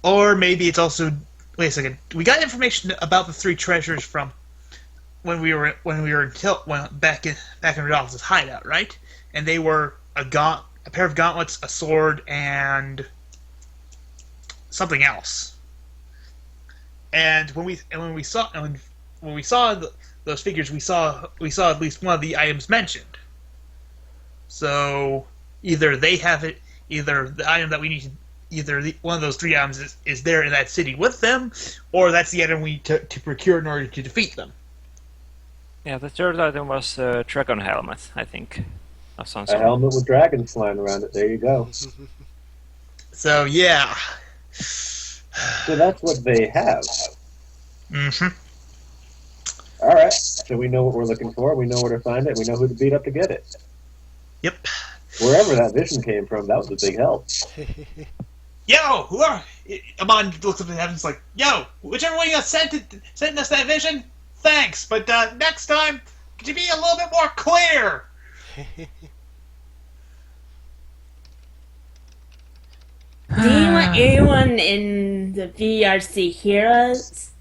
Speaker 2: Or maybe it's also. Wait a second. We got information about the three treasures from when we were back in Rodolph's hideout, right? And they were a pair of gauntlets, a sword, and something else. And when we saw those figures, we saw at least one of the items mentioned. So either they have it, either the item that we need to, one of those three items is there in that city with them, or that's the item we need to procure in order to defeat them.
Speaker 4: Yeah, the third item was a dragon helmet, I think. Of some sort.
Speaker 6: A helmet with dragons flying around it. There you go.
Speaker 2: So yeah.
Speaker 6: So that's what they have.
Speaker 2: Mm-hmm.
Speaker 6: All right. So we know what we're looking for. We know where to find it. We know who to beat up to get it.
Speaker 2: Yep.
Speaker 6: Wherever that vision came from, that was a big help.
Speaker 2: Yo, Amon looks up at the heavens like, yo, whichever one you got sent us that vision, thanks, but next time, could you be a little bit more clear?
Speaker 7: Do you want everyone in the VRC hear us?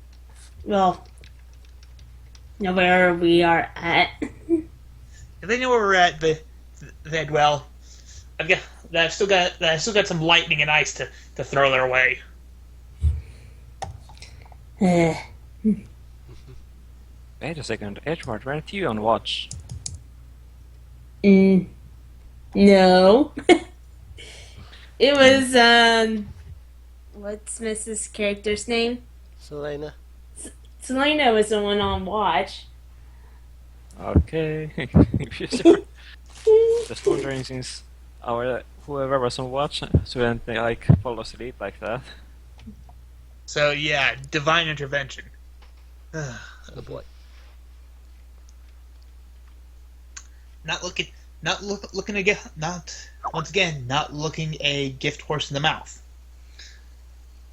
Speaker 7: Well, know where we are at.
Speaker 2: If they know where we're at, then well, I've still got some lightning and ice to throw their way.
Speaker 4: Wait a second, Edward, weren't you on watch?
Speaker 7: No. It was, what's Mrs. character's name?
Speaker 1: Selena.
Speaker 7: Selena was the one on watch.
Speaker 4: Okay. If you're sure. Just wondering, since whoever was on watch shouldn't they fall asleep like that.
Speaker 2: So yeah, divine intervention. Oh boy. Not looking a gift horse in the mouth.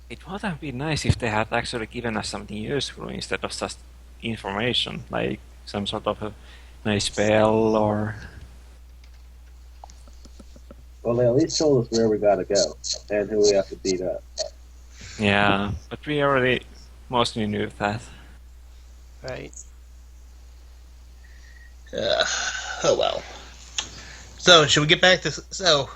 Speaker 4: It would have been nice if they had actually given us something useful instead of just information, like some sort of a nice spell or...
Speaker 6: Well, they at least told us where we gotta go and who we have to beat up.
Speaker 4: Yeah, but we already mostly knew that.
Speaker 1: Right.
Speaker 2: Oh well. So should we get back to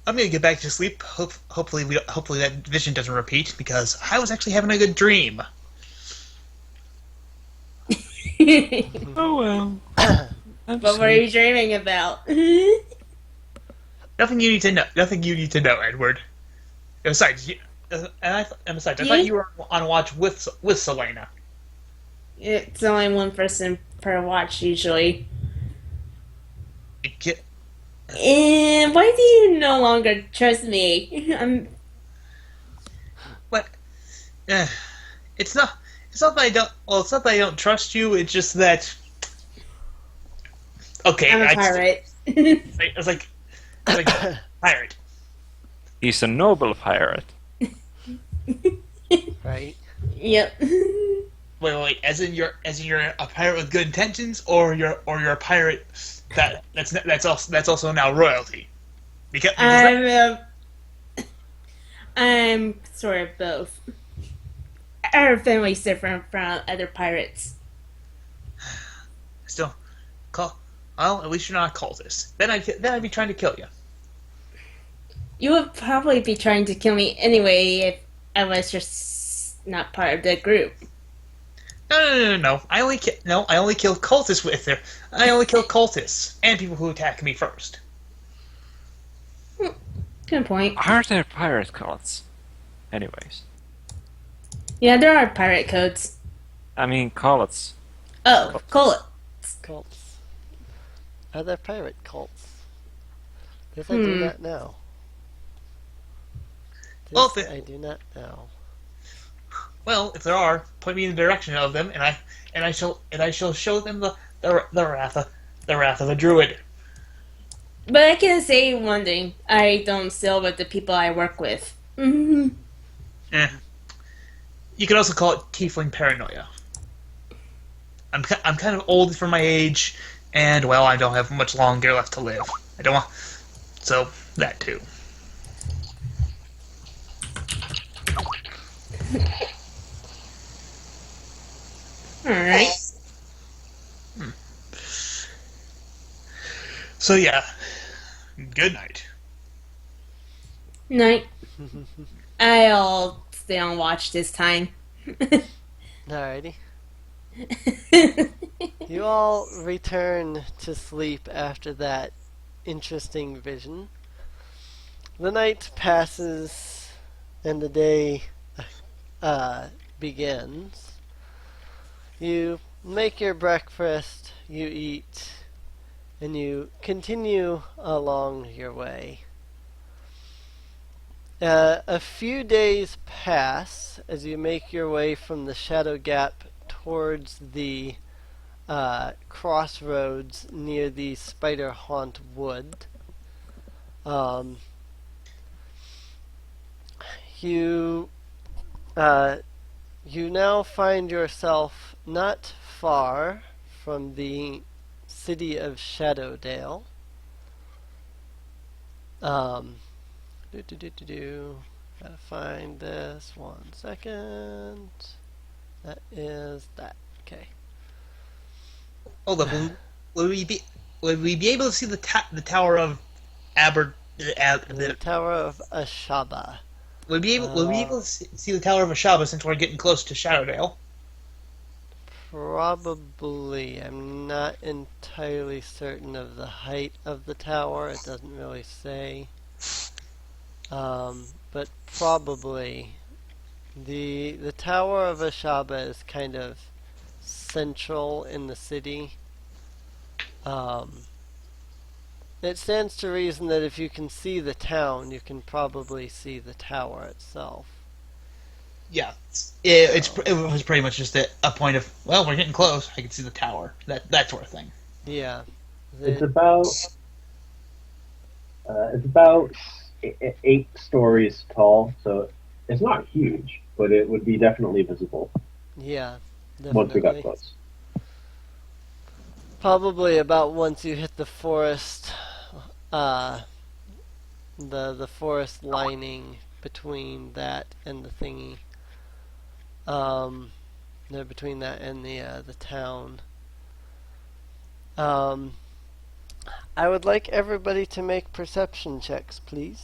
Speaker 2: I'm gonna get back to sleep. Hopefully that vision doesn't repeat because I was actually having a good dream.
Speaker 4: Oh well.
Speaker 7: What were you dreaming about?
Speaker 2: Nothing you need to know. Nothing you need to know, Edward. Besides, I thought you were on watch with Selena.
Speaker 7: It's only one person per watch usually. And why do you no longer trust me?
Speaker 2: What? It's not. It's not that I don't. Well, it's not that I don't trust you. It's just that. Okay,
Speaker 7: I'm a pirate.
Speaker 2: I was like pirate.
Speaker 4: He's a noble pirate.
Speaker 1: Right?
Speaker 7: Yep.
Speaker 2: Wait. As in you're a pirate with good intentions, or you're a pirate that's also now royalty.
Speaker 7: I'm sort of both. Our family's different from other pirates.
Speaker 2: Still, well, at least you're not a cultist. Then I'd be trying to kill you.
Speaker 7: You would probably be trying to kill me anyway if I was just not part of the group.
Speaker 2: No. I only kill cultists with her. I only kill cultists and people who attack me first.
Speaker 7: Good point.
Speaker 4: Are there pirate cults? Anyways.
Speaker 7: Yeah, there are pirate codes.
Speaker 4: I mean, cults.
Speaker 7: Oh, cults.
Speaker 1: Cults. Are there pirate cults? Guess I do not know. I do not know.
Speaker 2: Well, if there are, point me in the direction of them, and I shall show them the wrath of a druid.
Speaker 7: But I can say one thing: I don't steal with the people I work with. Mm-hmm.
Speaker 2: You could also call it tiefling paranoia. I'm kind of old for my age, and well, I don't have much longer left to live. I don't want, so that too.
Speaker 7: All right.
Speaker 2: So yeah, good night.
Speaker 7: Night. I'll stay on watch this time.
Speaker 1: Alrighty. You all return to sleep after that interesting vision. The night passes and the day begins. You make your breakfast, you eat, and you continue along your way. A few days pass as you make your way from the Shadow Gap towards the crossroads near the Spider Haunt Wood. You now find yourself not far from the city of Shadowdale. Gotta find this 1 second. That is that. Okay.
Speaker 2: Hold up. Would we be able to see the Tower of
Speaker 1: The Tower of Ashaba.
Speaker 2: Would we be able to see the Tower of Ashaba since we're getting close to Shadowdale?
Speaker 1: Probably. I'm not entirely certain of the height of the tower. It doesn't really say. But probably. The Tower of Ashaba is kind of central in the city. It stands to reason that if you can see the town, you can probably see the tower itself.
Speaker 2: Yeah, it was pretty much just a point of, well, we're getting close. I can see the tower, that sort of thing.
Speaker 1: Yeah.
Speaker 6: It's about 8 stories tall, so it's not huge, but it would be definitely visible.
Speaker 1: Yeah, definitely.
Speaker 6: Once we got close.
Speaker 1: Probably about once you hit the forest, the forest lining between that and the thingy. Between that and the town. I would like everybody to make perception checks, please.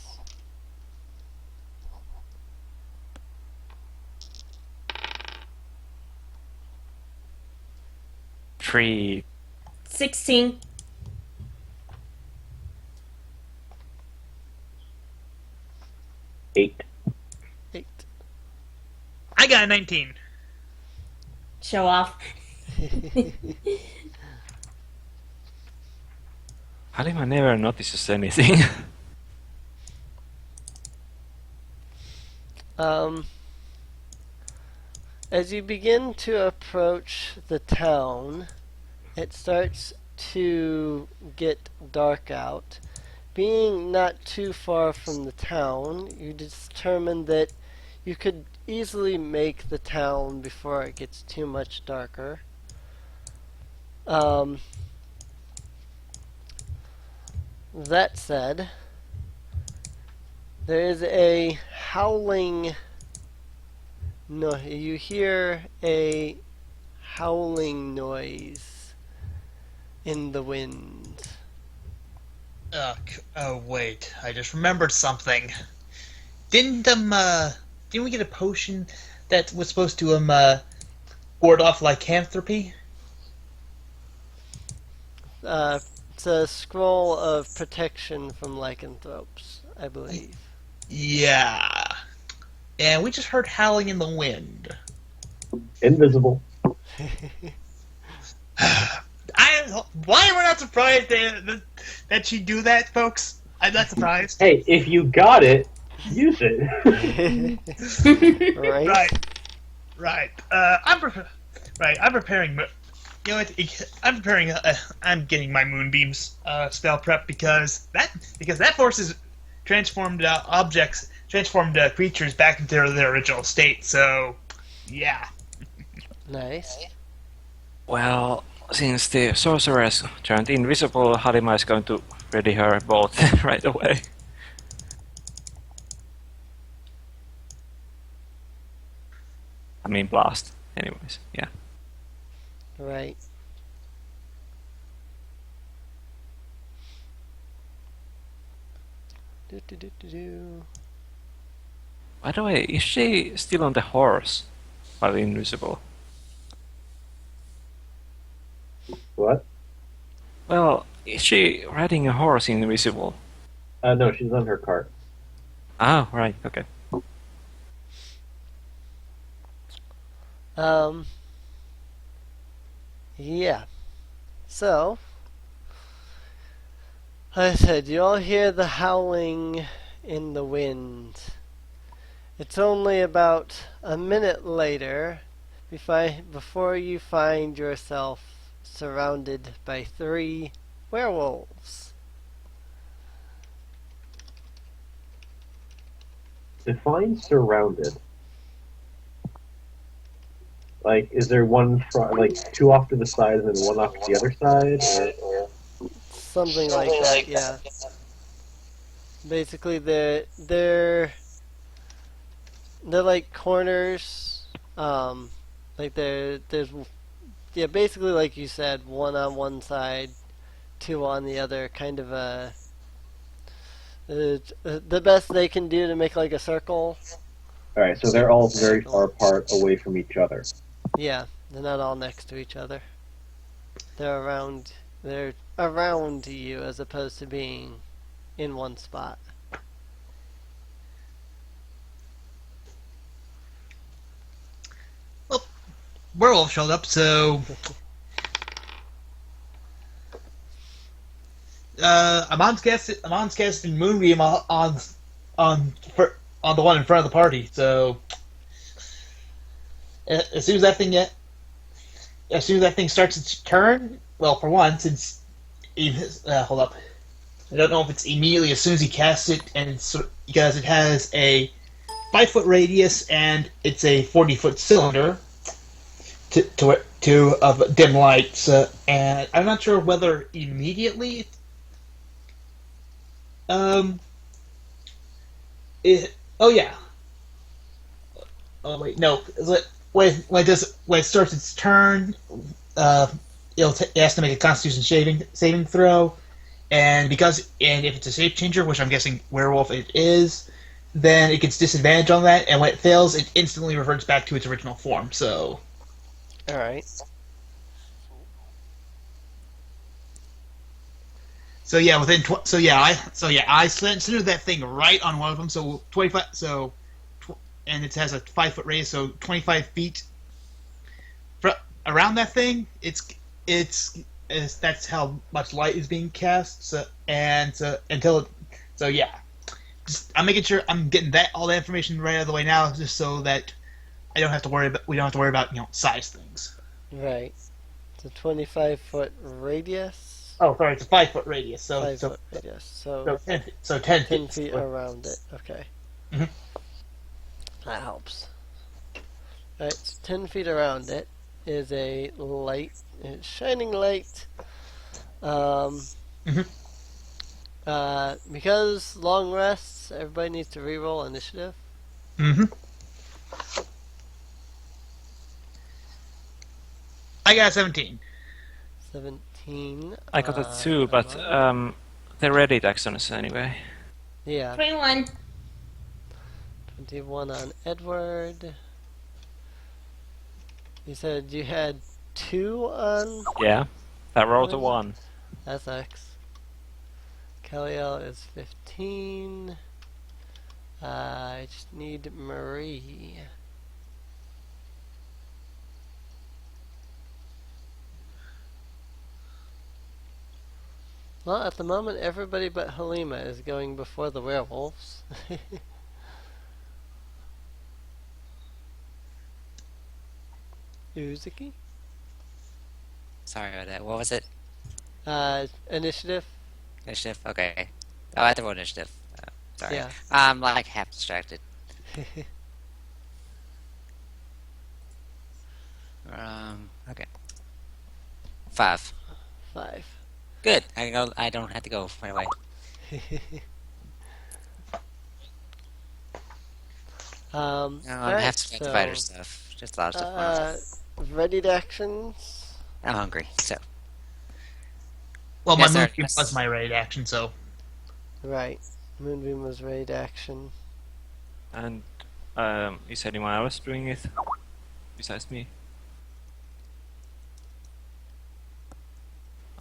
Speaker 4: Three.
Speaker 7: 16.
Speaker 6: Eight.
Speaker 1: 8.
Speaker 2: I got a 19.
Speaker 7: Show off.
Speaker 4: Halima never notices anything.
Speaker 1: As you begin to approach the town, it starts to get dark out. Being not too far from the town, you determine that you could easily make the town before it gets too much darker. That said, there is a howling. No, you hear a howling noise in the wind.
Speaker 2: Oh wait, I just remembered something. Didn't we get a potion that was supposed to ward off lycanthropy?
Speaker 1: It's a scroll of protection from lycanthropes, I believe.
Speaker 2: Yeah. And we just heard howling in the wind.
Speaker 6: Invisible.
Speaker 2: Why am I not surprised that she do that, folks? I'm not surprised.
Speaker 6: Hey, if you got it, use it.
Speaker 1: Right?
Speaker 2: Right. I'm preparing. You know what? I'm preparing. I'm getting my moonbeams spell prep because that forces transformed objects, transformed creatures back into their original state. So, yeah.
Speaker 1: Nice.
Speaker 4: Well, since the sorceress turned invisible, Halima is going to ready her both right away. I mean blast, anyways, yeah.
Speaker 1: Right. Do.
Speaker 4: By the way, is she still on the horse while invisible?
Speaker 6: What?
Speaker 4: Well, is she riding a horse invisible?
Speaker 6: No, she's on her cart.
Speaker 4: Ah, right, okay.
Speaker 1: Yeah. So, like I said, you all hear the howling in the wind. It's only about a minute later before you find yourself surrounded by 3 werewolves.
Speaker 6: Define surrounded. Like, is there one like 2 off to the side and then 1 off to the other side, or?
Speaker 1: Something like that, yeah. Basically, they're like corners. Like there's basically like you said, 1 on one side, 2 on the other. Kind of the best they can do to make like a circle.
Speaker 6: All right, so they're all very far apart, away from each other.
Speaker 1: Yeah, they're not all next to each other. They're around you as opposed to being in one spot.
Speaker 2: Well, werewolf showed up, so Amon's casting Moonbeam on the one in front of the party. So as soon as that thing starts its turn, well, for one, since hold up, I don't know if it's immediately as soon as he casts it, and because it has a 5-foot radius and it's a 40-foot cylinder to of dim lights, and I'm not sure whether immediately. Oh yeah. Oh wait, no. When it starts its turn, it has to make a Constitution saving throw, and if it's a shape changer, which I'm guessing werewolf it is, then it gets disadvantage on that, and when it fails, it instantly reverts back to its original form. So,
Speaker 1: All right.
Speaker 2: I centered that thing right on one of them. So 25. And it has a 5-foot radius, so 25 feet around that thing. That's how much light is being cast. I'm making sure I'm getting all that information right out of the way now, just so that we don't have to worry about size things.
Speaker 1: Right. It's a 25-foot radius.
Speaker 2: Oh, sorry, it's a 5-foot radius. So
Speaker 1: 5-foot radius. So
Speaker 2: 10
Speaker 1: feet around it. Okay.
Speaker 2: Mhm.
Speaker 1: That helps. Alright, so 10 feet around it is a light, shining light. Because long rests, everybody needs to reroll initiative.
Speaker 2: I got 17.
Speaker 1: 17.
Speaker 4: I got a 2, but the ready actions anyway.
Speaker 1: Yeah.
Speaker 7: 21.
Speaker 1: 21 on Edward. You said you had 2 on...
Speaker 4: Yeah, I rolled a 1.
Speaker 1: That's X. Kaliel is 15. I just need Marie. Well, at the moment, everybody but Halima is going before the werewolves. Uzuki?
Speaker 3: Sorry about that. What was it?
Speaker 1: Initiative?
Speaker 3: Initiative? Okay. Oh, I have to roll initiative. Sorry.
Speaker 1: Yeah.
Speaker 3: I'm like half distracted. Okay. 5.
Speaker 1: 5.
Speaker 3: Good. I can go. I don't have to go right away. I have to check the fighter stuff. Just a lot of stuff.
Speaker 1: Readied actions.
Speaker 3: I'm hungry, so.
Speaker 2: Well,
Speaker 3: Yes,
Speaker 2: my
Speaker 3: sir.
Speaker 2: moonbeam was my raid action, so.
Speaker 1: Right. Moonbeam was readied action.
Speaker 4: And is anyone else doing it besides me?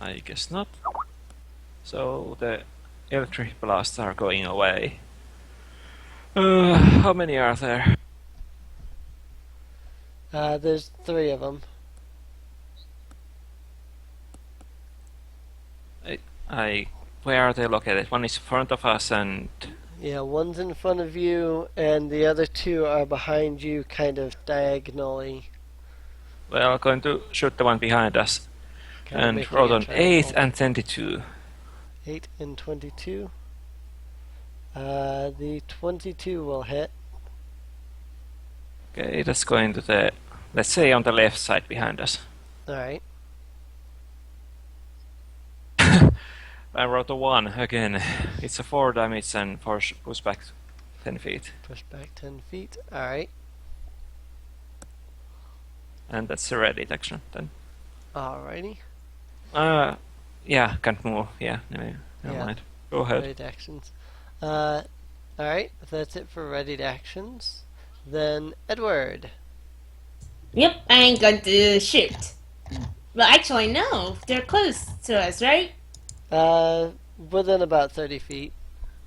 Speaker 4: I guess not. So the electric blasts are going away. How many are there?
Speaker 1: There's 3 of them.
Speaker 4: Where are they located? One is in front of us and...
Speaker 1: Yeah, one's in front of you, and the other 2 are behind you, kind of diagonally.
Speaker 4: Well, I'm going to shoot the one behind us.
Speaker 1: Kind of
Speaker 4: And
Speaker 1: making
Speaker 4: roll
Speaker 1: a
Speaker 4: on
Speaker 1: triangle.
Speaker 4: 8 and 22.
Speaker 1: 8 and 22. The 22 will hit.
Speaker 4: Okay, that's going to the... Let's say on the left side behind us.
Speaker 1: Alright.
Speaker 4: I rolled a 1 again. It's a 4 damage and push back 10 feet.
Speaker 1: Push back 10 feet. Alright.
Speaker 4: And that's a ready action then.
Speaker 1: Alrighty.
Speaker 4: Yeah, can't move. Yeah, never
Speaker 1: Yeah.
Speaker 4: mind. Go ahead.
Speaker 1: Readied actions. Alright, if that's it for readied actions, then Edward.
Speaker 7: Yep, I ain't going to shoot. Well, actually, no. They're close to us, right?
Speaker 1: Within about 30 feet.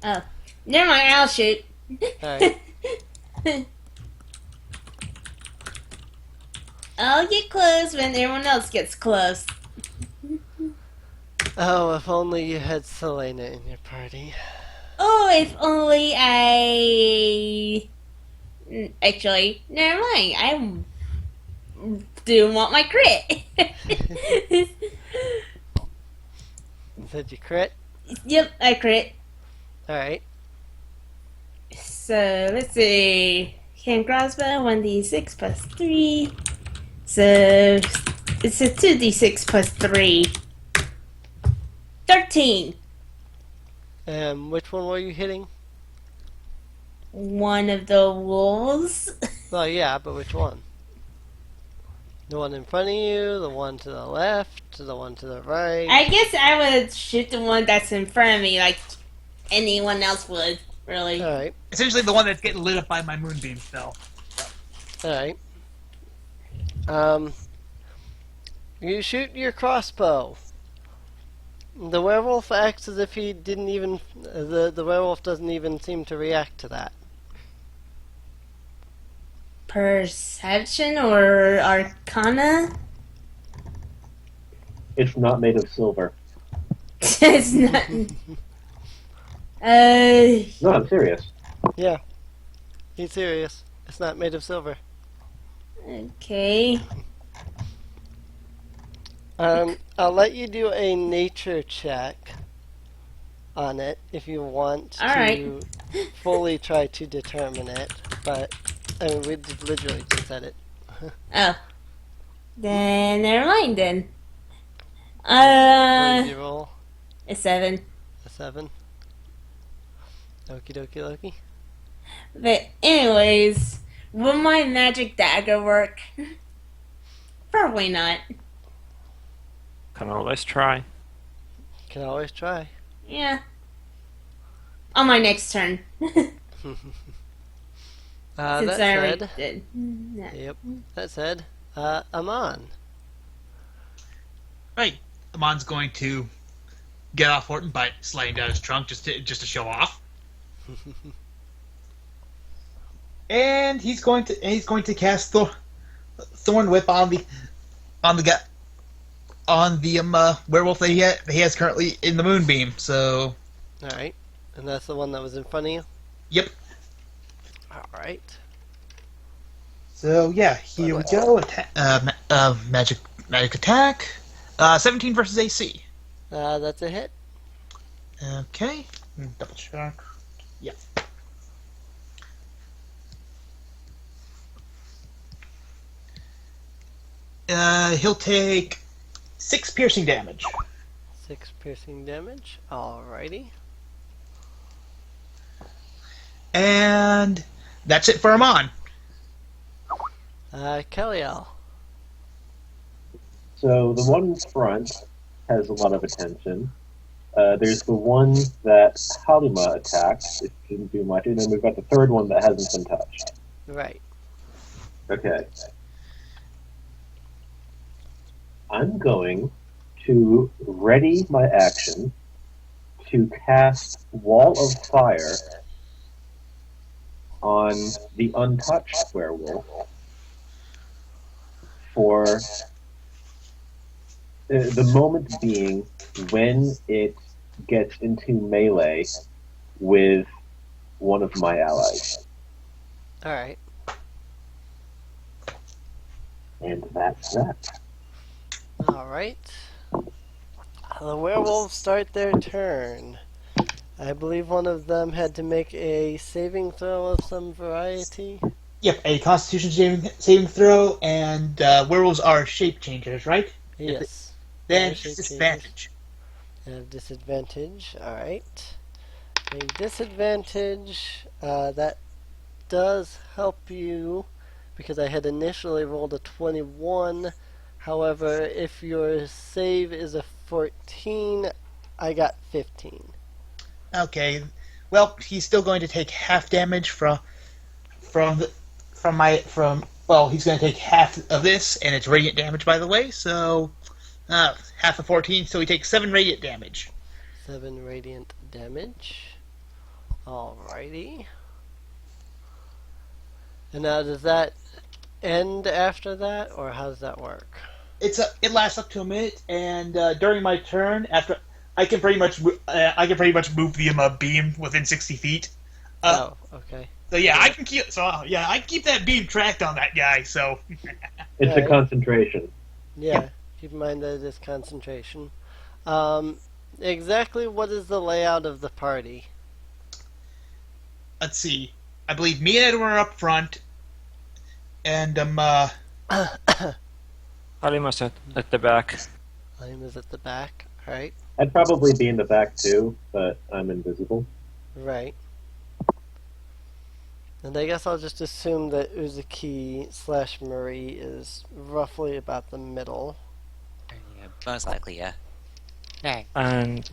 Speaker 7: Oh. Never mind, I'll shoot.
Speaker 1: Alright.
Speaker 7: I'll get close when everyone else gets close.
Speaker 1: Oh, if only you had Selena in your party.
Speaker 7: Oh, if only I... Actually, never mind. I do want my crit.
Speaker 1: Did you crit?
Speaker 7: Yep, I crit.
Speaker 1: Alright.
Speaker 7: So, let's see. Hand crossbow, 1d6 plus 3. So, it's a 2d6 plus 3. 13.
Speaker 1: Which one were you hitting?
Speaker 7: One of the wolves.
Speaker 1: Well, yeah, but which one? The one in front of you, the one to the left, the one to the right.
Speaker 7: I guess I would shoot the one that's in front of me, like anyone else would. Really.
Speaker 1: All right.
Speaker 2: Essentially, the one that's getting lit up by my moonbeam spell.
Speaker 1: All right. You shoot your crossbow. The werewolf acts as if he didn't even. The werewolf doesn't even seem to react to that.
Speaker 7: Perception or Arcana?
Speaker 6: It's not made of silver.
Speaker 7: It's not.
Speaker 6: No, I'm serious.
Speaker 1: Yeah. He's serious. It's not made of silver.
Speaker 7: Okay.
Speaker 1: I'll let you do a nature check on it if you want
Speaker 7: All
Speaker 1: to
Speaker 7: right.
Speaker 1: fully try to determine it. But I mean, we literally just said it.
Speaker 7: Oh. Then never mind then.
Speaker 1: What did you roll?
Speaker 7: A 7.
Speaker 1: A 7. Okie dokie dokie.
Speaker 7: But anyways, will my magic dagger work? Probably not.
Speaker 4: Can always try.
Speaker 1: Can always try.
Speaker 7: Yeah. On my next turn.
Speaker 1: That
Speaker 7: Since I already
Speaker 1: said,
Speaker 7: did. Yeah.
Speaker 1: yep. That said, Amon.
Speaker 2: Right. Amon's going to get off Horton by sliding down his trunk just to show off. And he's going to cast Thorn Whip on the werewolf that he has currently in the moonbeam. So,
Speaker 1: All right, and that's the one that was in front of you.
Speaker 2: yep.
Speaker 1: All right.
Speaker 2: So yeah, here we go. Magic attack. 17 versus AC.
Speaker 1: That's a hit.
Speaker 2: Okay. Double check. Yeah. He'll take 6 piercing damage.
Speaker 1: 6 piercing damage. Alrighty.
Speaker 2: And that's it for Amon.
Speaker 1: Keliel.
Speaker 6: So the one in front has a lot of attention. There's the one that Halima attacked. It didn't do much. And then we've got the third one that hasn't been touched.
Speaker 1: Right.
Speaker 6: Okay. I'm going to ready my action to cast Wall of Fire on the untouched werewolf for the moment being when it gets into melee with one of my allies.
Speaker 1: Alright.
Speaker 6: And that's that.
Speaker 1: Alright. The werewolves start their turn. I believe one of them had to make a saving throw of some variety.
Speaker 2: Yep, a Constitution saving throw, and werewolves are shape changers, right?
Speaker 1: Yes.
Speaker 2: Then
Speaker 1: Shape
Speaker 2: disadvantage.
Speaker 1: They have disadvantage. Alright. A disadvantage. That does help you because I had initially rolled a 21. However, if your save is a 14, I got 15.
Speaker 2: Okay, well, he's still going to take half damage well, he's going to take half of this, and it's radiant damage, by the way, so half of 14, so he takes 7 radiant damage.
Speaker 1: 7 radiant damage. Alrighty. And now does that end after that, or how does that work?
Speaker 2: It lasts up to a minute, and during my turn, after I can pretty much move the beam within 60 feet.
Speaker 1: Okay.
Speaker 2: So yeah, I can keep that beam tracked on that guy. So
Speaker 6: It's a concentration.
Speaker 1: Yeah, keep in mind that it is concentration. Exactly what is the layout of the party?
Speaker 2: let's see. I believe me and Edwin are up front, and
Speaker 4: Halima's at the back.
Speaker 1: Liam is at the back. Alright.
Speaker 6: I'd probably be in the back too, but I'm invisible.
Speaker 1: Right. And I guess I'll just assume that Uzuki/Marie is roughly about the middle.
Speaker 3: Yeah, most likely, yeah. No.
Speaker 4: And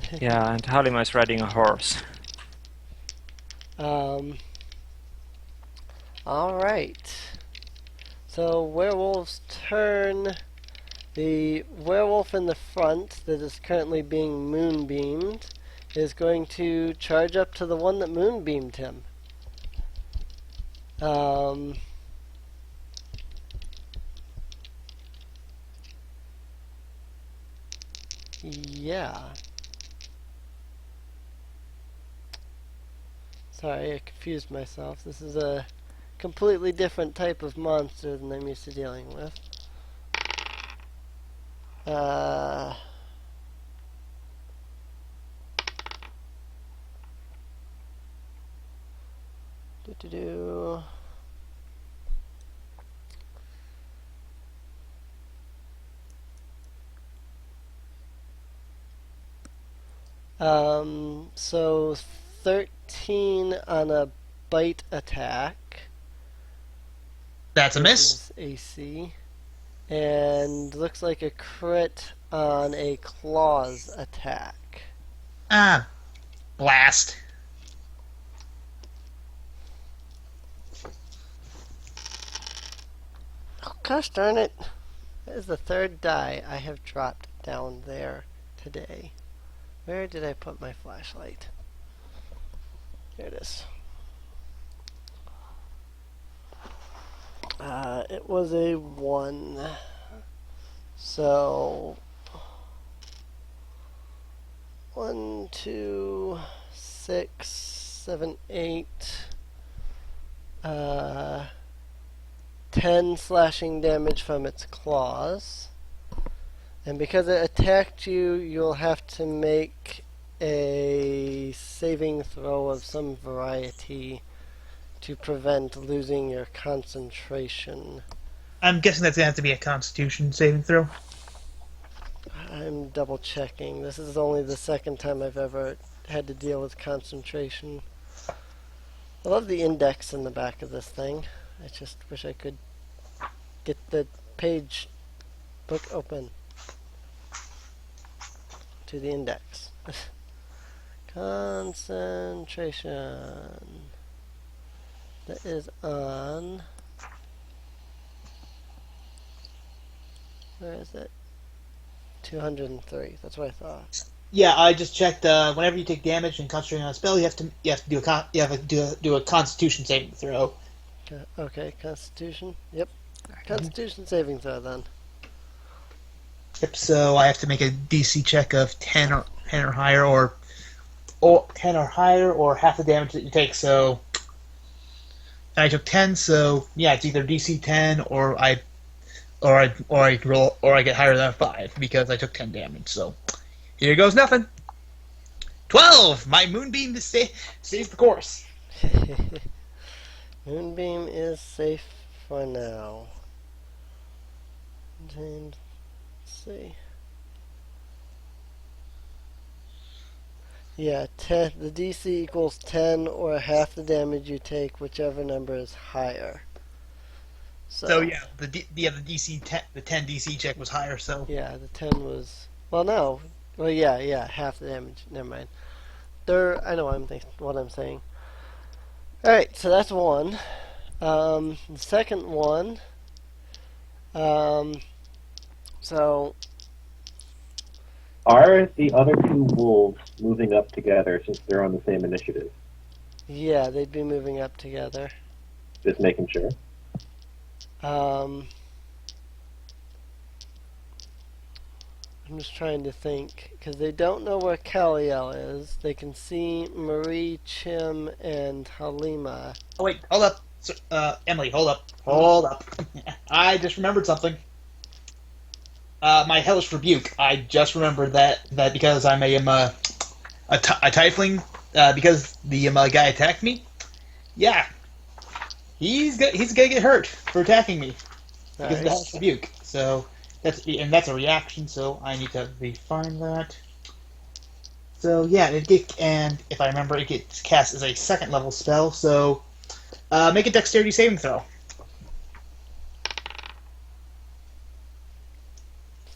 Speaker 4: Halima is riding a horse.
Speaker 1: Alright. So, werewolf's turn. The werewolf in the front that is currently being moonbeamed is going to charge up to the one that moonbeamed him. Yeah. Sorry, I confused myself. This is a completely different type of monster than I'm used to dealing with. Do-do-do. So 13 on a bite attack.
Speaker 2: That's a miss.
Speaker 1: AC. And looks like a crit on a claws attack.
Speaker 2: Ah, blast.
Speaker 1: Oh, gosh darn it. That is the third die I have dropped down there today. Where did I put my flashlight? Here it is. It was a 1. So 1, 2, 6, 7, 8. 10 slashing damage from its claws. And because it attacked you, you'll have to make a saving throw of some variety to prevent losing your concentration.
Speaker 2: I'm guessing that's going to have to be a Constitution saving throw.
Speaker 1: I'm double checking. This is only the second time I've ever had to deal with concentration. I love the index in the back of this thing. I just wish I could get the page book open to the index. Concentration. That is on... Where is it? 203. That's what I thought.
Speaker 2: Yeah, I just checked. Whenever you take damage and concentrate on a spell, you have to do a Constitution saving throw.
Speaker 1: Okay, Constitution. Yep. Constitution saving throw then.
Speaker 2: Yep. So I have to make a DC check of 10 or higher, or 10 or higher, or half the damage that you take. So I took 10. So yeah, it's either DC 10 or I get higher than a 5 because I took 10 damage. So here goes nothing. 12. My moonbeam to saves the course.
Speaker 1: Moonbeam is safe for now. And let's see. Yeah, the DC equals 10 or half the damage you take, whichever number is higher.
Speaker 2: So yeah, the DC 10, the 10 DC check was higher. So
Speaker 1: yeah, the 10 was half the damage. Never mind. I know what I'm saying. All right, so that's one. The second one. So
Speaker 6: are the other two wolves moving up together since they're on the same initiative?
Speaker 1: Yeah, they'd be moving up together.
Speaker 6: Just making sure.
Speaker 1: I'm just trying to think, because they don't know where Kaliel is. They can see Marie, Chim, and Halima.
Speaker 2: Oh wait, hold up, Emily, hold up. I just remembered something. My hellish rebuke. I just remembered that because I am a tiefling, because the guy attacked me. Yeah, he's gonna get hurt for attacking me because of the hellish rebuke. So that's a reaction. So I need to refine that. So yeah, and if I remember, it gets cast as a second level spell. So Make a dexterity saving throw.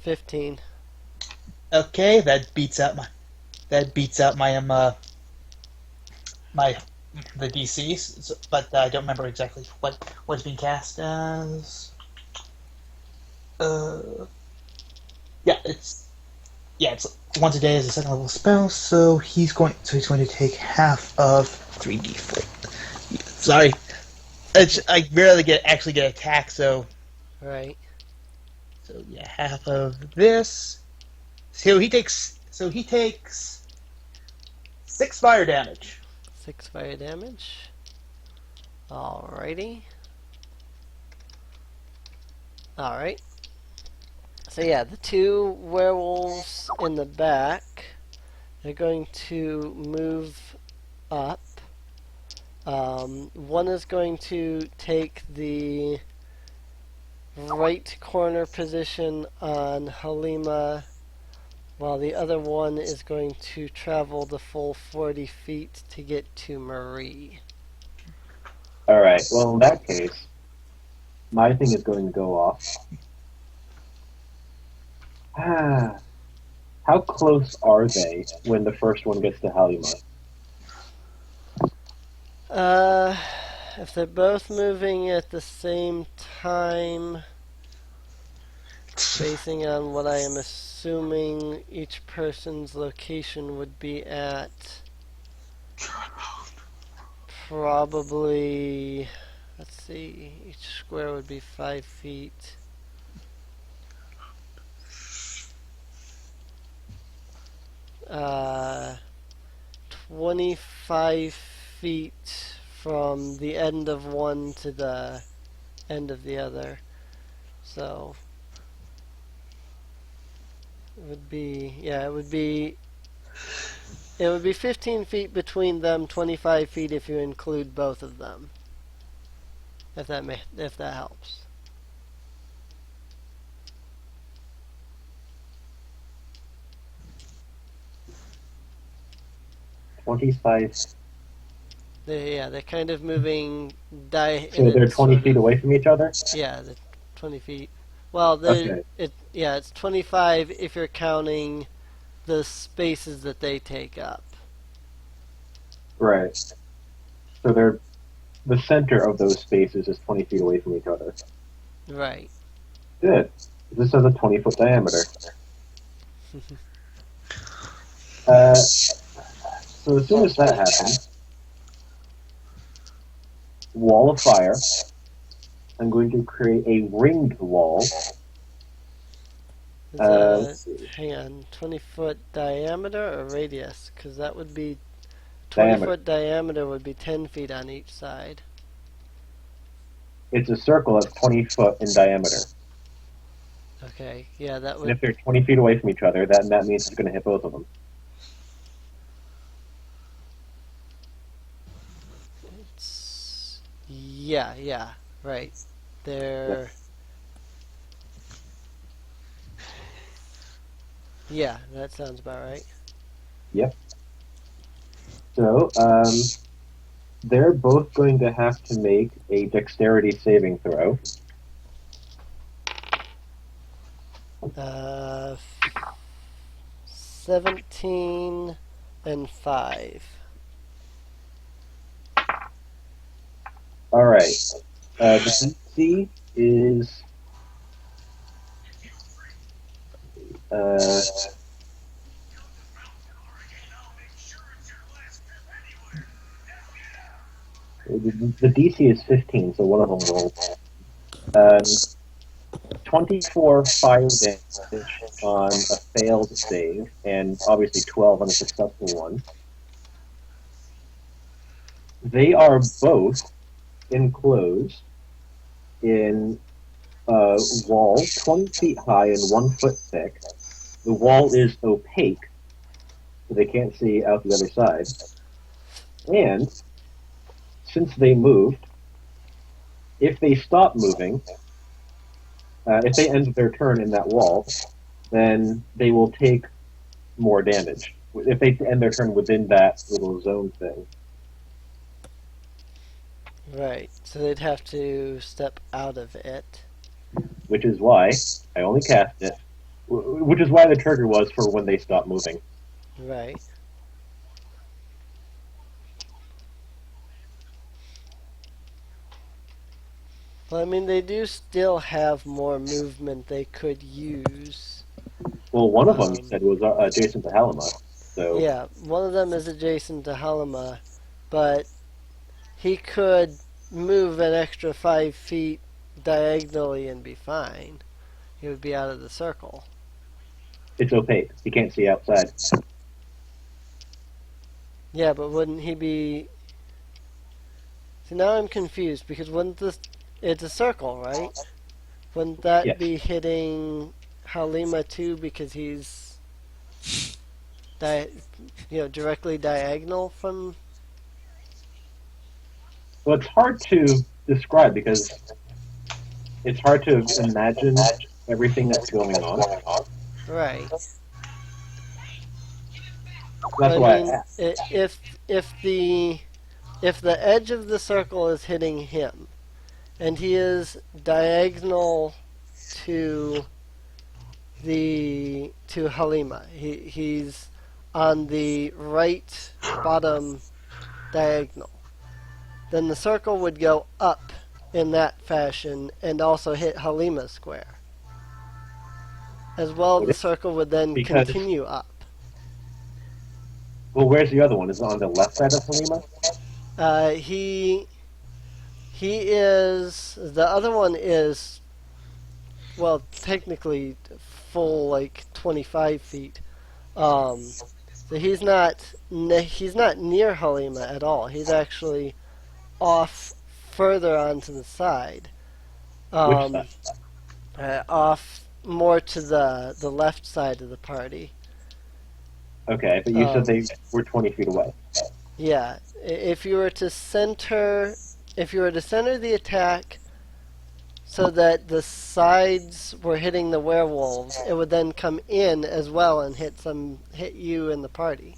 Speaker 1: 15.
Speaker 2: Okay, that beats out my the DC, but I don't remember exactly what's being cast as. Uh, it's once a day as a second level spell, so he's going to take half of 3d4. Sorry, I barely actually get attacked, so
Speaker 1: Right.
Speaker 2: half of this. So he takes 6 fire damage.
Speaker 1: 6 fire damage. Alrighty. Alright. So yeah, the 2 werewolves in the back, they're going to move up. One is going to take the right corner position on Halima, while the other one is going to travel the full 40 feet to get to Marie.
Speaker 6: Alright, well, in that case, my thing is going to go off. How close are they when the first one gets to Halima?
Speaker 1: If they're both moving at the same time, basing on what I am assuming each person's location would be at, probably, let's see, each square would be 5 feet. Uh, 25 feet from the end of one to the end of the other. So it would be, it would be 15 feet between them, 25 feet if you include both of them. If that helps. They're kind of moving.
Speaker 6: So they're 20 feet away from each other?
Speaker 1: Yeah, they're 20 feet. Well,
Speaker 6: okay.
Speaker 1: It's 25 if you're counting the spaces that they take up.
Speaker 6: Right. So the center of those spaces is 20 feet away from each other.
Speaker 1: Right.
Speaker 6: Good. This has a 20-foot diameter. So as soon as that happens, wall of fire. I'm going to create a ringed wall.
Speaker 1: Hang on, 20-foot diameter or radius? Because that would be 20-foot diameter would be 10 feet on each side.
Speaker 6: It's a circle that's 20 foot in diameter.
Speaker 1: Okay, yeah, that would.
Speaker 6: And if they're 20 feet away from each other, that means it's going to hit both of them.
Speaker 1: Yeah, right. They're. Yeah, that sounds about right.
Speaker 6: Yep. So, they're both going to have to make a dexterity saving throw.
Speaker 1: 17 and 5.
Speaker 6: All right. The DC is the DC is 15, so one of them rolled. 24 fire damage on a failed save, and obviously 12 on a successful one. They are both enclosed in a wall 20 feet high and 1 foot thick. The wall is opaque, so they can't see out the other side. And since they moved, if they stop moving, if they end their turn in that wall, then they will take more damage. If they end their turn within that little zone thing.
Speaker 1: Right. So they'd have to step out of it.
Speaker 6: Which is why I only cast it. Which is why the trigger was for when they stop moving.
Speaker 1: Right. Well, I mean, they do still have more movement they could use.
Speaker 6: Well, one of them you said was adjacent to Halima. So
Speaker 1: Yeah, one of them is adjacent to Halima, but he could move an extra 5 feet diagonally and be fine. He would be out of the circle.
Speaker 6: it's opaque. You can't see outside.
Speaker 1: Yeah, but wouldn't he be... See, now I'm confused, because wouldn't this... It's a circle, right? Wouldn't that
Speaker 6: Yes.
Speaker 1: be hitting Halima too, because he's... directly diagonal from...
Speaker 6: Well, it's hard to describe because it's hard to imagine everything that's going on.
Speaker 1: Right.
Speaker 6: That's
Speaker 1: I
Speaker 6: why
Speaker 1: mean,
Speaker 6: I asked.
Speaker 1: if the edge of the circle is hitting him, and he is diagonal to Halima, he's on the right bottom diagonal, then the circle would go up in that fashion and also hit Halima square. As well, the circle would then
Speaker 6: Because-
Speaker 1: continue up.
Speaker 6: Well, where's the other one? Is it on the left side of Halima?
Speaker 1: He is, the other one is, well, technically full, like 25 feet. So he's not near Halima at all. He's actually off further onto the side.
Speaker 6: Which side?
Speaker 1: Off more to the left side of the party.
Speaker 6: Okay, but you said they were 20 feet away.
Speaker 1: Yeah, if you were to center the attack so that the sides were hitting the werewolves, it would then come in as well and hit you in the party.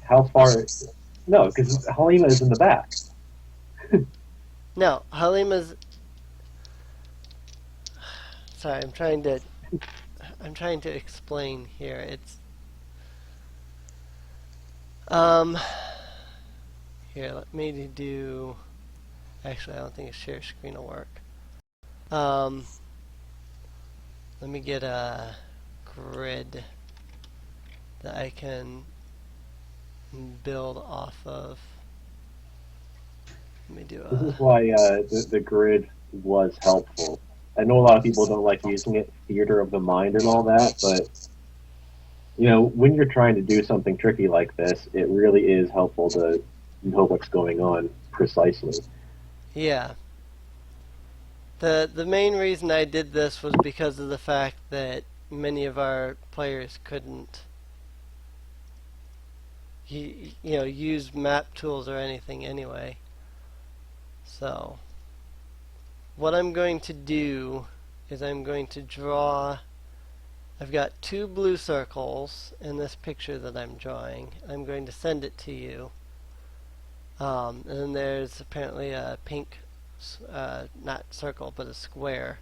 Speaker 6: How far? No, because Halima is in the back.
Speaker 1: No, Halima's. Sorry, I'm trying to explain here. It's here. Let me do. Actually, I don't think a share screen will work. Let me get a grid that I can build off of. Let me do
Speaker 6: This
Speaker 1: a.
Speaker 6: is why the grid was helpful. I know a lot of people don't like using it, theater of the mind and all that, but when you're trying to do something tricky like this, it really is helpful to know what's going on precisely.
Speaker 1: Yeah. The main reason I did this was because of the fact that many of our players couldn't use map tools or anything anyway. So what I'm going to do is I'm going to draw. I've got 2 blue circles in this picture that I'm drawing. I'm going to send it to you. And then there's apparently a pink, not circle, but a square.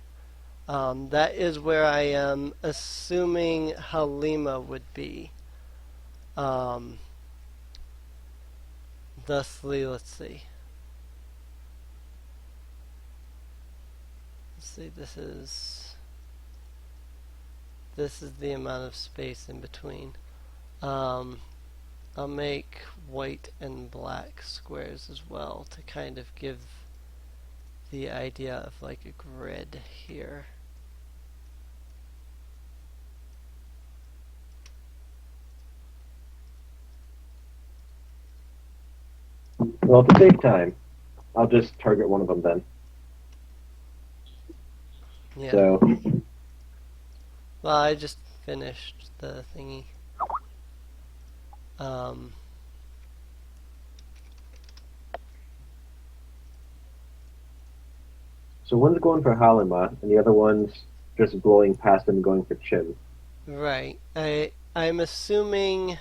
Speaker 1: That is where I am assuming Halima would be. Thusly, let's see. This is the amount of space in between. I'll make white and black squares as well to kind of give the idea of like a grid here.
Speaker 6: Well, to save time, I'll just target one of them then.
Speaker 1: Yeah.
Speaker 6: So,
Speaker 1: Well, I just finished the thingy.
Speaker 6: so one's going for Halima, and the other one's just blowing past him, going for Chim.
Speaker 1: Right. I'm assuming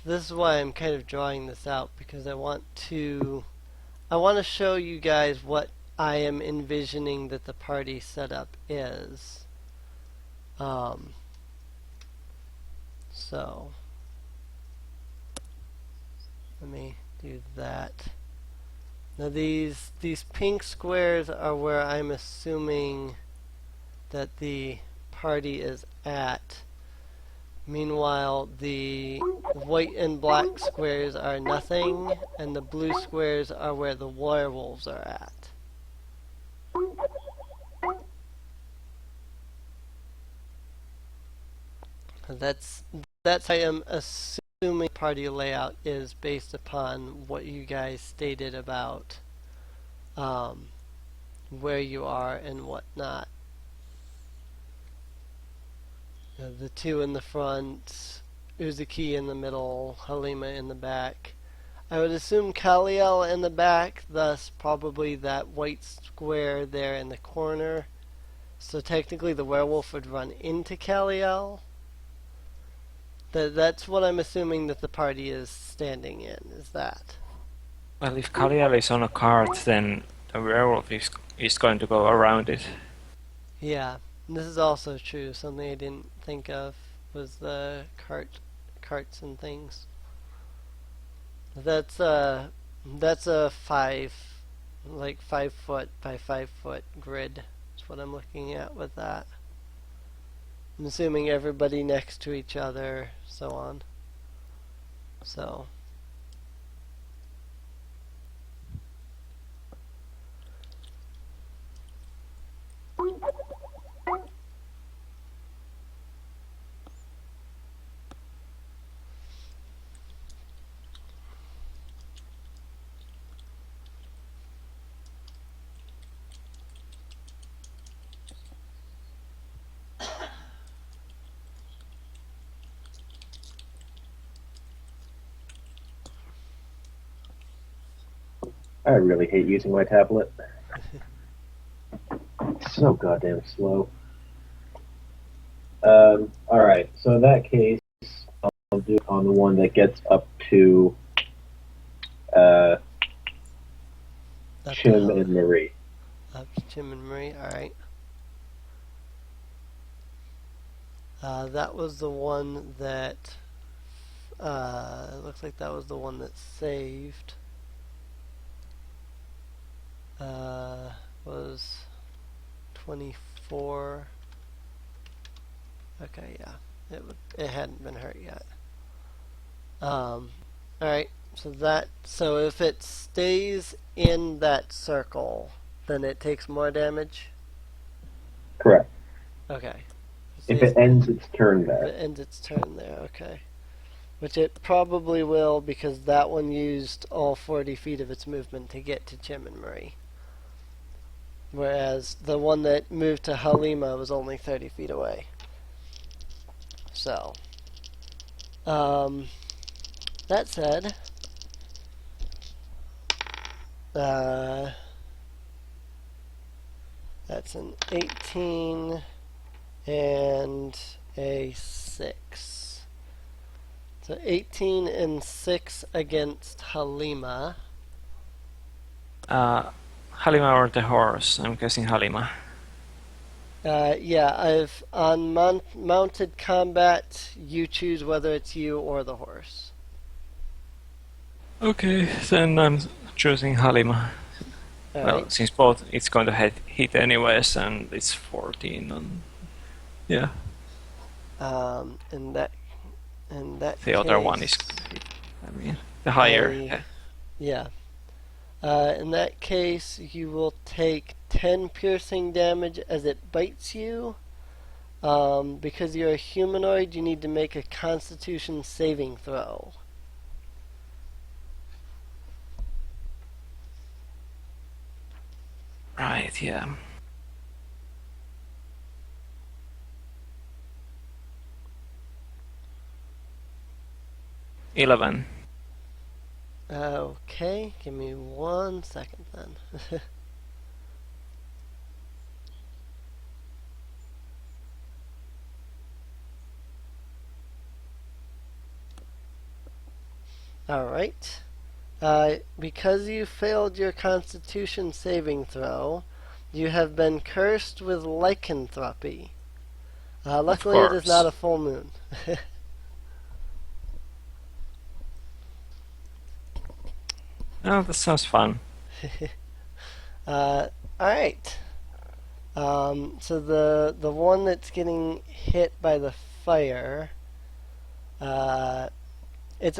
Speaker 1: this is why I'm kind of drawing this out, because I want to show you guys what I am envisioning that the party setup is. So let me do that. Now these pink squares are where I'm assuming that the party is at. Meanwhile, the white and black squares are nothing, and the blue squares are where the werewolves are at. That's how I am assuming party layout is based upon what you guys stated about where you are and whatnot. The two in the front, Uzuki in the middle, Halima in the back. I would assume Kaliel in the back, thus probably that white square there in the corner. So technically the werewolf would run into Kaliel. That's what I'm assuming that the party is standing in, is that.
Speaker 4: Well, if Kaliel is on a cart, then the werewolf is going to go around it.
Speaker 1: Yeah, and this is also true. Something I didn't think of was the carts and things. That's a 5 foot by 5 foot grid. That's what I'm looking at with that. I'm assuming everybody next to each other, so on. So.
Speaker 6: I really hate using my tablet. It's so goddamn slow. Alright, so in that case, I'll do it on the one that gets up to Chim and Marie.
Speaker 1: Up to Chim and Marie, alright. That was the one that it looks like that was the one that saved. Was 24. Okay, yeah, it hadn't been hurt yet. Alright, so if it stays in that circle, then it takes more damage?
Speaker 6: Correct.
Speaker 1: Okay.
Speaker 6: If it ends its turn there.
Speaker 1: If it ends its turn there, okay. Which it probably will, because that one used all 40 feet of its movement to get to Chim and Marie. Whereas the one that moved to Halima was only 30 feet away. So, that said, that's an 18 and a 6. So 18 and 6 against Halima.
Speaker 4: Halima or the horse? I'm guessing Halima.
Speaker 1: Yeah, on mounted combat, you choose whether it's you or the horse.
Speaker 4: Okay, then I'm choosing Halima. Well, since both it's going to hit anyways, and it's 14 on. Yeah.
Speaker 1: In that
Speaker 4: the
Speaker 1: case,
Speaker 4: other one is, I mean, the higher.
Speaker 1: Yeah. In that case, you will take 10 piercing damage as it bites you. Because you're a humanoid, you need to make a Constitution saving throw.
Speaker 4: Right, yeah. $11.
Speaker 1: Okay, give me 1 second then. Alright. Because you failed your Constitution saving throw, you have been cursed with lycanthropy. Luckily, it is not a full moon.
Speaker 4: Oh, that sounds fun.
Speaker 1: Alright. So the one that's getting hit by the fire, it's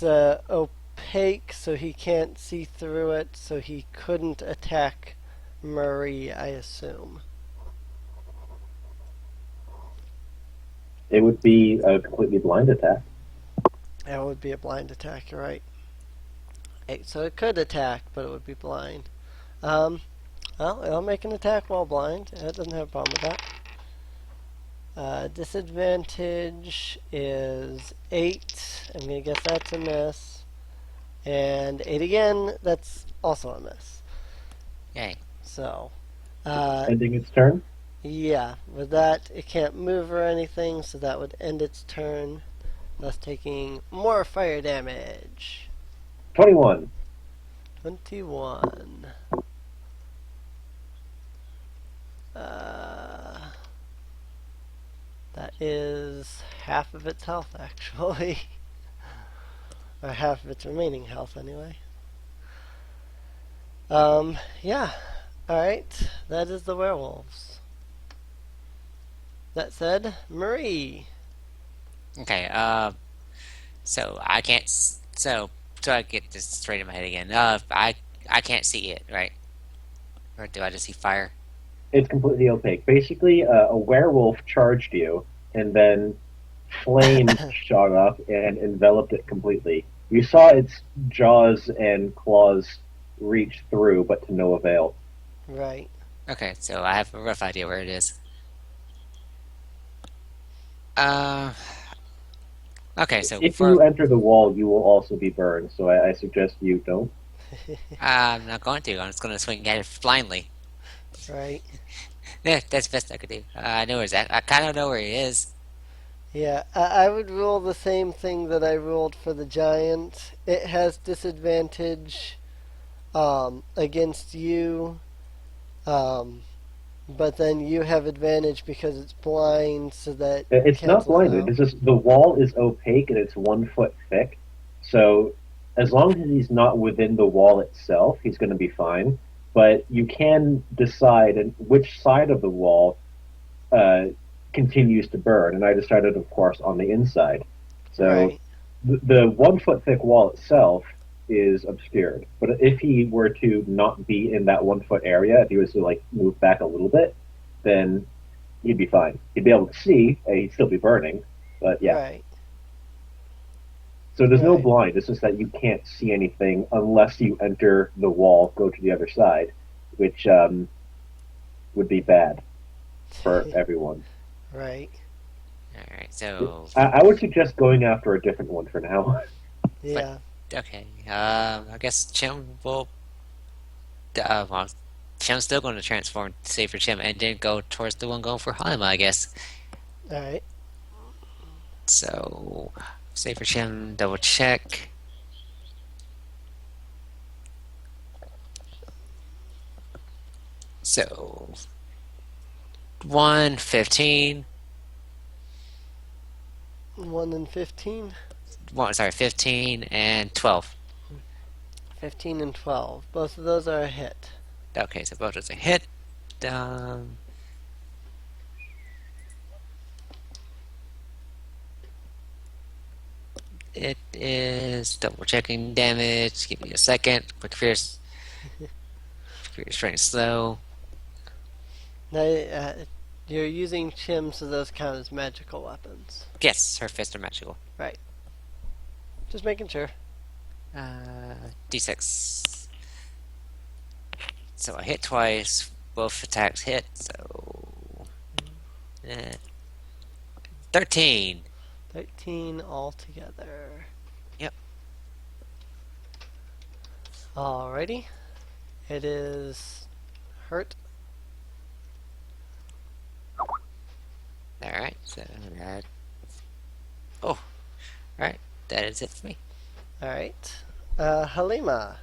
Speaker 1: opaque, so he can't see through it. So he couldn't attack Marie, I assume.
Speaker 6: It would be a completely blind attack.
Speaker 1: That would be a blind attack, you're right. So it could attack, but it would be blind. Well, it'll make an attack while blind. It doesn't have a problem with that. Disadvantage is 8. I'm going to guess that's a miss. And 8 again, that's also a miss.
Speaker 3: Yay.
Speaker 1: So,
Speaker 6: Ending its turn?
Speaker 1: yeah, with that, it can't move or anything, so that would end its turn, thus taking more fire damage.
Speaker 6: 21.
Speaker 1: 21. That is half of its health, actually. Or half of its remaining health, anyway. Yeah. Alright, that is the werewolves. That said, Marie.
Speaker 3: Okay, so I can't, so I get this straight in my head again. I can't see it, right? Or do I just see fire?
Speaker 6: It's completely opaque. Basically, a werewolf charged you, and then flames shot up and enveloped it completely. You saw its jaws and claws reach through, but to no avail.
Speaker 1: Right.
Speaker 3: Okay, so I have a rough idea where it is. Okay, so
Speaker 6: If you enter the wall, you will also be burned, so I suggest you don't.
Speaker 3: I'm not going to. I'm just going to swing at it blindly.
Speaker 1: Right.
Speaker 3: Yeah, that's the best I could do. I know where it's at. I kind of know where it is.
Speaker 1: Yeah, I would rule the same thing that I ruled for the giant. It has disadvantage against you, but then you have advantage because it's blind, so that
Speaker 6: It's not
Speaker 1: cancels
Speaker 6: blinded.
Speaker 1: out.
Speaker 6: It's just the wall is opaque and it's 1 foot thick. So as long as he's not within the wall itself, he's going to be fine. But you can decide which side of the wall continues to burn. And I decided, of course, on the inside. So
Speaker 1: Right.
Speaker 6: the 1 foot thick wall itself is obscured. But if he were to not be in that 1 foot area, if he was to like move back a little bit, then he'd be fine. He'd be able to see, and he'd still be burning, but yeah.
Speaker 1: Right.
Speaker 6: So there's no
Speaker 1: Right.
Speaker 6: blind. It's just that you can't see anything unless you enter the wall, go to the other side, which would be bad for everyone.
Speaker 1: Right.
Speaker 3: Alright, so...
Speaker 6: I would suggest going after a different one for now.
Speaker 1: Yeah.
Speaker 3: Okay, I guess Chim will... well, Chim's still going to transform, save for Chim, and then go towards the one going for Halima, I guess.
Speaker 1: Alright.
Speaker 3: So, save for Chim, double check. So, 115.
Speaker 1: 1 and 15.
Speaker 3: Sorry, 15 and 12.
Speaker 1: 15 and 12. Both of those are a hit.
Speaker 3: Okay, so both is a hit. It is double checking damage. Give me a second. My computer's running slow.
Speaker 1: Now, you're using Chim, so those count as magical weapons.
Speaker 3: Yes, her fists are magical.
Speaker 1: Right. Just making sure.
Speaker 3: D6. So I hit twice. Both attacks hit. So 13.
Speaker 1: 13 altogether.
Speaker 3: Yep.
Speaker 1: Alrighty. It is hurt.
Speaker 3: Alright, so that. Oh, alright. That is it for me.
Speaker 1: Alright. Halima.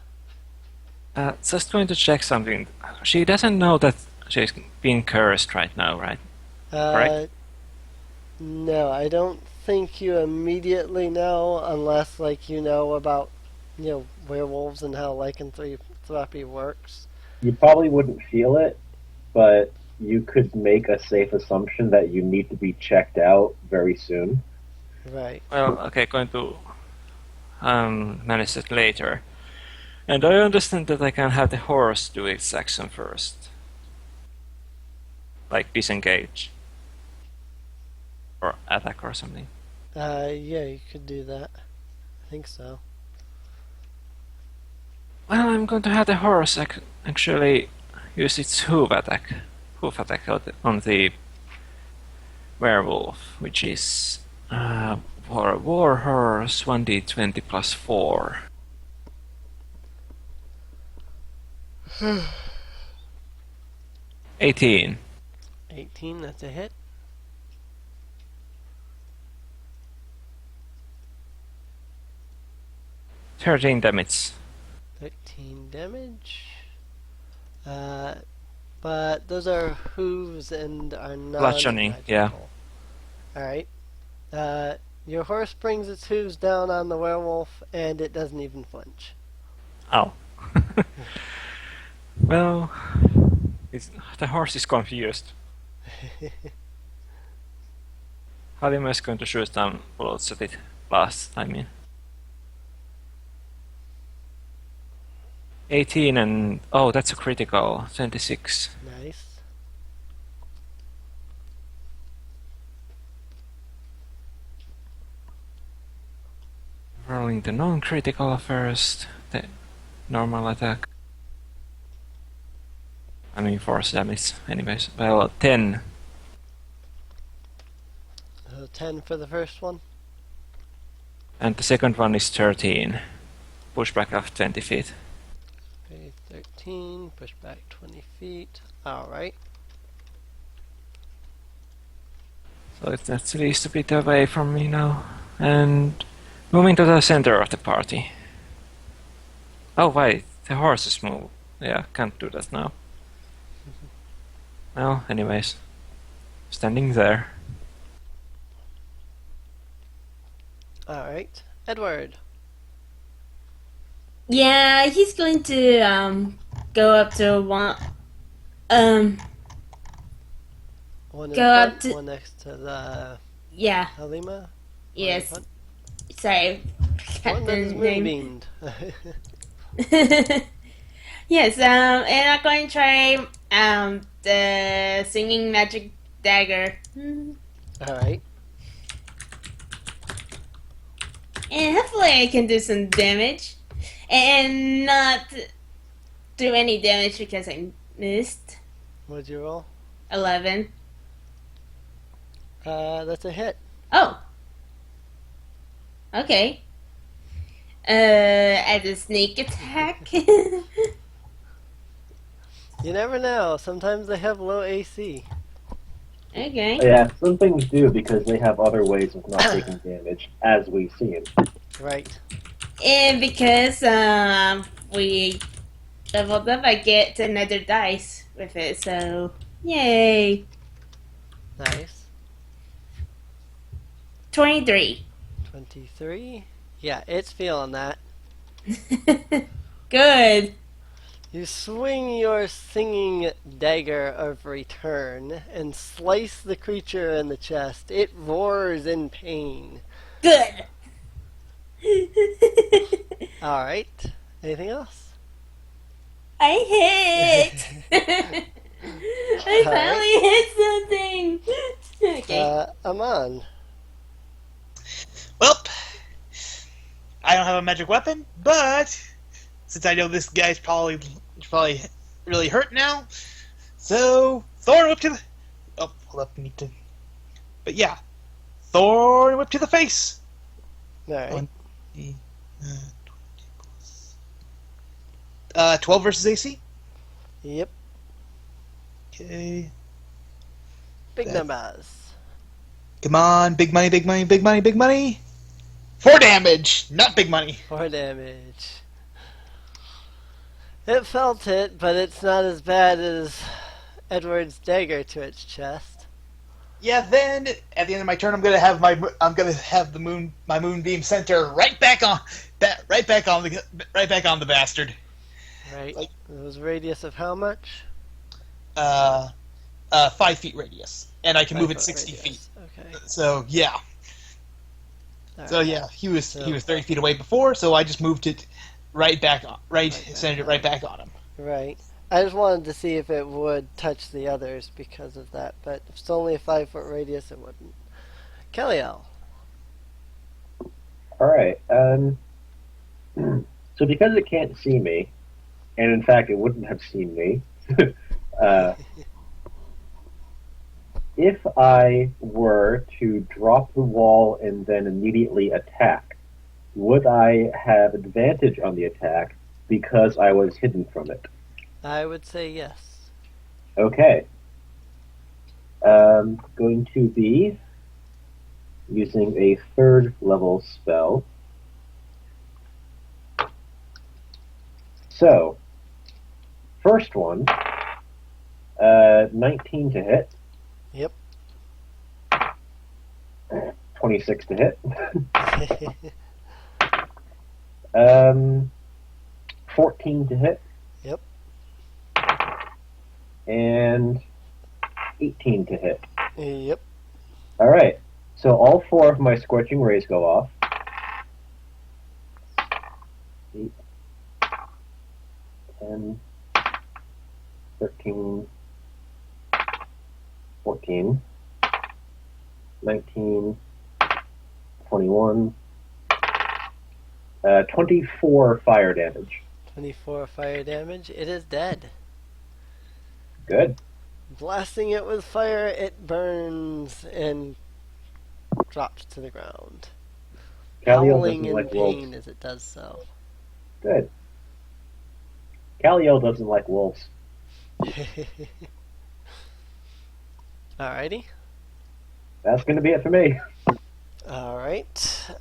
Speaker 4: Just going to check something. She doesn't know that she's being cursed right now, right? Correct?
Speaker 1: No, I don't think you immediately know unless, like, you know about, werewolves and how lycanthropy works.
Speaker 6: You probably wouldn't feel it, but you could make a safe assumption that you need to be checked out very soon.
Speaker 1: Right.
Speaker 4: Well, okay, going to manage it later. And I understand that I can have the horse do its action first. Like disengage. Or attack or something.
Speaker 1: Yeah, you could do that. I think so.
Speaker 4: Well, I'm going to have the horse actually use its hoof attack on the werewolf, which is for a war horse 1d20 plus 4. $18.
Speaker 1: 18, that's a hit.
Speaker 4: $13 damage.
Speaker 1: 13 damage. But those are hooves and are not
Speaker 4: Bludgeoning, yeah.
Speaker 1: Alright. Your horse brings its hooves down on the werewolf and it doesn't even flinch.
Speaker 4: Oh. Well, the horse is confused. Halima is going to shoot down bullets at it last, I mean. 18 and... oh, that's a critical. 26.
Speaker 1: Nice.
Speaker 4: Rolling the non-critical first. The normal attack. I mean force damage, anyways. Well, 10.
Speaker 1: 10 for the first one.
Speaker 4: And the second one is 13. Pushback of 20 feet.
Speaker 1: Okay, 13, push back 20 feet. Alright.
Speaker 4: So it's at least a bit away from me now. And moving to the center of the party. Oh wait, the horses move. Yeah, can't do that now. Well, anyways. Standing there.
Speaker 1: Alright. Edward.
Speaker 7: Yeah, he's going to go up to one.
Speaker 1: One in
Speaker 7: Go up
Speaker 1: front,
Speaker 7: to-
Speaker 1: one next to the
Speaker 7: Yeah.
Speaker 1: Halima.
Speaker 7: Yes.
Speaker 1: One
Speaker 7: Sorry.
Speaker 1: that is
Speaker 7: Captain name.
Speaker 1: moonbeamed.
Speaker 7: Yes. And I'm going to try the singing magic dagger.
Speaker 1: Alright.
Speaker 7: And hopefully I can do some damage. And not do any damage because I missed.
Speaker 1: What'd you roll?
Speaker 7: 11.
Speaker 1: That's a hit.
Speaker 7: Oh. Okay. As a sneak attack.
Speaker 1: You never know. Sometimes they have low AC.
Speaker 7: Okay.
Speaker 6: Yeah, some things do because they have other ways of not taking damage, as we've seen.
Speaker 1: Right.
Speaker 7: And because we leveled up, I get another dice with it. So, yay!
Speaker 1: Nice.
Speaker 7: 23.
Speaker 1: 23. Yeah, it's feeling that.
Speaker 7: Good.
Speaker 1: You swing your singing dagger of return and slice the creature in the chest. It roars in pain.
Speaker 7: Good.
Speaker 1: Alright. Anything else?
Speaker 7: I hit. I finally hit something. Okay.
Speaker 1: Aman.
Speaker 2: Well, I don't have a magic weapon, but since I know this guy's probably really hurt now, so Thorn whip to the. Oh, hold up, I need to. But yeah, Thorn whip to the face.
Speaker 1: Alright.
Speaker 2: 12 versus AC.
Speaker 1: Yep.
Speaker 2: Okay.
Speaker 1: Big
Speaker 2: That-
Speaker 1: numbers.
Speaker 2: Come on, big money, big money, big money, big money. 4 damage. Not big money.
Speaker 1: 4 damage. It felt it, but it's not as bad as Edward's dagger to its chest.
Speaker 2: Yeah. Then at the end of my turn, I'm gonna have the moonbeam center right back on the bastard.
Speaker 1: Right. It was a radius of how much?
Speaker 2: 5 feet radius, and I can move it 60 feet.
Speaker 1: Okay.
Speaker 2: So yeah. So
Speaker 1: Alright.
Speaker 2: yeah, he was 30 feet away before, so I just moved it centered it right back on him.
Speaker 1: Right. I just wanted to see if it would touch the others because of that, but if it's only a 5-foot radius, it wouldn't. Kelliel.
Speaker 6: Alright, so because it can't see me, and in fact it wouldn't have seen me, if I were to drop the wall and then immediately attack, would I have advantage on the attack because I was hidden from it?
Speaker 1: I would say yes.
Speaker 6: Okay. Going to be using a 3rd level spell. So, first one, 19 to hit.
Speaker 1: Yep.
Speaker 6: 26 to hit. 14 to hit.
Speaker 1: Yep.
Speaker 6: And 18 to hit.
Speaker 1: Yep.
Speaker 6: Alright, so all 4 of my scorching rays go off. 8, 10, 13, 14, 19, 21, 24 fire damage.
Speaker 1: 24 fire damage. It is dead.
Speaker 6: Good.
Speaker 1: Blasting it with fire, it burns and drops to the ground.
Speaker 6: Calliel
Speaker 1: Howling
Speaker 6: doesn't
Speaker 1: in
Speaker 6: like
Speaker 1: pain
Speaker 6: wolves.
Speaker 1: as it does so.
Speaker 6: Good. Calliel doesn't like wolves.
Speaker 1: Alrighty.
Speaker 6: That's going to be it for me.
Speaker 1: Alright.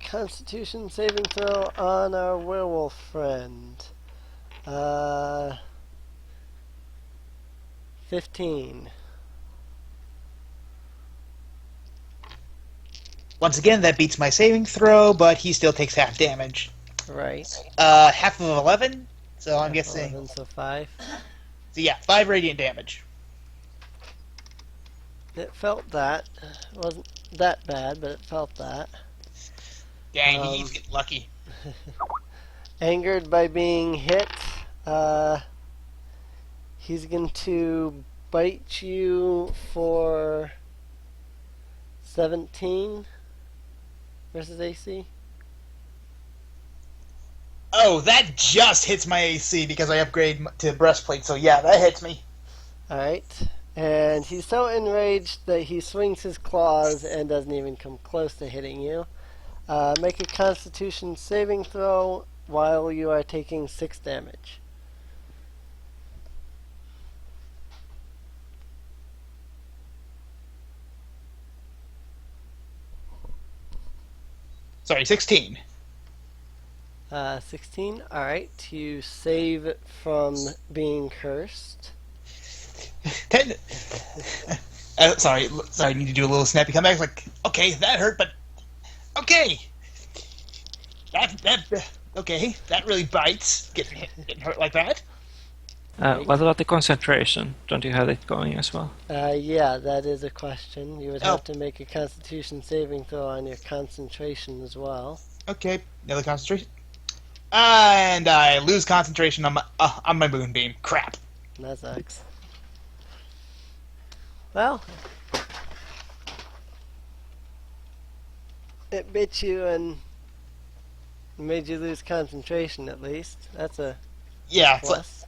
Speaker 1: Constitution saving throw on our werewolf friend. 15.
Speaker 2: Once again, that beats my saving throw, but he still takes half damage.
Speaker 1: Right.
Speaker 2: Half of 11, so I'm guessing.
Speaker 1: 11, so 5.
Speaker 2: So yeah, 5 radiant damage.
Speaker 1: It felt that. It wasn't that bad, but it felt that.
Speaker 2: Dang, he's getting lucky.
Speaker 1: Angered by being hit, he's going to bite you for 17 versus AC.
Speaker 2: Oh, that just hits my AC because I upgrade to breastplate, so yeah, that hits me.
Speaker 1: Alright. And he's so enraged that he swings his claws and doesn't even come close to hitting you. Make a Constitution saving throw while you are taking 6 damage.
Speaker 2: Sorry, 16.
Speaker 1: 16. Alright. You save from being cursed.
Speaker 2: 10. Sorry, I need to do a little snappy comeback. Like, okay, that hurt, but okay. Okay, that really bites. Getting hurt like that.
Speaker 4: What about the concentration? Don't you have it going as well?
Speaker 1: Yeah, that is a question. You would have to make a Constitution saving throw on your concentration as well.
Speaker 2: Okay, another concentration. And I lose concentration on my moonbeam. Crap.
Speaker 1: That sucks. Well, it bit you and made you lose concentration at least. That's a plus.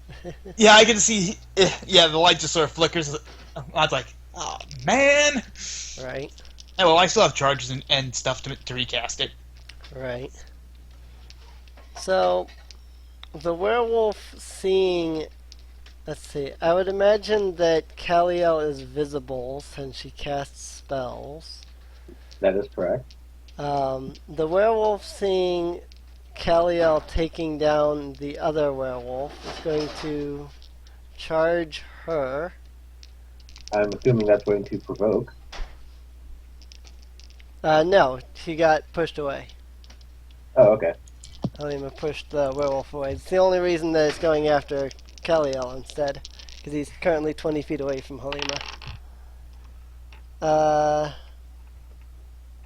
Speaker 2: Yeah, I can see. Yeah, the light just sort of flickers. I was like, oh man.
Speaker 1: Right.
Speaker 2: Oh, well, I still have charges and stuff to recast it.
Speaker 1: Right. So, the werewolf seeing... Let's see. I would imagine that Calliel is visible since she casts spells.
Speaker 6: That is correct.
Speaker 1: The werewolf, seeing Kaliel taking down the other werewolf, is going to charge her.
Speaker 6: I'm assuming that's going to provoke.
Speaker 1: No, she got pushed away.
Speaker 6: Oh, okay.
Speaker 1: Halima pushed the werewolf away. It's the only reason that it's going after Kaliel instead, because he's currently 20 feet away from Halima.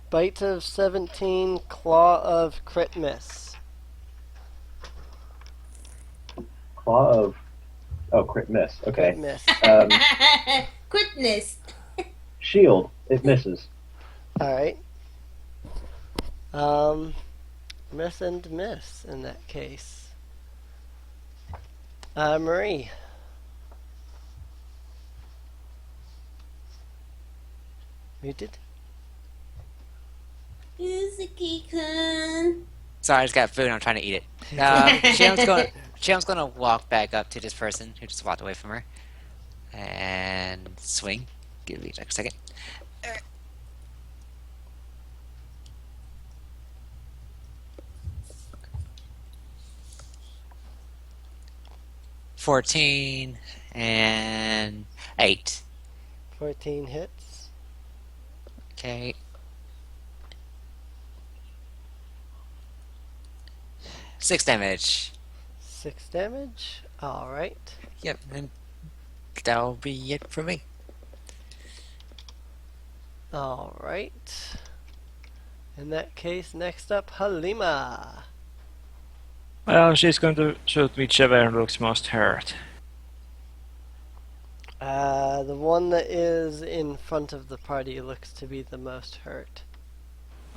Speaker 1: Bite of 17, claw of crit miss.
Speaker 6: Claw of... Oh, crit miss. Okay.
Speaker 1: Crit miss.
Speaker 7: Quickness.
Speaker 6: Shield. It misses.
Speaker 1: Alright. Miss and miss in that case. Marie. Muted?
Speaker 7: Yuzuki-kun.
Speaker 3: Sorry, I just got food and I'm trying to eat it. Shion's gonna walk back up to this person who just walked away from her. And swing. Give me a second. $14 and 8.
Speaker 1: 14 hits.
Speaker 3: Okay. 6 damage.
Speaker 1: 6 damage. Alright.
Speaker 3: Yep, and that'll be it for me.
Speaker 1: Alright. In that case, next up, Halima.
Speaker 4: Well, she's going to shoot whichever looks most hurt.
Speaker 1: The one that is in front of the party looks to be the most hurt.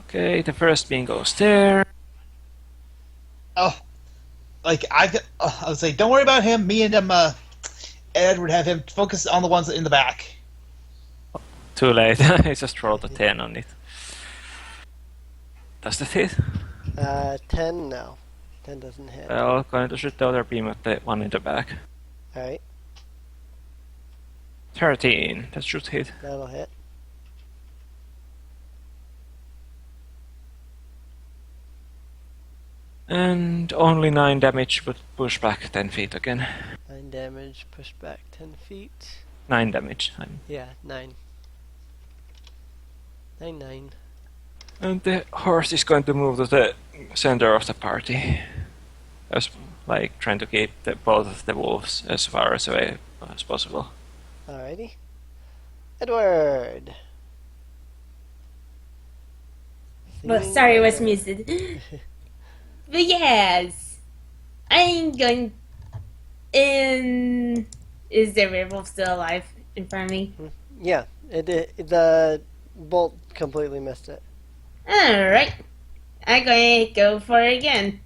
Speaker 4: Okay, the first beam goes there.
Speaker 2: Oh, like I would say, don't worry about him. Me and Edward have him focus on the ones in the back.
Speaker 4: Too late. I just rolled a 10 on it. Does that hit?
Speaker 1: 10, no. 10 doesn't hit.
Speaker 4: Well, going to shoot the other beam at the one in the back.
Speaker 1: Alright,
Speaker 4: 13. That should hit.
Speaker 1: that'll hit.
Speaker 4: And only 9 damage, but push back 10 feet again.
Speaker 1: 9 damage, pushed back 10 feet.
Speaker 4: 9 damage.
Speaker 1: Yeah, 9. 9.
Speaker 4: And the horse is going to move to the center of the party. As, like, trying to keep both of the wolves as far away as possible.
Speaker 1: Alrighty. Edward.
Speaker 7: Well, sorry, I was muted. But yes, I'm going. Is the werewolf still alive in front of me?
Speaker 1: Yeah, the bolt completely missed it.
Speaker 7: Alright. I'm going to go for it again.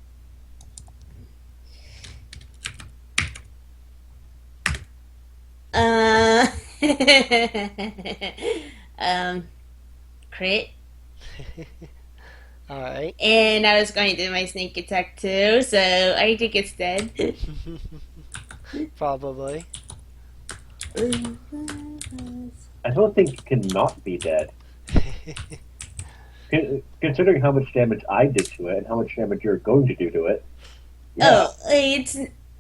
Speaker 7: Crit.
Speaker 1: Alright.
Speaker 7: And I was going to do my sneak attack too, so I think it's dead.
Speaker 1: Probably.
Speaker 6: I don't think it cannot be dead. Considering how much damage I did to it and how much damage you're going to do to it. Yeah.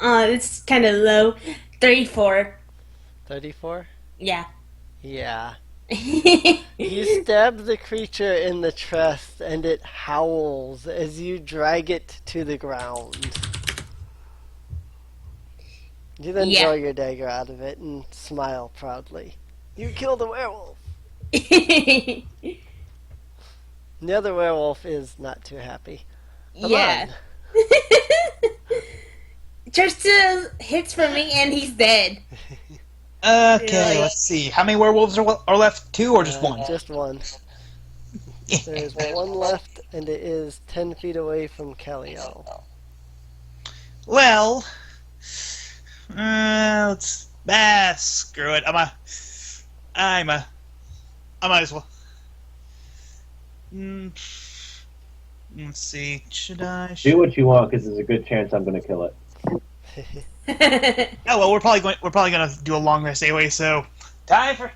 Speaker 7: Oh, it's kind of low. 34.
Speaker 1: 34?
Speaker 7: Yeah.
Speaker 1: Yeah. You stab the creature in the chest and it howls as you drag it to the ground. You then
Speaker 7: Yeah.
Speaker 1: draw your dagger out of it and smile proudly. You killed a werewolf! The other werewolf is not too happy. Come
Speaker 7: Yeah. Just 2 hits from me and he's dead.
Speaker 2: Okay,
Speaker 7: Really?
Speaker 2: let's see. How many werewolves are left? 2 or just one?
Speaker 1: Just one. There's one left, and it is 10 feet away from Kaliel.
Speaker 2: Well, let's screw it. I might as well. Let's see. Should I?
Speaker 6: Do what you want, because there's a good chance I'm going to kill it.
Speaker 2: Oh well, we're probably gonna do a long rest anyway. So, time for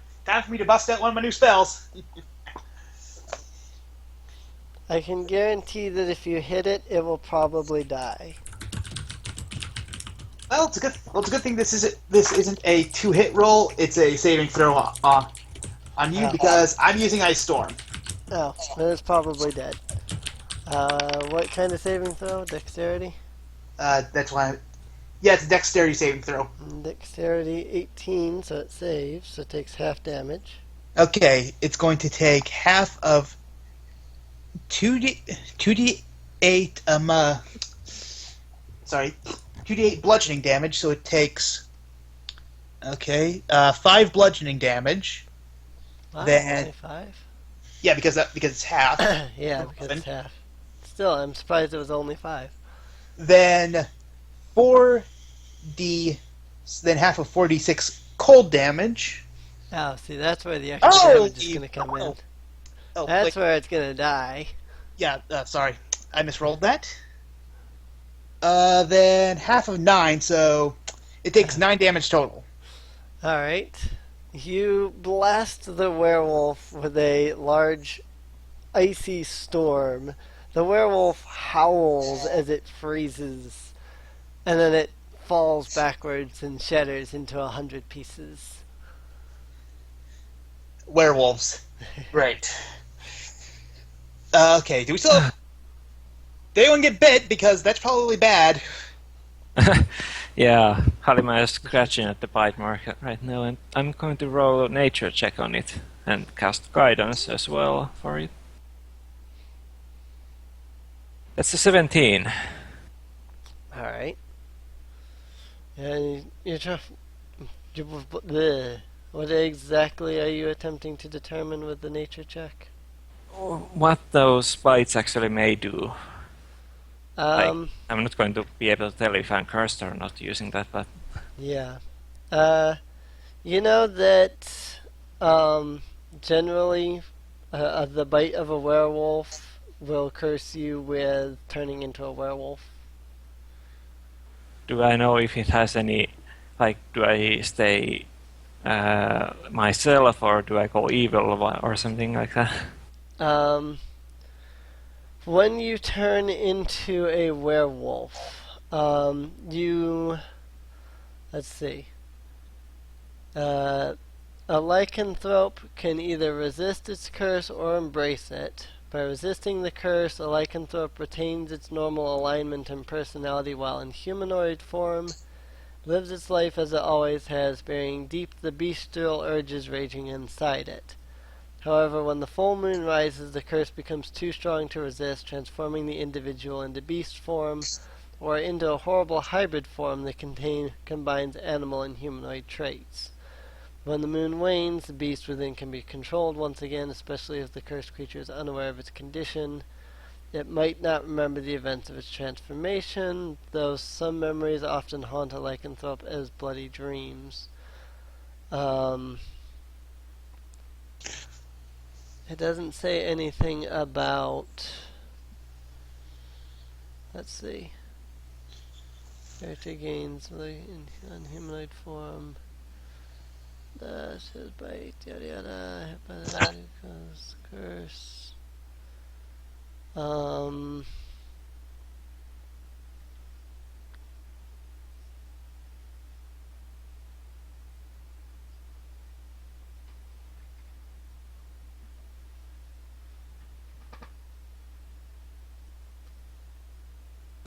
Speaker 2: me to bust out one of my new spells.
Speaker 1: I can guarantee that if you hit it, it will probably die.
Speaker 2: Well, it's a good thing this isn't a 2-hit roll. It's a saving throw on you because I'm using Ice Storm.
Speaker 1: Oh, then it's probably dead. What kind of saving throw? Dexterity?
Speaker 2: That's why. Yeah, it's a Dexterity saving throw.
Speaker 1: Dexterity 18, so it saves, so it takes half damage.
Speaker 2: Okay, it's going to take half of 2d8 2d8 bludgeoning damage, so it takes 5 bludgeoning damage.
Speaker 1: Wow,
Speaker 2: Then
Speaker 1: only 5?
Speaker 2: yeah, because it's half.
Speaker 1: Yeah, because it's half. Still, I'm surprised it was only 5.
Speaker 2: Then 4d, then half of 4d6 cold damage.
Speaker 1: Oh, see, that's where the extra damage is going to come in.
Speaker 2: Oh,
Speaker 1: That's where it's going to die.
Speaker 2: Yeah, sorry, I misrolled that. Then half of 9, so it takes 9 damage total.
Speaker 1: Alright. You blast the werewolf with a large icy storm. The werewolf howls as it freezes, and then it falls backwards and shatters into 100 pieces.
Speaker 2: Werewolves. Right. Okay, do we still have... They don't get bit, because that's probably bad.
Speaker 4: Yeah, Halima is scratching at the bite mark right now, and I'm going to roll a nature check on it and cast guidance as well for it. That's a 17.
Speaker 1: Alright. And what exactly are you attempting to determine with the nature check?
Speaker 4: What those bites actually may do.
Speaker 1: Um,
Speaker 4: I'm not going to be able to tell if I'm cursed or not using that, but...
Speaker 1: Yeah. You know that, generally, the bite of a werewolf will curse you with turning into a werewolf.
Speaker 4: Do I know if it has any... Like, do I stay myself, or do I go evil, or something like that?
Speaker 1: When you turn into a werewolf, let's see. A lycanthrope can either resist its curse or embrace it. By resisting the curse, a lycanthrope retains its normal alignment and personality while in humanoid form, lives its life as it always has, burying deep the bestial urges raging inside it. However, when the full moon rises, the curse becomes too strong to resist, transforming the individual into beast form, or into a horrible hybrid form that combines animal and humanoid traits. When the moon wanes, the beast within can be controlled once again, especially if the cursed creature is unaware of its condition. It might not remember the events of its transformation, though some memories often haunt a lycanthrope as bloody dreams. It doesn't say anything about... Let's see. Character gains in humanoid form. Says bite, yada yada, curse.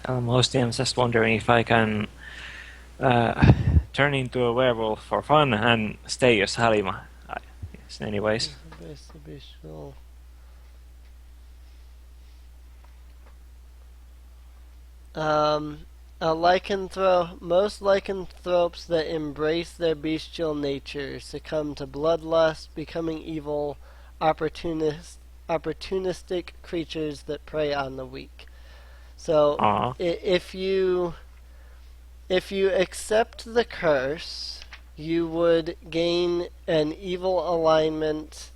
Speaker 4: Mostly I'm just wondering if I can turn into a werewolf for fun and stay as Halima. Yes, anyways.
Speaker 1: Most lycanthropes that embrace their bestial nature succumb to bloodlust, becoming evil, opportunistic creatures that prey on the weak. So, if you accept the curse, you would gain an evil alignment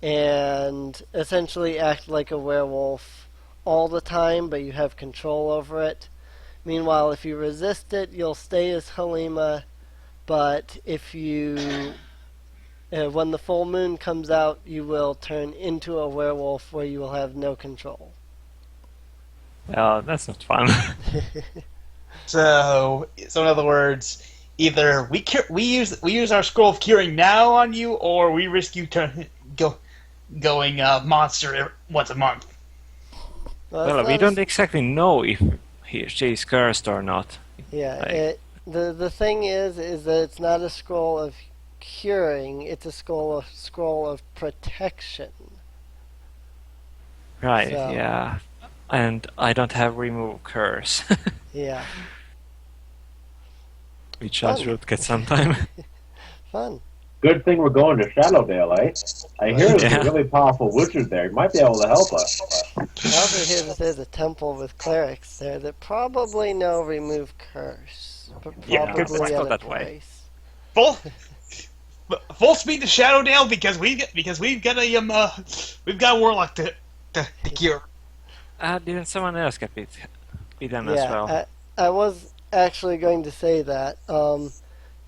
Speaker 1: and essentially act like a werewolf all the time, but you have control over it. Meanwhile, if you resist it, you'll stay as Halima, but if you... when the full moon comes out, you will turn into a werewolf where you will have no control.
Speaker 4: Well, that's not fun.
Speaker 2: So in other words, either we use our scroll of curing now on you, or we risk you going monster once a month.
Speaker 4: Well, we don't exactly know if she's cursed or not.
Speaker 1: Yeah,
Speaker 4: Like-
Speaker 1: the thing is that it's not a scroll of curing; it's a scroll of protection.
Speaker 4: Right,
Speaker 1: So-
Speaker 4: yeah. And I don't have remove curse,
Speaker 1: Yeah,
Speaker 4: which I
Speaker 1: Fun.
Speaker 4: should get sometime.
Speaker 1: fun.
Speaker 6: Good thing we're going to Shadowdale, eh? I hear there's
Speaker 4: Yeah.
Speaker 6: a really powerful wizard there. He might be able to help us.
Speaker 1: I also hear that there's a temple with clerics there that probably know remove curse, but
Speaker 2: Yeah,
Speaker 1: probably
Speaker 4: let's go
Speaker 1: at a
Speaker 4: that way.
Speaker 1: price.
Speaker 2: Full speed to Shadowdale because we've got a warlock to cure.
Speaker 4: Didn't someone else get beaten as
Speaker 1: Yeah,
Speaker 4: well?
Speaker 1: I was actually going to say that.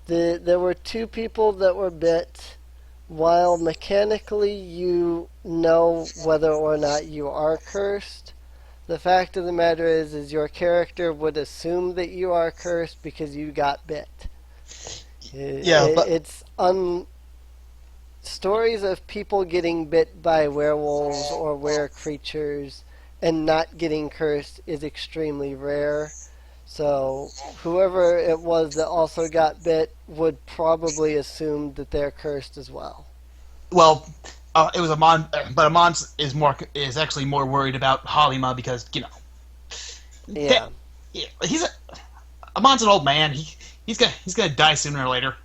Speaker 1: There were two people that were bit. While mechanically you know whether or not you are cursed, the fact of the matter is your character would assume that you are cursed because you got bit.
Speaker 2: But
Speaker 1: It's stories of people getting bit by werewolves or were creatures and not getting cursed is extremely rare. So whoever it was that also got bit would probably assume that they're cursed as well.
Speaker 2: well, it was Amon, but Amon is actually more worried about Halima because
Speaker 1: Yeah.
Speaker 2: Amon's an old man. He's gonna die sooner or later.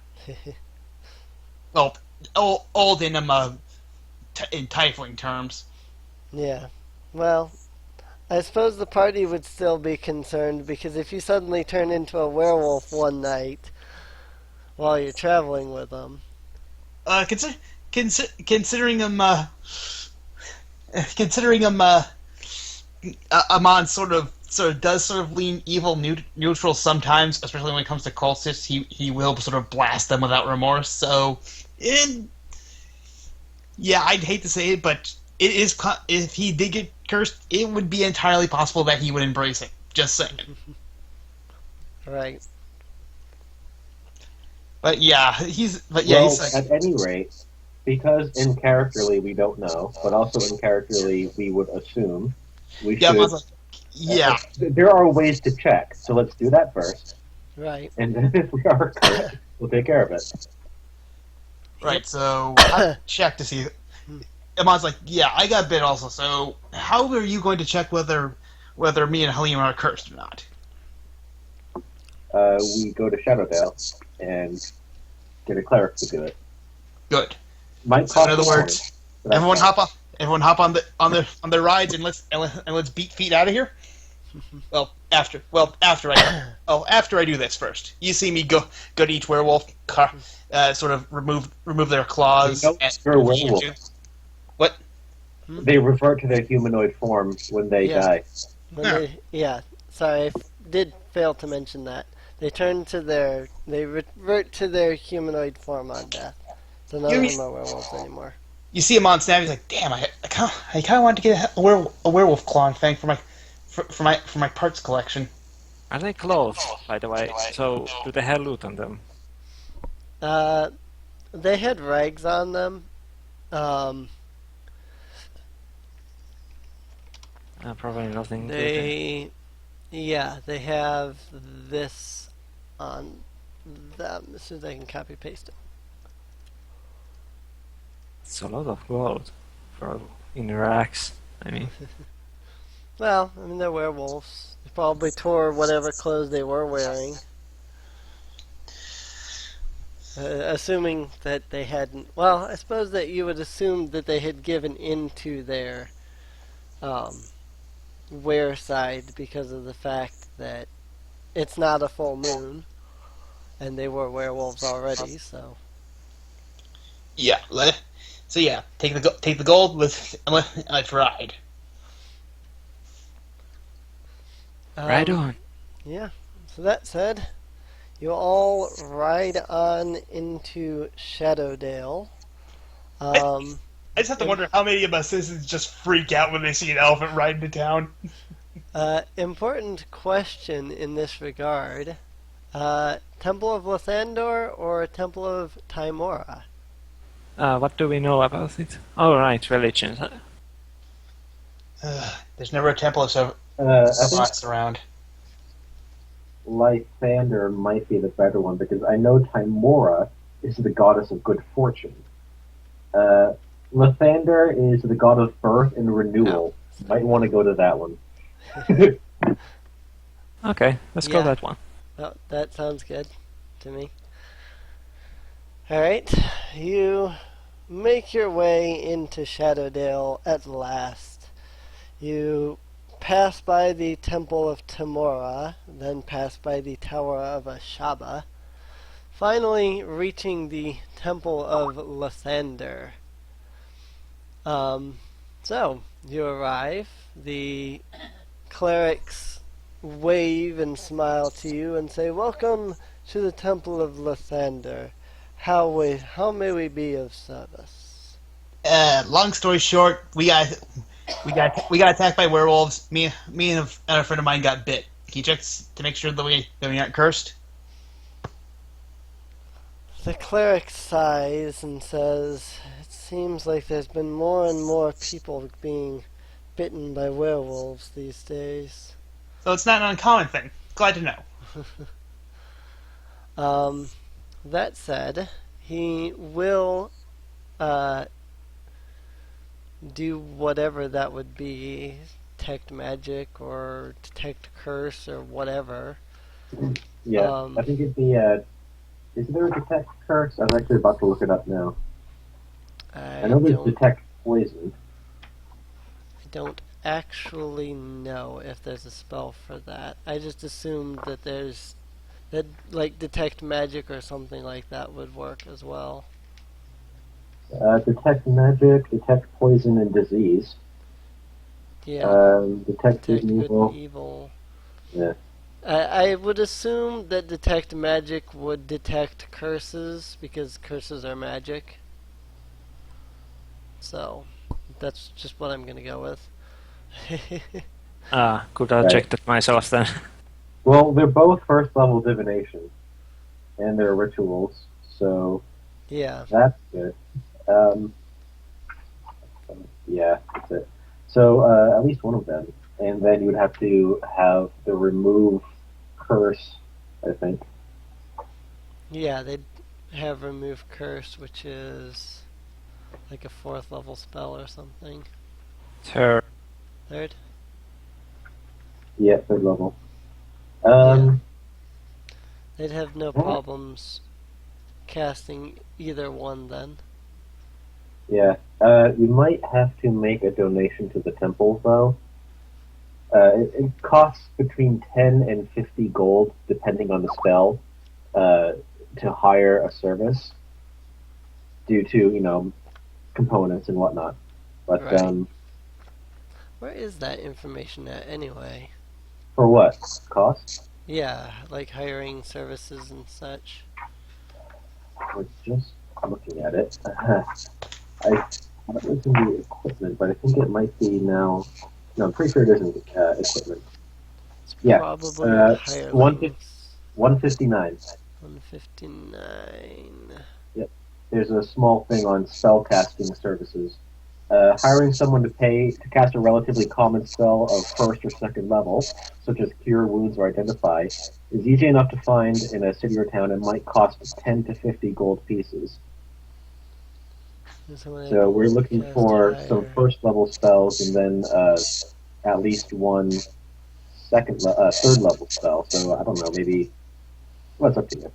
Speaker 2: Well, old in in tiefling terms.
Speaker 1: Yeah. Well, I suppose the party would still be concerned because if you suddenly turn into a werewolf one night while you're traveling with them.
Speaker 2: Considering him, Amon sort of does lean evil neutral sometimes, especially when it comes to cultists. He will sort of blast them without remorse. So, yeah, I'd hate to say it, but it is if he did get cursed, it would be entirely possible that he would embrace it. Just saying.
Speaker 1: Right.
Speaker 2: But yeah, he's like,
Speaker 6: At any rate, because in characterly we don't know, but also in characterly we would assume, we
Speaker 2: yeah,
Speaker 6: should.
Speaker 2: Amon's like, yeah.
Speaker 6: There are ways to check, so let's do that first.
Speaker 1: Right.
Speaker 6: And then if we are correct, we'll take care of it.
Speaker 2: Right, so I check to see. Amon's like, yeah, I got bit also. So how are you going to check whether me and Halima are cursed or not?
Speaker 6: We go to Shadowdale and get a cleric to do it.
Speaker 2: Good.
Speaker 6: Might
Speaker 2: So in
Speaker 6: cost
Speaker 2: other
Speaker 6: more,
Speaker 2: words,
Speaker 6: but that's
Speaker 2: everyone
Speaker 6: fine.
Speaker 2: hop up. Everyone hop on their rides and let's beat feet out of here. After I do this first. You see me go to each werewolf, sort of remove their claws.
Speaker 6: They don't
Speaker 2: and-
Speaker 6: they're werewolves.
Speaker 2: What?
Speaker 6: They revert to their humanoid form when they
Speaker 1: Yeah.
Speaker 6: die.
Speaker 1: Sorry, I did fail to mention that. They revert to their humanoid form on death. So none of them are werewolves anymore.
Speaker 2: You see him on snap. He's like, "Damn, I kind of want to get a werewolf claw thing for my parts collection."
Speaker 4: Are they clothes, by the way? So, do they have loot on them?
Speaker 1: They had rags on them.
Speaker 4: Probably nothing.
Speaker 1: They have this on them. As soon as I can copy paste it.
Speaker 4: It's a lot of gold for in racks. I mean,
Speaker 1: Well, I mean they're werewolves. They probably tore whatever clothes they were wearing. Assuming that they hadn't. Well, I suppose that you would assume that they had given into their wear side because of the fact that it's not a full moon, and they were werewolves already. So
Speaker 2: Yeah. So yeah, take the gold. Let's ride.
Speaker 4: right on.
Speaker 1: Yeah. So that said, you all ride on into Shadowdale.
Speaker 2: I just have to wonder how many of my citizens just freak out when they see an elephant ride into town.
Speaker 1: Important question in this regard. Temple of Lathandor or Temple of Timora?
Speaker 4: What do we know about it? Oh, right, religions.
Speaker 2: There's never a temple of
Speaker 6: I think
Speaker 2: spots around.
Speaker 6: Lysander might be the better one because I know Timora is the goddess of good fortune. Lathander is the god of birth and renewal. Might want to go to that one.
Speaker 4: Okay, let's go that one.
Speaker 1: Oh, that sounds good to me. Alright, you make your way into Shadowdale at last. You pass by the Temple of Timora, then pass by the Tower of Ashaba, finally reaching the Temple of Lathander. So, you arrive, the clerics wave and smile to you and say, "Welcome to the Temple of Lathander. How may we be of service?"
Speaker 2: Long story short, we got attacked by werewolves. Me and a friend of mine got bit. Can you check to make sure that we aren't cursed?
Speaker 1: The cleric sighs and says, "It seems like there's been more and more people being bitten by werewolves these days."
Speaker 2: So it's not an uncommon thing. Glad to know.
Speaker 1: That said, he will do whatever that would be, detect magic or detect curse or whatever.
Speaker 6: Yeah, I think it'd be, is there a detect curse? I'm actually about to look it up now. I know there's detect poison.
Speaker 1: I don't actually know if there's a spell for that. I just assumed that like detect magic or something like that would work as well.
Speaker 6: Detect magic, detect poison and disease.
Speaker 1: Yeah.
Speaker 6: Detect good and
Speaker 1: evil. Evil.
Speaker 6: Yeah.
Speaker 1: I would assume that detect magic would detect curses because curses are magic. So, that's just what I'm going to go with.
Speaker 4: Could I check that myself then?
Speaker 6: Well, they're both first level divination, and they're rituals, so
Speaker 1: yeah,
Speaker 6: that's good. Yeah, that's it. So at least one of them, and then you would have to have the remove curse, I think.
Speaker 1: Yeah, they'd have remove curse, which is like a 4th level spell or something.
Speaker 4: Third?
Speaker 6: Yeah, 3rd level.
Speaker 1: They'd have no problems casting either one then.
Speaker 6: Yeah, you might have to make a donation to the temple, though. It costs between 10 and 50 gold, depending on the spell, to hire a service, due to, components and whatnot. But,
Speaker 1: right. Where is that information at, anyway?
Speaker 6: For what? Cost?
Speaker 1: Yeah, like hiring services and such.
Speaker 6: We're just looking at it. I thought it was in the equipment, but I think it might be now. No, I'm pretty sure it isn't equipment.
Speaker 1: It's probably hirelings.
Speaker 6: 159.
Speaker 1: 159.
Speaker 6: Yep. There's a small thing on spell casting services. Hiring someone to cast a relatively common spell of 1st or 2nd level, such as Cure Wounds or Identify, is easy enough to find in a city or town and might cost 10 to 50 gold pieces. So we're looking for some 1st level spells and then at least one 3rd level spell. So I don't know, maybe. Well, it's up to you.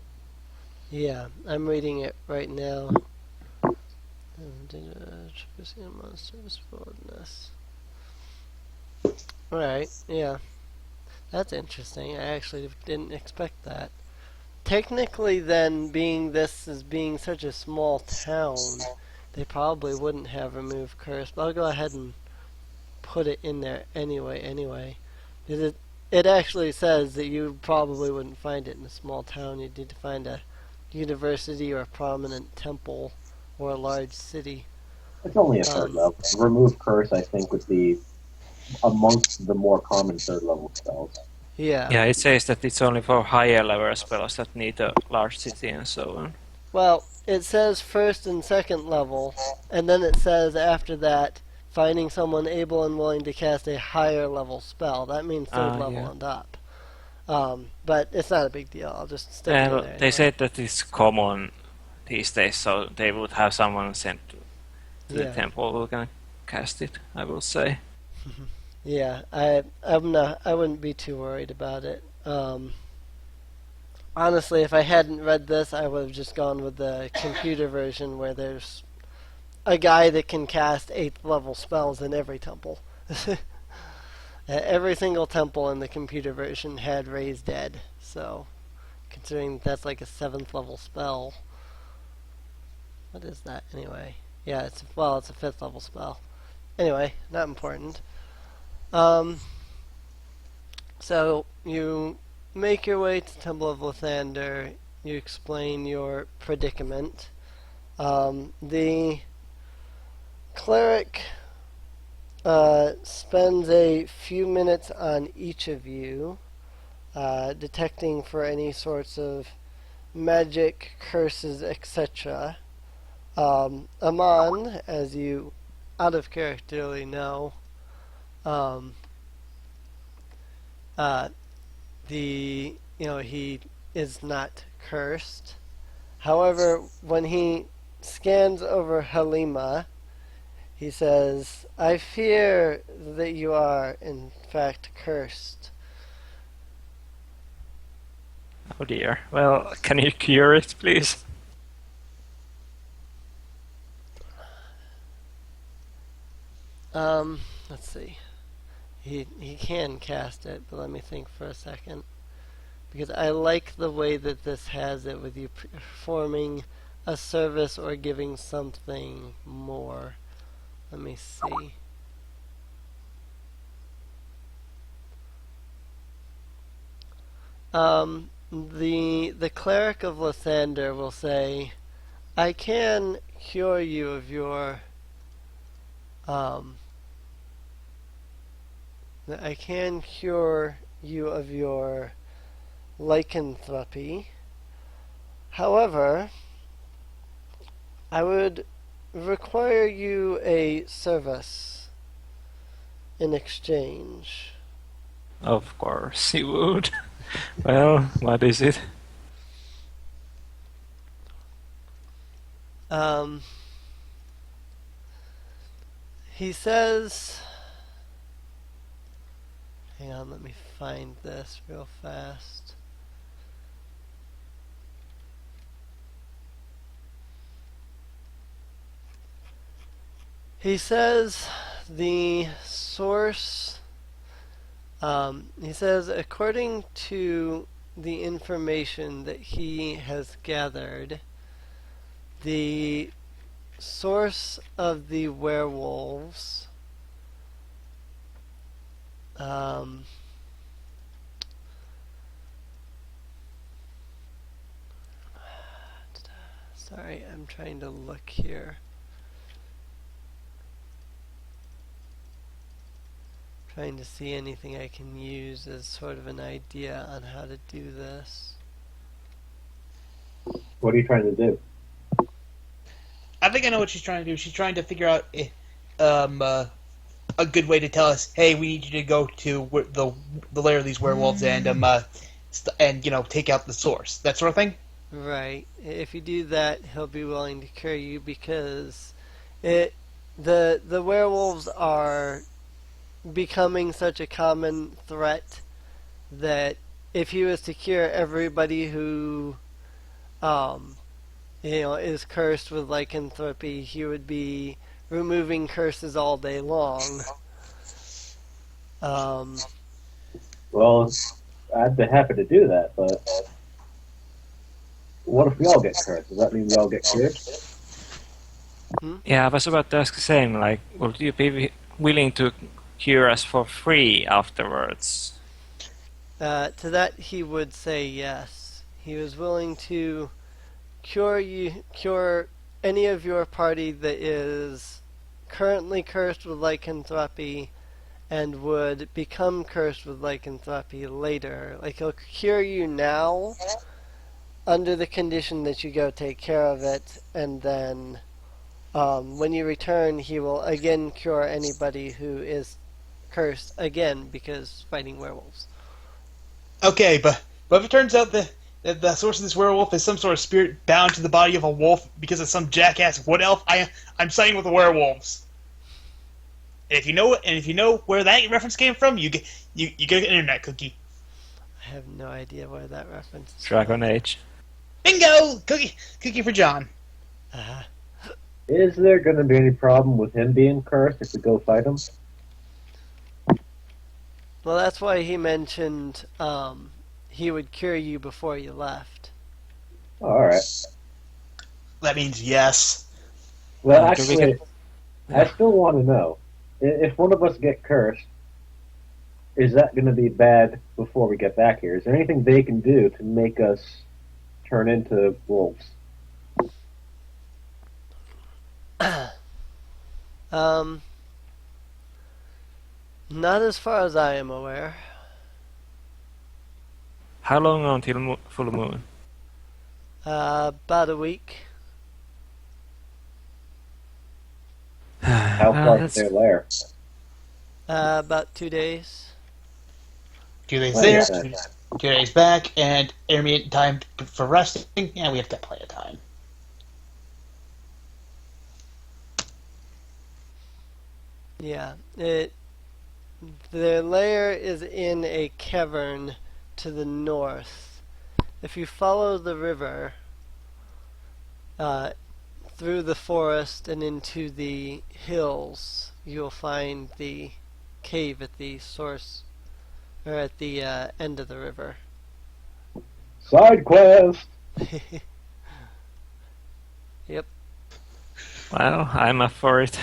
Speaker 1: Yeah, I'm reading it right now. Alright, yeah. That's interesting. I actually didn't expect that. Technically, then, being such a small town, they probably wouldn't have removed curse, but I'll go ahead and put it in there anyway. It actually says that you probably wouldn't find it in a small town. You'd need to find a university or a prominent temple or a large city.
Speaker 6: It's only a 3rd level. Remove curse, I think, would be amongst the more common third level spells.
Speaker 1: Yeah.
Speaker 4: Yeah, it says that it's only for higher level spells that need a large city and so on.
Speaker 1: Well, it says first and second level, and then it says after that, finding someone able and willing to cast a higher level spell. That means third level
Speaker 4: Yeah.
Speaker 1: and up. But it's not a big deal. I'll just stick it in there.
Speaker 4: They
Speaker 1: anyway.
Speaker 4: said that it's common these days, so they would have someone sent to the
Speaker 1: Yeah.
Speaker 4: temple who can cast it, I will say.
Speaker 1: Yeah, I wouldn't be too worried about it. Honestly, if I hadn't read this, I would have just gone with the computer version where there's a guy that can cast 8th level spells in every temple. Every single temple in the computer version had Raise Dead, so considering that's like a 7th level spell. What is that anyway? Yeah, it's a 5th level spell. Anyway, not important. So you make your way to Temple of Lathander. You explain your predicament. The cleric spends a few minutes on each of you, detecting for any sorts of magic, curses, etc. Amon, as you out of characterly know, he is not cursed. However, when he scans over Halima, he says, "I fear that you are, in fact, cursed."
Speaker 4: Oh dear. Well, can you cure it, please?
Speaker 1: Let's see. He can cast it, but let me think for a second. Because I like the way that this has it with you performing a service or giving something more. Let me see. The cleric of Lathander will say, "I can cure you of your I can cure you of your lycanthropy. However, I would require you a service in exchange."
Speaker 4: Of course he would. Well, what is it?
Speaker 1: He says, hang on, let me find this real fast. He says the source, he says, according to the information that he has gathered, the source of the werewolves sorry, I'm trying to look here. Trying to see anything I can use as sort of an idea on how to do this.
Speaker 6: What are you trying to do?
Speaker 2: I think I know what she's trying to do. She's trying to figure out a good way to tell us, hey, we need you to go to the lair of these werewolves and take out the source, that sort of thing.
Speaker 1: Right. If you do that, he'll be willing to cure you because the werewolves are becoming such a common threat that if he was to cure everybody who is cursed with lycanthropy, he would be removing curses all day long.
Speaker 6: Well, I'd be happy to do that, but what if we all get cursed? Does that mean we all get cured?
Speaker 4: Yeah, I was about to ask the same. Like, would you be willing to cure us for free afterwards?
Speaker 1: To that he would say yes. He was willing to cure any of your party that is currently cursed with lycanthropy and would become cursed with lycanthropy later. Like, he'll cure you now under the condition that you go take care of it, and then when you return, he will again cure anybody who is cursed again because fighting werewolves.
Speaker 2: Okay, but if it turns out that the source of this werewolf is some sort of spirit bound to the body of a wolf because of some jackass wood elf, I'm siding with the werewolves. And if you know where that reference came from, you get an internet cookie.
Speaker 1: I have no idea where that reference is
Speaker 4: Dragon
Speaker 1: from.
Speaker 4: Age.
Speaker 2: Bingo! Cookie for John.
Speaker 1: Uh-huh.
Speaker 6: Is there going to be any problem with him being cursed if we go fight him?
Speaker 1: Well, that's why he mentioned he would cure you before you left.
Speaker 6: Alright.
Speaker 2: That means yes.
Speaker 6: Well,
Speaker 4: Do we
Speaker 6: actually,
Speaker 4: get-
Speaker 6: I still want to know. If one of us get cursed, is that going to be bad before we get back here? Is there anything they can do to make us turn into wolves?
Speaker 1: Not as far as I am aware.
Speaker 4: How long until full moon?
Speaker 1: About a week.
Speaker 6: How far is
Speaker 4: that's-
Speaker 6: their lair?
Speaker 1: About 2 days.
Speaker 2: 2 days
Speaker 6: Well,
Speaker 2: there,
Speaker 6: yeah.
Speaker 2: 2 days back, and intermediate time for resting. Yeah, we have got plenty of time.
Speaker 1: Yeah. Their lair is in a cavern to the north. If you follow the river through the forest and into the hills, you'll find the cave at the source, or at the end of the river.
Speaker 6: Side quest!
Speaker 1: Yep.
Speaker 4: Well, I'm up for it.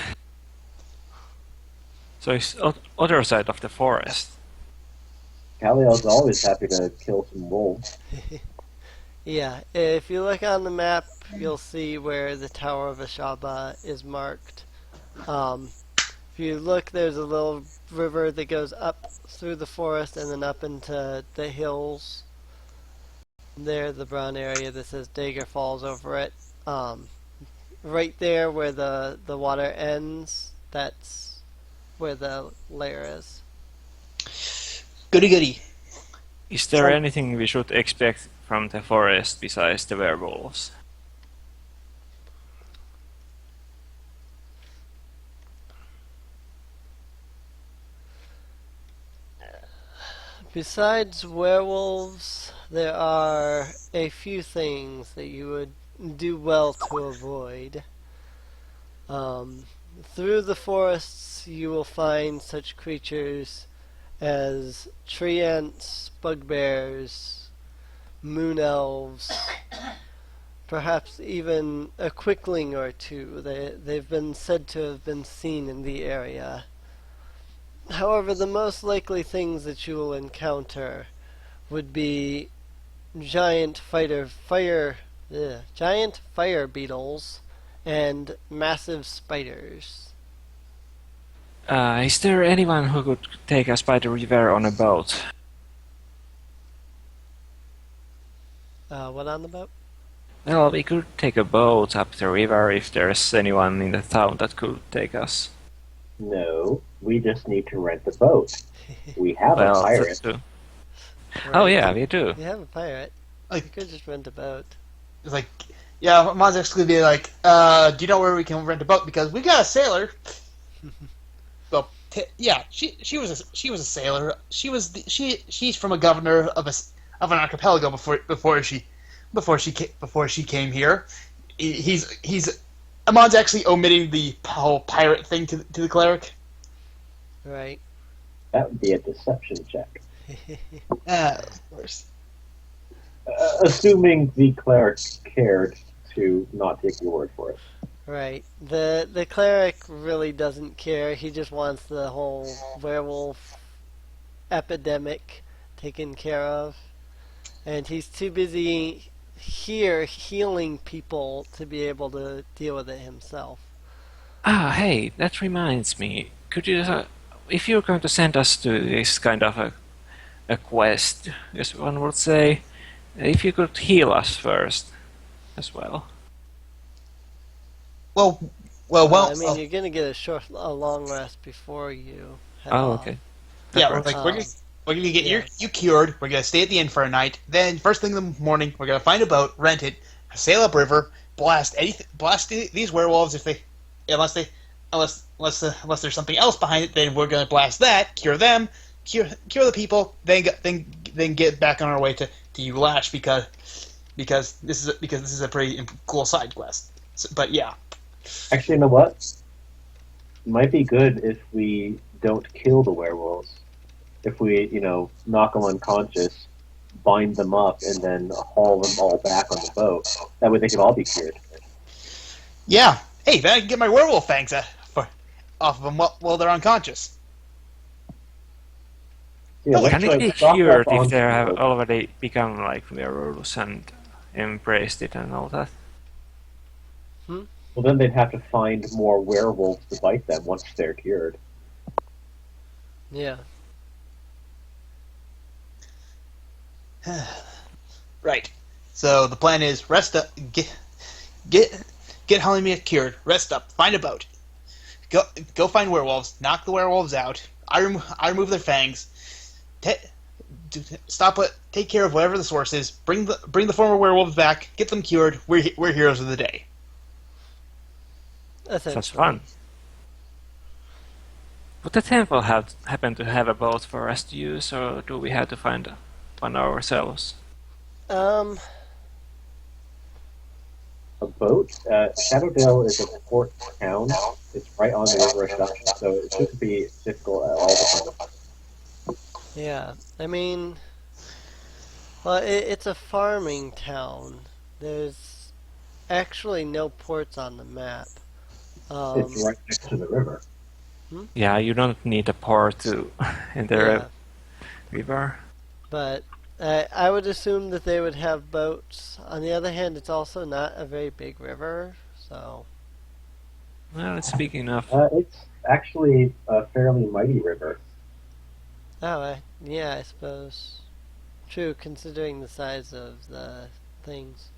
Speaker 4: So it's other side of the forest.
Speaker 6: Kaliel's always happy to kill some wolves.
Speaker 1: Yeah, if you look on the map, you'll see where the Tower of Ashaba is marked. If you look, there's a little river that goes up through the forest and then up into the hills. There, the brown area that says Dagger Falls over it. Right there where the water ends, that's where the lair is.
Speaker 2: Goody.
Speaker 4: Is there anything we should expect from the forest besides the werewolves?
Speaker 1: Besides werewolves, there are a few things that you would do well to avoid. Through the forests, you will find such creatures as tree ants, bugbears, moon elves, perhaps even a quickling or two. They've been said to have been seen in the area. However, the most likely things that you will encounter would be giant fire beetles and massive spiders.
Speaker 4: Is there anyone who could take us by the river on a boat?
Speaker 1: What on the boat?
Speaker 4: Well, we could take a boat up the river if there's anyone in the town that could take us.
Speaker 6: No, we just need to rent the boat. We have
Speaker 4: Well,
Speaker 6: a pirate.
Speaker 4: that's true. Oh yeah, we do.
Speaker 1: You have a pirate. You
Speaker 2: Like,
Speaker 1: could just rent a boat.
Speaker 2: it's like, yeah, Monzek's gonna be like, do you know where we can rent a boat? Because we got a sailor. Well, yeah, she was a sailor. She's from a governor of an archipelago before she came here. Amon's actually omitting the whole pirate thing to the cleric.
Speaker 1: Right.
Speaker 6: That would be a deception check.
Speaker 2: Of course.
Speaker 6: Assuming the cleric cared to not take your word for it.
Speaker 1: Right. The cleric really doesn't care. He just wants the whole werewolf epidemic taken care of. And he's too busy here healing people to be able to deal with it himself.
Speaker 4: Ah, hey, that reminds me. Could you if you're going to send us to this kind of a quest, as one would say, if you could heal us first as well.
Speaker 1: I mean, you're gonna get a long rest before you head off.
Speaker 4: Okay.
Speaker 2: Yeah, we're gonna get you cured. We're gonna stay at the inn for a night. Then first thing in the morning, we're gonna find a boat, rent it, sail upriver, blast these werewolves unless there's something else behind it. Then we're gonna blast that, cure them, cure the people, then get back on our way to Ulash because this is a pretty cool side quest. So, but yeah.
Speaker 6: Actually, you know what? It might be good if we don't kill the werewolves. If we, knock them unconscious, bind them up, and then haul them all back on the boat. That way they could all be cured.
Speaker 2: Yeah. Hey, then I can get my werewolf fangs off of them while they're unconscious.
Speaker 6: Yeah,
Speaker 4: can it be cured if they have already become like werewolves and embraced it and all that?
Speaker 6: Well, then they'd have to find more werewolves to bite them once they're cured.
Speaker 1: Yeah.
Speaker 2: Right. So the plan is rest up, get Halimia cured, rest up, find a boat, go find werewolves, knock the werewolves out. I remove their fangs. Take care of whatever the source is. Bring the former werewolves back. Get them cured. We're heroes of the day.
Speaker 4: That's fun. Would the temple happen to have a boat for us to use, or do we have to find one ourselves?
Speaker 6: A boat? Shadowdale is a port town. It's right on the river Assumption, so it shouldn't be difficult at all to find.
Speaker 1: Yeah, I mean, well, it's a farming town. There's actually no ports on the map.
Speaker 6: It's right next to the river.
Speaker 4: Yeah, you don't need a port to enter a river.
Speaker 1: But I would assume that they would have boats. On the other hand, it's also not a very big river, so...
Speaker 4: Well, it's big enough.
Speaker 6: It's actually a fairly mighty river.
Speaker 1: Oh, yeah, I suppose. True, considering the size of the things.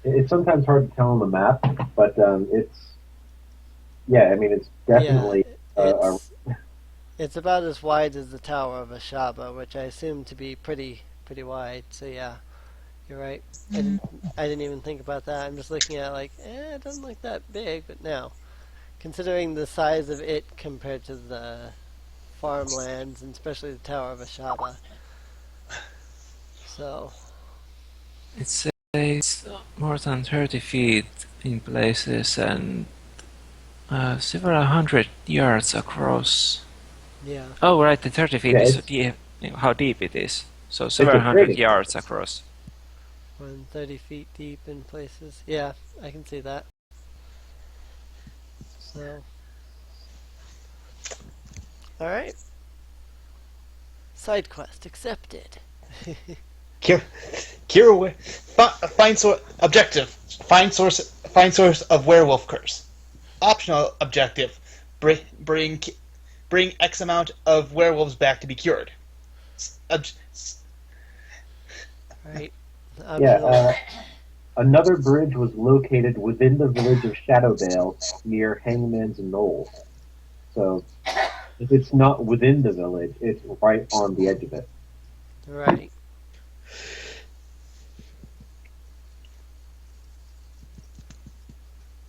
Speaker 6: It's sometimes hard to tell on the map, but it's... Yeah, I mean, it's definitely...
Speaker 1: It's about as wide as the Tower of Ashaba, which I assume to be pretty wide. So yeah, you're right. I didn't even think about that. I'm just looking at it it doesn't look that big. But now, considering the size of it compared to the farmlands, and especially the Tower of Ashaba, so
Speaker 4: it's more than 30 feet in places and several hundred yards across.
Speaker 1: Yeah.
Speaker 4: Oh, right, the 30 feet is how deep it is. So several hundred yards across.
Speaker 1: 130 feet deep in places. Yeah, I can see that. So, all right. Side quest accepted.
Speaker 2: Cure find source objective. Find source of werewolf curse. Optional objective. Bring X amount of werewolves back to be cured.
Speaker 1: Right.
Speaker 6: Another bridge was located within the village of Shadowdale near Hangman's Knoll. So, if it's not within the village, it's right on the edge of it.
Speaker 1: Right.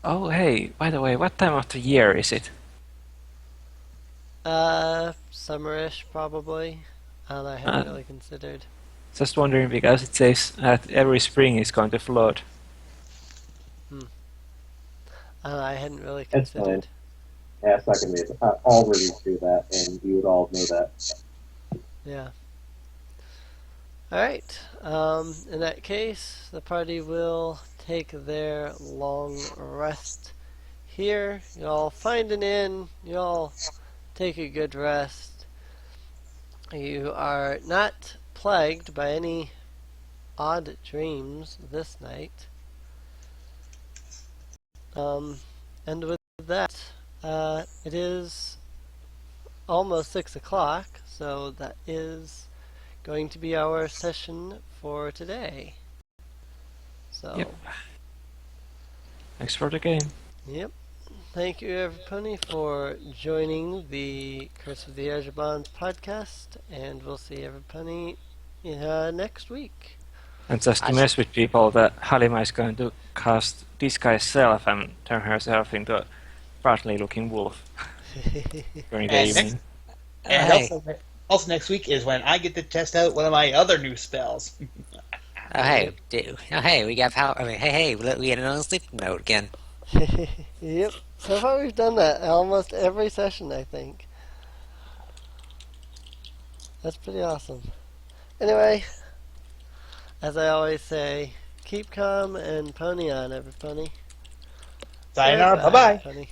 Speaker 4: Oh, hey, by the way, what time of the year is it?
Speaker 1: Summerish probably. I hadn't really considered.
Speaker 4: Just wondering because it says that every spring is going to flood.
Speaker 1: I hadn't really considered.
Speaker 6: Yeah, it's not going to be. I'll read through that, and you would all know that.
Speaker 1: Yeah. Alright. In that case, the party will take their long rest here. You'll find an inn. You'll take a good rest. You are not plagued by any odd dreams this night. And with that, it is almost 6 o'clock, so that is going to be our session for today. So,
Speaker 4: Yep. Thanks for the game.
Speaker 1: Yep. Thank you, everybody, for joining the Curse of the Azure Bonds podcast, and we'll see everybody next week.
Speaker 4: And just to mess with people, that Halima is going to cast disguise self and turn herself into a brightly looking wolf during the evening.
Speaker 2: Also next week is when I get to test out one of my other new spells.
Speaker 3: We got power. I mean, we get another sleep mode again.
Speaker 1: Yep. So far we've done that almost every session, I think. That's pretty awesome. Anyway, as I always say, keep calm and pony on, everybody.
Speaker 2: Sayonara, bye-bye.
Speaker 1: Pony.